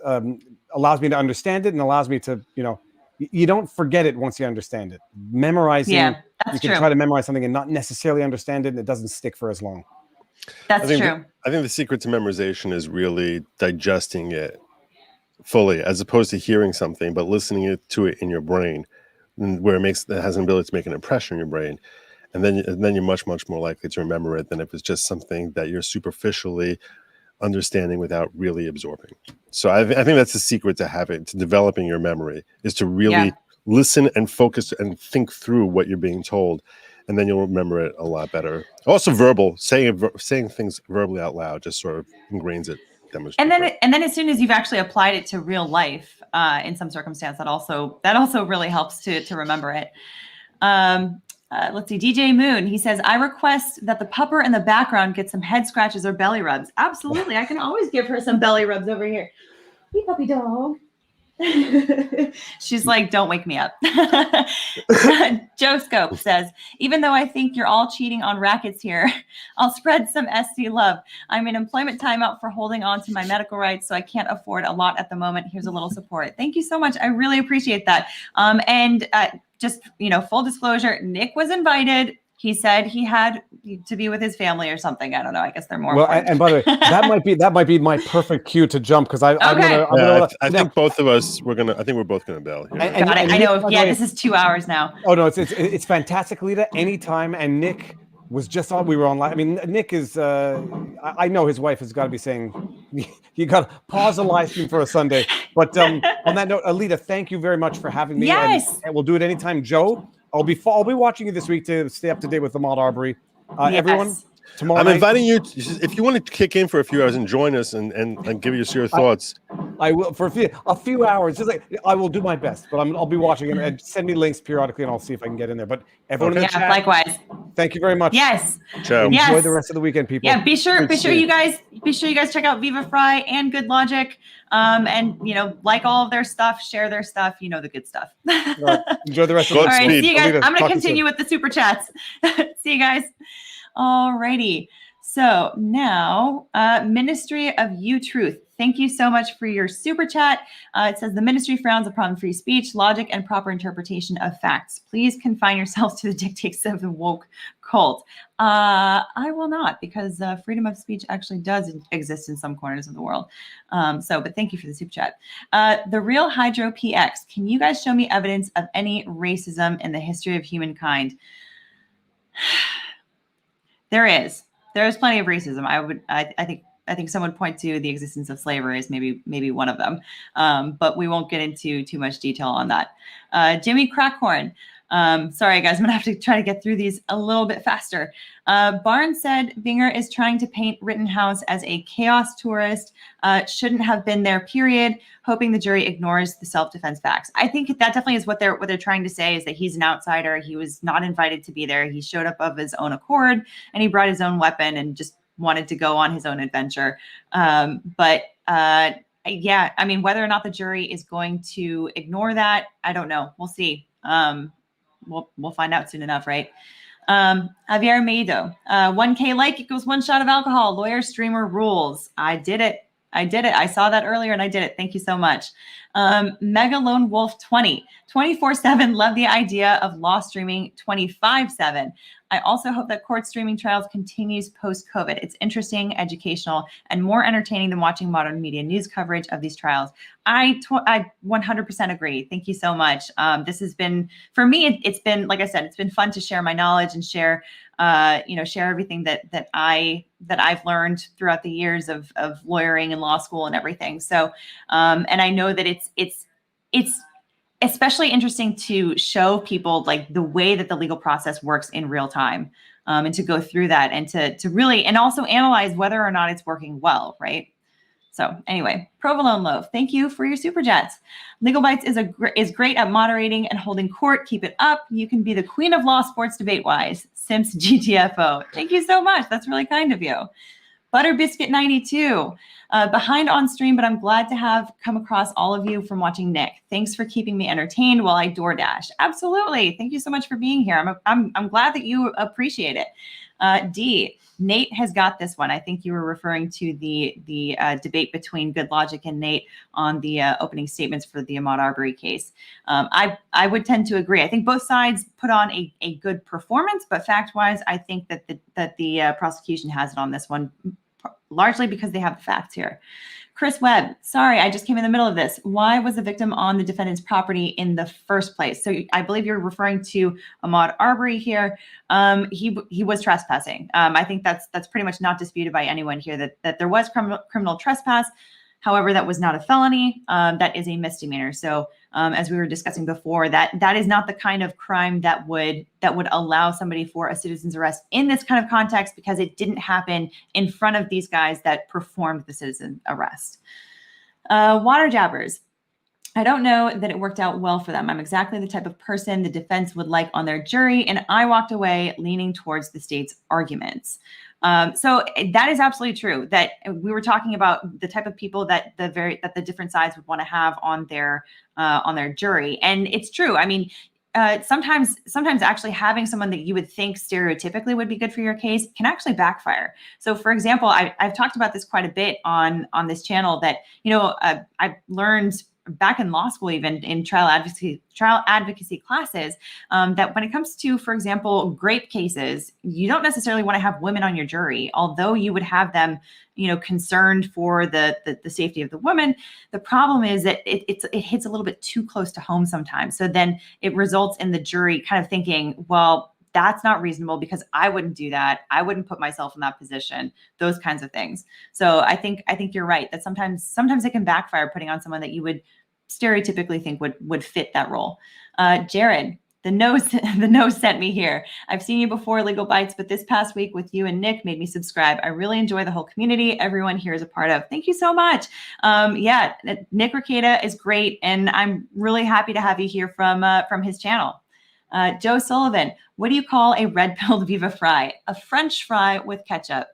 allows me to understand it and allows me to, you don't forget it once you understand it. Memorizing, you can try to memorize something and not necessarily understand it, and it doesn't stick for as long. That's true. I think the secret to memorization is really digesting it fully, as opposed to hearing something, but listening to it in your brain, where it has an ability to make an impression in your brain. And then you're much, much more likely to remember it than if it's just something that you're superficially understanding without really absorbing. So I think that's the secret to developing your memory, is to really listen and focus and think through what you're being told. And then you'll remember it a lot better. Also, saying things verbally out loud just sort of ingrains it. And then as soon as you've actually applied it to real life in some circumstance, that also really helps to remember it. Let's see, DJ Moon, he says, I request that the pupper in the background get some head scratches or belly rubs. Absolutely. I can always give her some belly rubs over here. Hey, puppy dog. She's like, don't wake me up. Joe Scope says, even though I think you're all cheating on rackets here, I'll spread some SC love. I'm in employment timeout for holding on to my medical rights, so I can't afford a lot at the moment. Here's a little support. Thank you so much. I really appreciate that. And just, full disclosure, Nick was invited. He said he had to be with his family or something. I don't know. I guess they're more. Well, and by the way, that might be my perfect cue to jump, because I think both of us we're both gonna bail here. I know. Yeah, this is 2 hours now. Oh no, it's fantastic, Lita. Anytime. And Nick was just on. We were online. I mean, Nick is. I know his wife has got to be saying, you got to pause the live stream for a Sunday. But on that note, Alita, thank you very much for having me. Yes, and we'll do it anytime. Joe, I'll be watching you this week to stay up to date with Ahmaud Arbery. Everyone, tomorrow I'm night, inviting you if you want to kick in for a few hours and join us and give us your thoughts. I will for a few hours. Just like I will do my best, but I'll be watching and send me links periodically, and I'll see if I can get in there. But everyone in the chat, likewise. Thank you very much. Yes. Ciao. Enjoy the rest of the weekend, people. Yeah, be sure you guys check out Viva Fry and Good Logic. And like all of their stuff, share their stuff, the good stuff. Right. Enjoy the rest of the All right, week. see you guys. I'm going to continue with the super chats. See you guys. All righty. So now, Ministry of You Truth. Thank you so much for your super chat. It says the ministry frowns upon free speech, logic, and proper interpretation of facts. Please confine yourselves to the dictates of the woke cult. I will not, because freedom of speech actually does exist in some corners of the world. But thank you for the super chat. The Real Hydro PX. Can you guys show me evidence of any racism in the history of humankind? There is plenty of racism. I think some would point to the existence of slavery as maybe one of them, but we won't get into too much detail on that. Jimmy Crackhorn. Sorry, guys, I'm gonna have to try to get through these a little bit faster. Barnes said Binger is trying to paint Rittenhouse as a chaos tourist, shouldn't have been there, period, hoping the jury ignores the self-defense facts. I think that definitely is what they're trying to say, is that he's an outsider. He was not invited to be there. He showed up of his own accord, and he brought his own weapon and just wanted to go on his own adventure. Yeah, I mean, whether or not the jury is going to ignore that, I don't know. We'll see. We'll find out soon enough, right? Javier Maido, 1K like equals 1 shot of alcohol. Lawyer streamer rules. I did it. I saw that earlier and I did it. Thank you so much. Mega Lone Wolf 20, 24/7. Love the idea of law streaming 25/7. I also hope that court streaming trials continues post-COVID. It's interesting, educational, and more entertaining than watching modern media news coverage of these trials. I 100% agree. Thank you so much. This has been, for me, it's been, like I said, it's been fun to share my knowledge and share everything that I've learned throughout the years of lawyering and law school and everything. So, and I know that it's especially interesting to show people like the way that the legal process works in real time, and to go through that and to really, and also analyze whether or not it's working well, right? So anyway, Provolone Loaf, thank you for your super chats. Legalbytes is great at moderating and holding court. Keep it up. You can be the queen of law sports debate wise. Simps GTFO. Thank you so much. That's really kind of you. Butter Biscuit 92, behind on stream, but I'm glad to have come across all of you from watching Nick. Thanks for keeping me entertained while I DoorDash. Absolutely. Thank you so much for being here. I'm glad that you appreciate it. D, Nate has got this one. I think you were referring to the debate between Good Logic and Nate on the opening statements for the Ahmaud Arbery case. I would tend to agree. I think both sides put on a good performance, but fact-wise, I think that the prosecution has it on this one, largely because they have the facts here. Chris Webb, sorry, I just came in the middle of this. Why was the victim on the defendant's property in the first place? So I believe you're referring to Ahmaud Arbery here. He was trespassing. I think that's pretty much not disputed by anyone here that there was criminal trespass. However, that was not a felony. That is a misdemeanor. So as we were discussing before, that is not the kind of crime that would allow somebody for a citizen's arrest in this kind of context, because it didn't happen in front of these guys that performed the citizen arrest. Water jabbers. I don't know that it worked out well for them. I'm exactly the type of person the defense would like on their jury, and I walked away leaning towards the state's arguments. So that is absolutely true, that we were talking about the type of people that the different sides would want to have on their jury. And it's true. I mean, sometimes actually having someone that you would think stereotypically would be good for your case can actually backfire. So for example, I've talked about this quite a bit on this channel, that, I've learned back in law school, even in trial advocacy classes, that when it comes to, for example, grape cases, you don't necessarily want to have women on your jury, although you would have them, concerned for the safety of the woman. The problem is that it hits a little bit too close to home sometimes. So then it results in the jury kind of thinking, well, that's not reasonable because I wouldn't do that. I wouldn't put myself in that position, those kinds of things. So I think you're right that sometimes it can backfire putting on someone that you would stereotypically think would fit that role. Jared, the nose sent me here. I've seen you before, Legalbytes, but this past week with you and Nick made me subscribe. I really enjoy the whole community everyone here is a part of. Thank you so much. Yeah, Nick Rekieta is great, and I'm really happy to have you here from his channel. Joe Sullivan, what do you call a red-pilled Viva fry? A French fry with ketchup.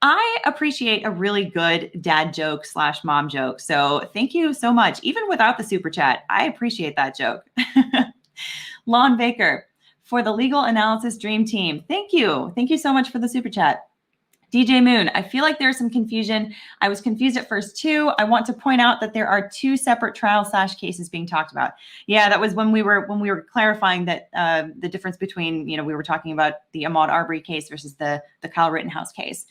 I appreciate a really good dad joke / mom joke. So thank you so much. Even without the super chat, I appreciate that joke. Lon Baker, for the legal analysis dream team. Thank you. Thank you so much for the super chat. DJ Moon, I feel like there's some confusion. I was confused at first too. I want to point out that there are two separate trial / cases being talked about. Yeah, that was when we were clarifying that the difference between, we were talking about the Ahmaud Arbery case versus the Kyle Rittenhouse case.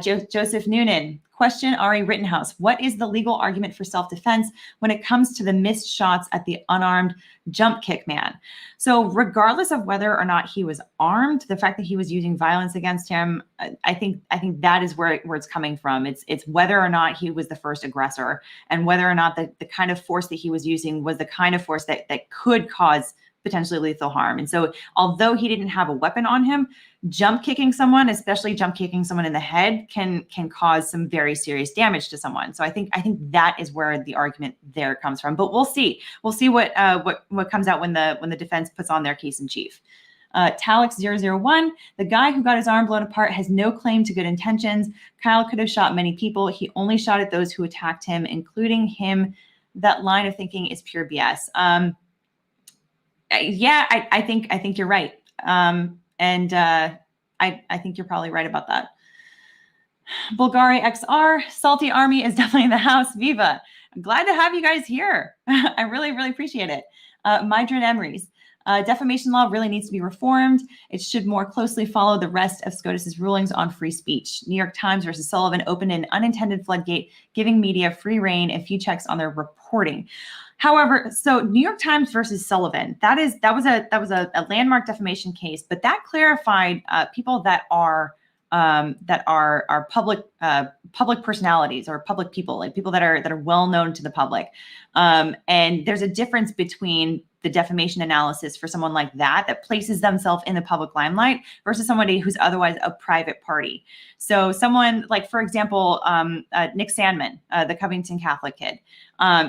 Joseph Noonan, question Ari Rittenhouse. What is the legal argument for self-defense when it comes to the missed shots at the unarmed jump kick man? So regardless of whether or not he was armed, the fact that he was using violence against him, I think that is where it's coming from. It's whether or not he was the first aggressor, and whether or not the kind of force that he was using was the kind of force that could cause potentially lethal harm. And so although he didn't have a weapon on him, jump kicking someone, especially jump kicking someone in the head, can cause some very serious damage to someone. So I think that is where the argument there comes from. But we'll see. We'll see what comes out when the defense puts on their case in chief. Talix 001, the guy who got his arm blown apart has no claim to good intentions. Kyle could have shot many people. He only shot at those who attacked him, including him. That line of thinking is pure BS. Yeah, I think you're right. And I think you're probably right about that. Bulgari XR, Salty Army is definitely in the house. Viva. I'm glad to have you guys here. I really, really appreciate it. Mydrin Emery's. Defamation law really needs to be reformed. It should more closely follow the rest of SCOTUS's rulings on free speech. New York Times versus Sullivan opened an unintended floodgate, giving media free rein and few checks on their reporting. However, so New York Times versus Sullivan, that was a landmark defamation case, but that clarified people that are public personalities or public people, like people that are well known to the public. And there's a difference between the defamation analysis for someone like that places themselves in the public limelight versus somebody who's otherwise a private party. So someone like, for example, Nick Sandman, the Covington Catholic kid,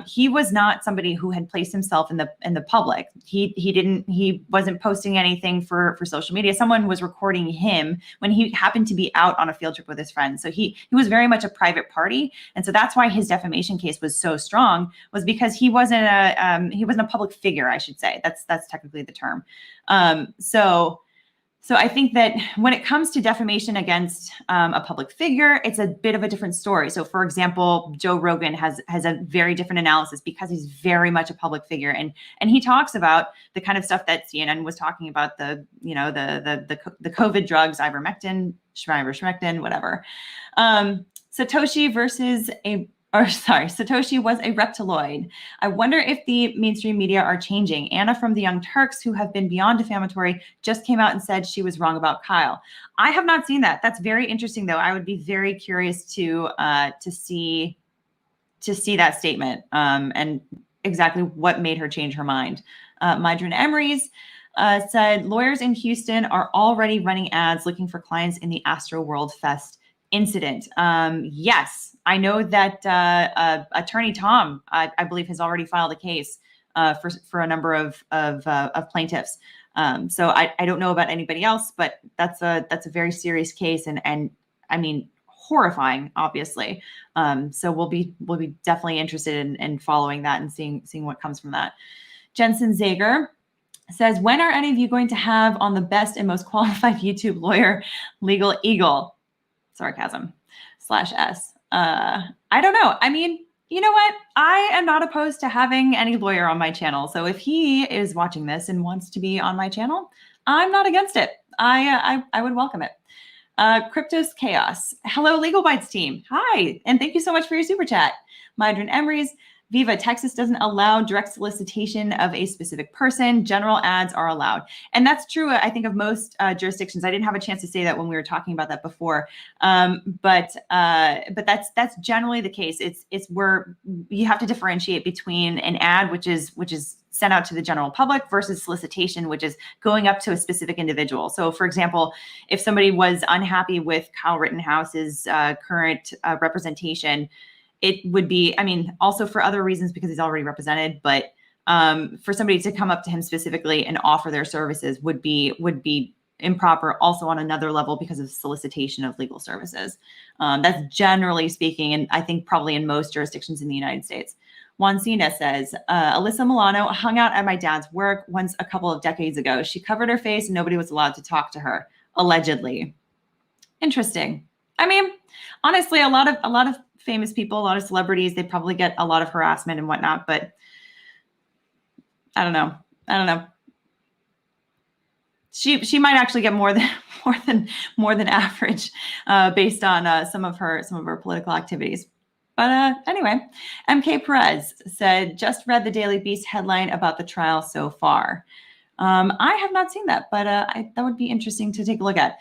he was not somebody who had placed himself in the public. He wasn't posting anything for social media. Someone was recording him when he happened to be out on a field trip with his friends. So he was very much a private party, and so that's why his defamation case was so strong, was because he wasn't a public figure, I should say. That's technically the term. So I think that when it comes to defamation against a public figure, it's a bit of a different story. So, for example, Joe Rogan has a very different analysis because he's very much a public figure, and he talks about the kind of stuff that CNN was talking about, the COVID drugs, ivermectin, whatever. Satoshi was a reptiloid. I wonder if the mainstream media are changing. Anna from the Young Turks, who have been beyond defamatory, just came out and said she was wrong about Kyle. I have not seen that. That's very interesting, though. I would be very curious to see that statement and exactly what made her change her mind. Mydron Emery's said lawyers in Houston are already running ads looking for clients in the Astro World Fest incident. Yes, I know that Attorney Tom, I believe, has already filed a case for a number of plaintiffs. So I don't know about anybody else, but that's a very serious case, and I mean, horrifying, obviously. So we'll be definitely interested in following that and seeing what comes from that. Jensen Zager says, when are any of you going to have on the best and most qualified YouTube lawyer, Legal Eagle? Sarcasm /S. I don't know. I mean, you know what? I am not opposed to having any lawyer on my channel. So if he is watching this and wants to be on my channel, I'm not against it. I would welcome it. Cryptos Chaos. Hello, Legalbytes team. Hi, and thank you so much for your super chat. Mydron Emery's. Viva, Texas doesn't allow direct solicitation of a specific person. General ads are allowed. And that's true, I think, of most jurisdictions. I didn't have a chance to say that when we were talking about that before. But that's generally the case. It's where you have to differentiate between an ad, which is sent out to the general public, versus solicitation, which is going up to a specific individual. So, for example, if somebody was unhappy with Kyle Rittenhouse's current representation, it would be, I mean, also for other reasons because he's already represented, but for somebody to come up to him specifically and offer their services would be improper also on another level because of solicitation of legal services. That's generally speaking, and I think probably in most jurisdictions in the United States. Juan Cena says, Alyssa Milano hung out at my dad's work once a couple of decades ago. She covered her face and nobody was allowed to talk to her, allegedly. Interesting. I mean, honestly, a lot of famous people, a lot of celebrities, they probably get a lot of harassment and whatnot, but I don't know. She might actually get more than average based on some of her political activities. But anyway, MK Perez said, just read the Daily Beast headline about the trial so far. I have not seen that, but that would be interesting to take a look at.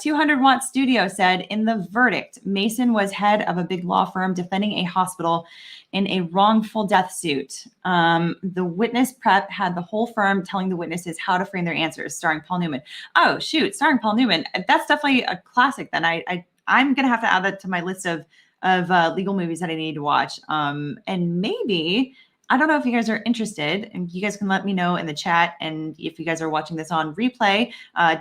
200 Watt Studio said, in the verdict, Mason was head of a big law firm defending a hospital in a wrongful death suit. The witness prep had the whole firm telling the witnesses how to frame their answers, starring Paul Newman. Oh, shoot, starring Paul Newman. That's definitely a classic. Then I'm going to have to add that to my list of legal movies that I need to watch. And maybe... I don't know if you guys are interested, and you guys can let me know in the chat. And if you guys are watching this on replay,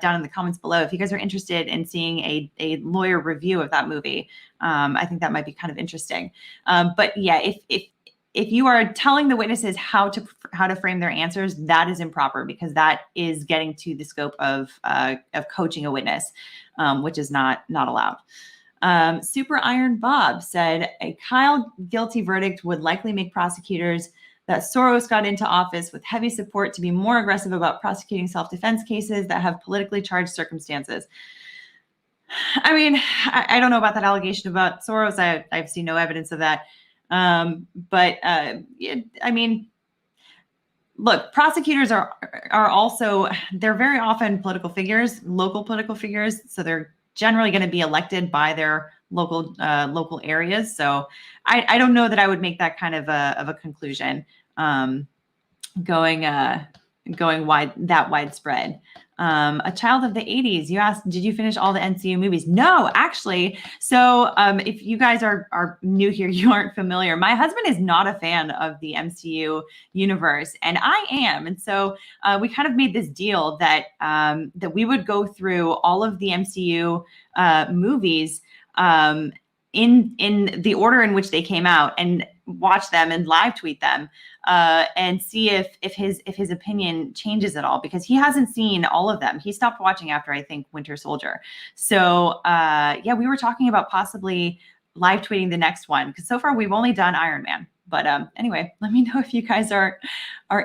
down in the comments below, if you guys are interested in seeing a lawyer review of that movie, I think that might be kind of interesting. But yeah, if you are telling the witnesses how to frame their answers, that is improper because that is getting to the scope of coaching a witness, which is not allowed. Super Iron Bob said a Kyle guilty verdict would likely make prosecutors that Soros got into office with heavy support to be more aggressive about prosecuting self-defense cases that have politically charged circumstances. I mean, I don't know about that allegation about Soros. I've seen no evidence of that. But I mean, look, prosecutors are also, they're very often political figures, local political figures. So they're generally going to be elected by their local areas. So I don't know that I would make that kind of a conclusion. going widespread. A child of the 80s. You asked, did you finish all the MCU movies? No, actually. So if you guys are new here, you aren't familiar. My husband is not a fan of the MCU universe, and I am. And so we kind of made this deal that that we would go through all of the MCU movies in the order in which they came out and watch them and live tweet them and see if his opinion changes at all, because he hasn't seen all of them. He stopped watching after, I think, Winter Soldier. So yeah, we were talking about possibly live tweeting the next one, because so far we've only done Iron Man. But anyway, let me know if you guys are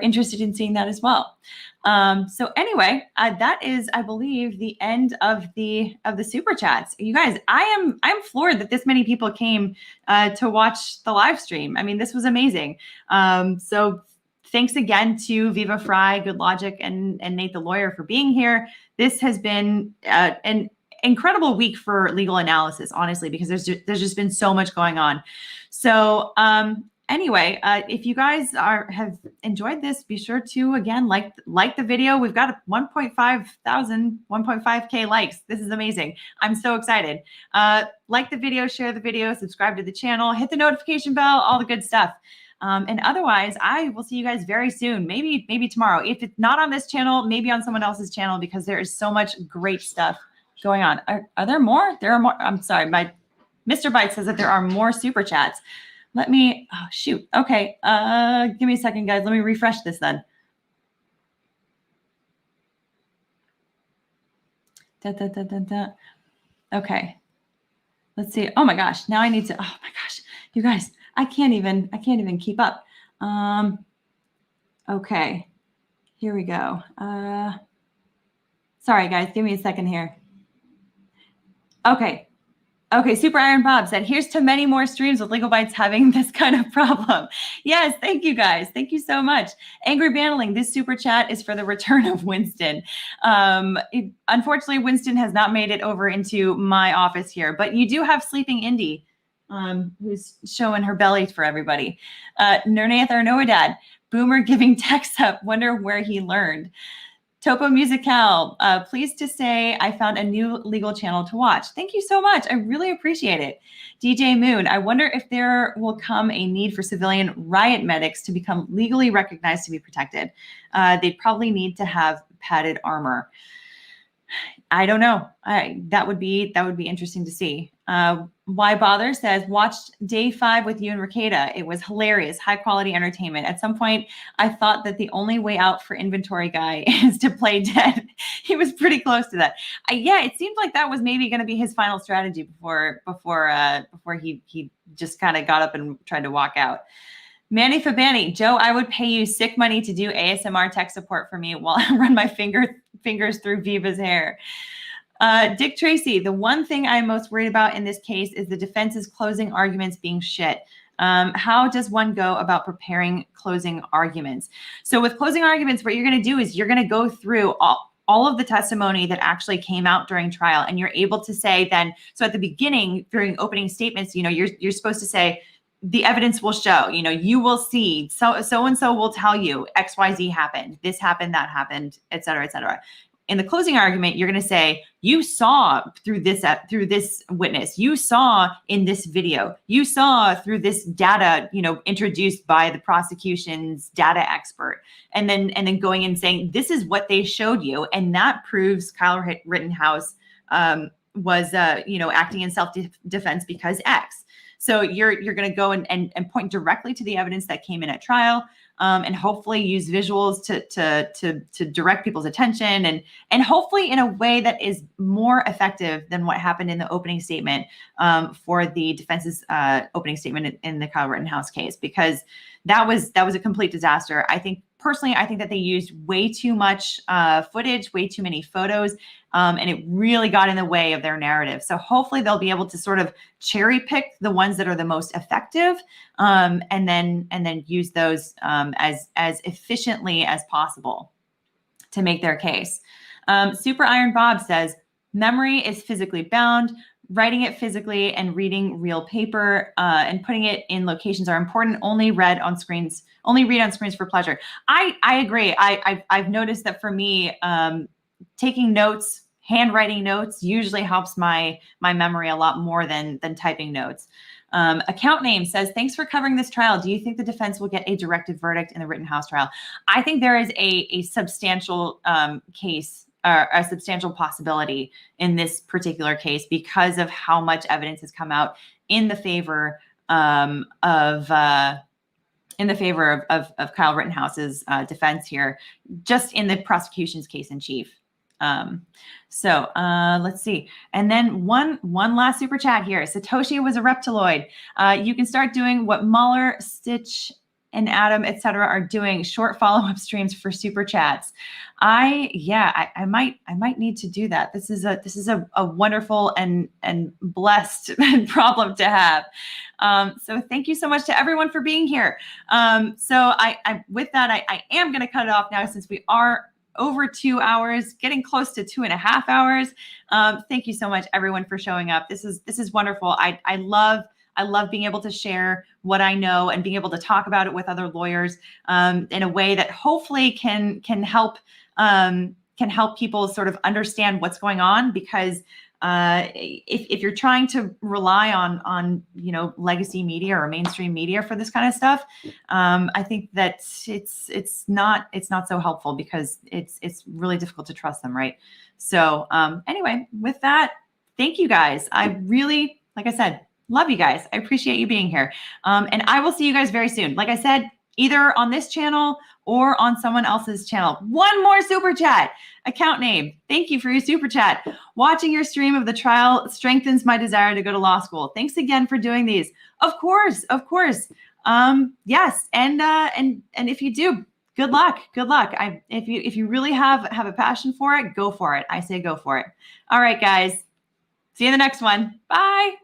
interested in seeing that as well. So anyway, that is, I believe, the end of the super chats. You guys, I'm floored that this many people came to watch the live stream. I mean, this was amazing. So thanks again to Viva Fry, Good Logic, and Nate the Lawyer for being here. This has been an incredible week for legal analysis, honestly, because there's just been so much going on. So anyway, if you guys have enjoyed this, be sure to, again, like the video. We've got 1.5K likes. This is amazing. I'm so excited. Like the video, share the video, subscribe to the channel, hit the notification bell, all the good stuff. And otherwise, I will see you guys very soon. Maybe tomorrow. If it's not on this channel, maybe on someone else's channel, because there is so much great stuff going on. Are there more? There are more. I'm sorry. My Mr. Byte says that there are more super chats. Let me, oh, shoot. Okay. Give me a second, guys. Let me refresh this then. Okay. Let's see. Oh my gosh. Now I need to, oh my gosh, you guys, I can't even keep up. Okay. Here we go. Sorry, guys. Give me a second here. Okay. Okay, Super Iron Bob said, here's to many more streams with Legalbytes having this kind of problem. Yes, thank you guys. Thank you so much. Angry Bandling, this super chat is for the return of Winston. Unfortunately, Winston has not made it over into my office here, but you do have Sleeping Indy, who's showing her belly for everybody. Nernath Arnoadad, Boomer giving texts up, wonder where he learned. Topo Musical, pleased to say I found a new legal channel to watch. Thank you so much. I really appreciate it. DJ Moon, I wonder if there will come a need for civilian riot medics to become legally recognized to be protected. They'd probably need to have padded armor. I don't know. That would be interesting to see. Why Bother says, watched day 5 with you and Ricada. It was hilarious, high quality entertainment. At some point, I thought that the only way out for Inventory Guy is to play dead. He was pretty close to that. Yeah, it seemed like that was maybe going to be his final strategy before he just kind of got up and tried to walk out. Manny Fabani, Joe, I would pay you sick money to do ASMR tech support for me while I run my fingers through Viva's hair. Dick Tracy, the one thing I'm most worried about in this case is the defense's closing arguments being shit. How does one go about preparing closing arguments? So with closing arguments, what you're going to do is you're going to go through all of the testimony that actually came out during trial, and you're able to say then, so at the beginning, during opening statements, you're supposed to say, the evidence will show, you will see, so-and-so will tell you XYZ happened, this happened, that happened, et cetera, et cetera. In the closing argument, you're going to say, you saw through this witness, you saw in this video, you saw through this data, introduced by the prosecution's data expert, and then going and saying, this is what they showed you, and that proves Kyle Rittenhouse was acting in self-defense because X. So you're going to go and point directly to the evidence that came in at trial, and hopefully use visuals to direct people's attention, and hopefully in a way that is more effective than what happened in the opening statement for the defense's opening statement in the Kyle Rittenhouse case, because that was a complete disaster. Personally, I think that they used way too much footage, way too many photos, and it really got in the way of their narrative. So hopefully they'll be able to sort of cherry pick the ones that are the most effective, and then use those as efficiently as possible to make their case. Super Iron Bob says, memory is physically bound. writing it physically and reading real paper and putting it in locations are important. Only read on screens for pleasure. I agree. I've noticed that for me, taking notes, handwriting notes usually helps my memory a lot more than typing notes. Account name says, thanks for covering this trial. Do you think the defense will get a directed verdict in the Rittenhouse trial? I think there is a substantial case, or a substantial possibility in this particular case because of how much evidence has come out in the favor of Kyle Rittenhouse's defense here, just in the prosecution's case in chief. So let's see. And then one last super chat here. Satoshi was a reptiloid. You can start doing what Mueller, Stitch, and Adam, etc., are doing, short follow-up streams for super chats. I might need to do that. This is a wonderful and blessed problem to have. So thank you so much to everyone for being here. So with that, I am going to cut it off now since we are over 2 hours, getting close to 2.5 hours. Thank you so much, everyone, for showing up. This is wonderful. I love being able to share what I know and being able to talk about it with other lawyers in a way that hopefully can help people sort of understand what's going on. Because if you're trying to rely on legacy media or mainstream media for this kind of stuff, I think that it's not so helpful because it's really difficult to trust them, right? So anyway, with that, thank you guys. I really, like I said, love you guys. I appreciate you being here. And I will see you guys very soon. Like I said, either on this channel or on someone else's channel. One more super chat. Account name. Thank you for your super chat. Watching your stream of the trial strengthens my desire to go to law school. Thanks again for doing these. Of course. Yes. And if you do, good luck. If you really have a passion for it, go for it. I say go for it. All right, guys. See you in the next one. Bye.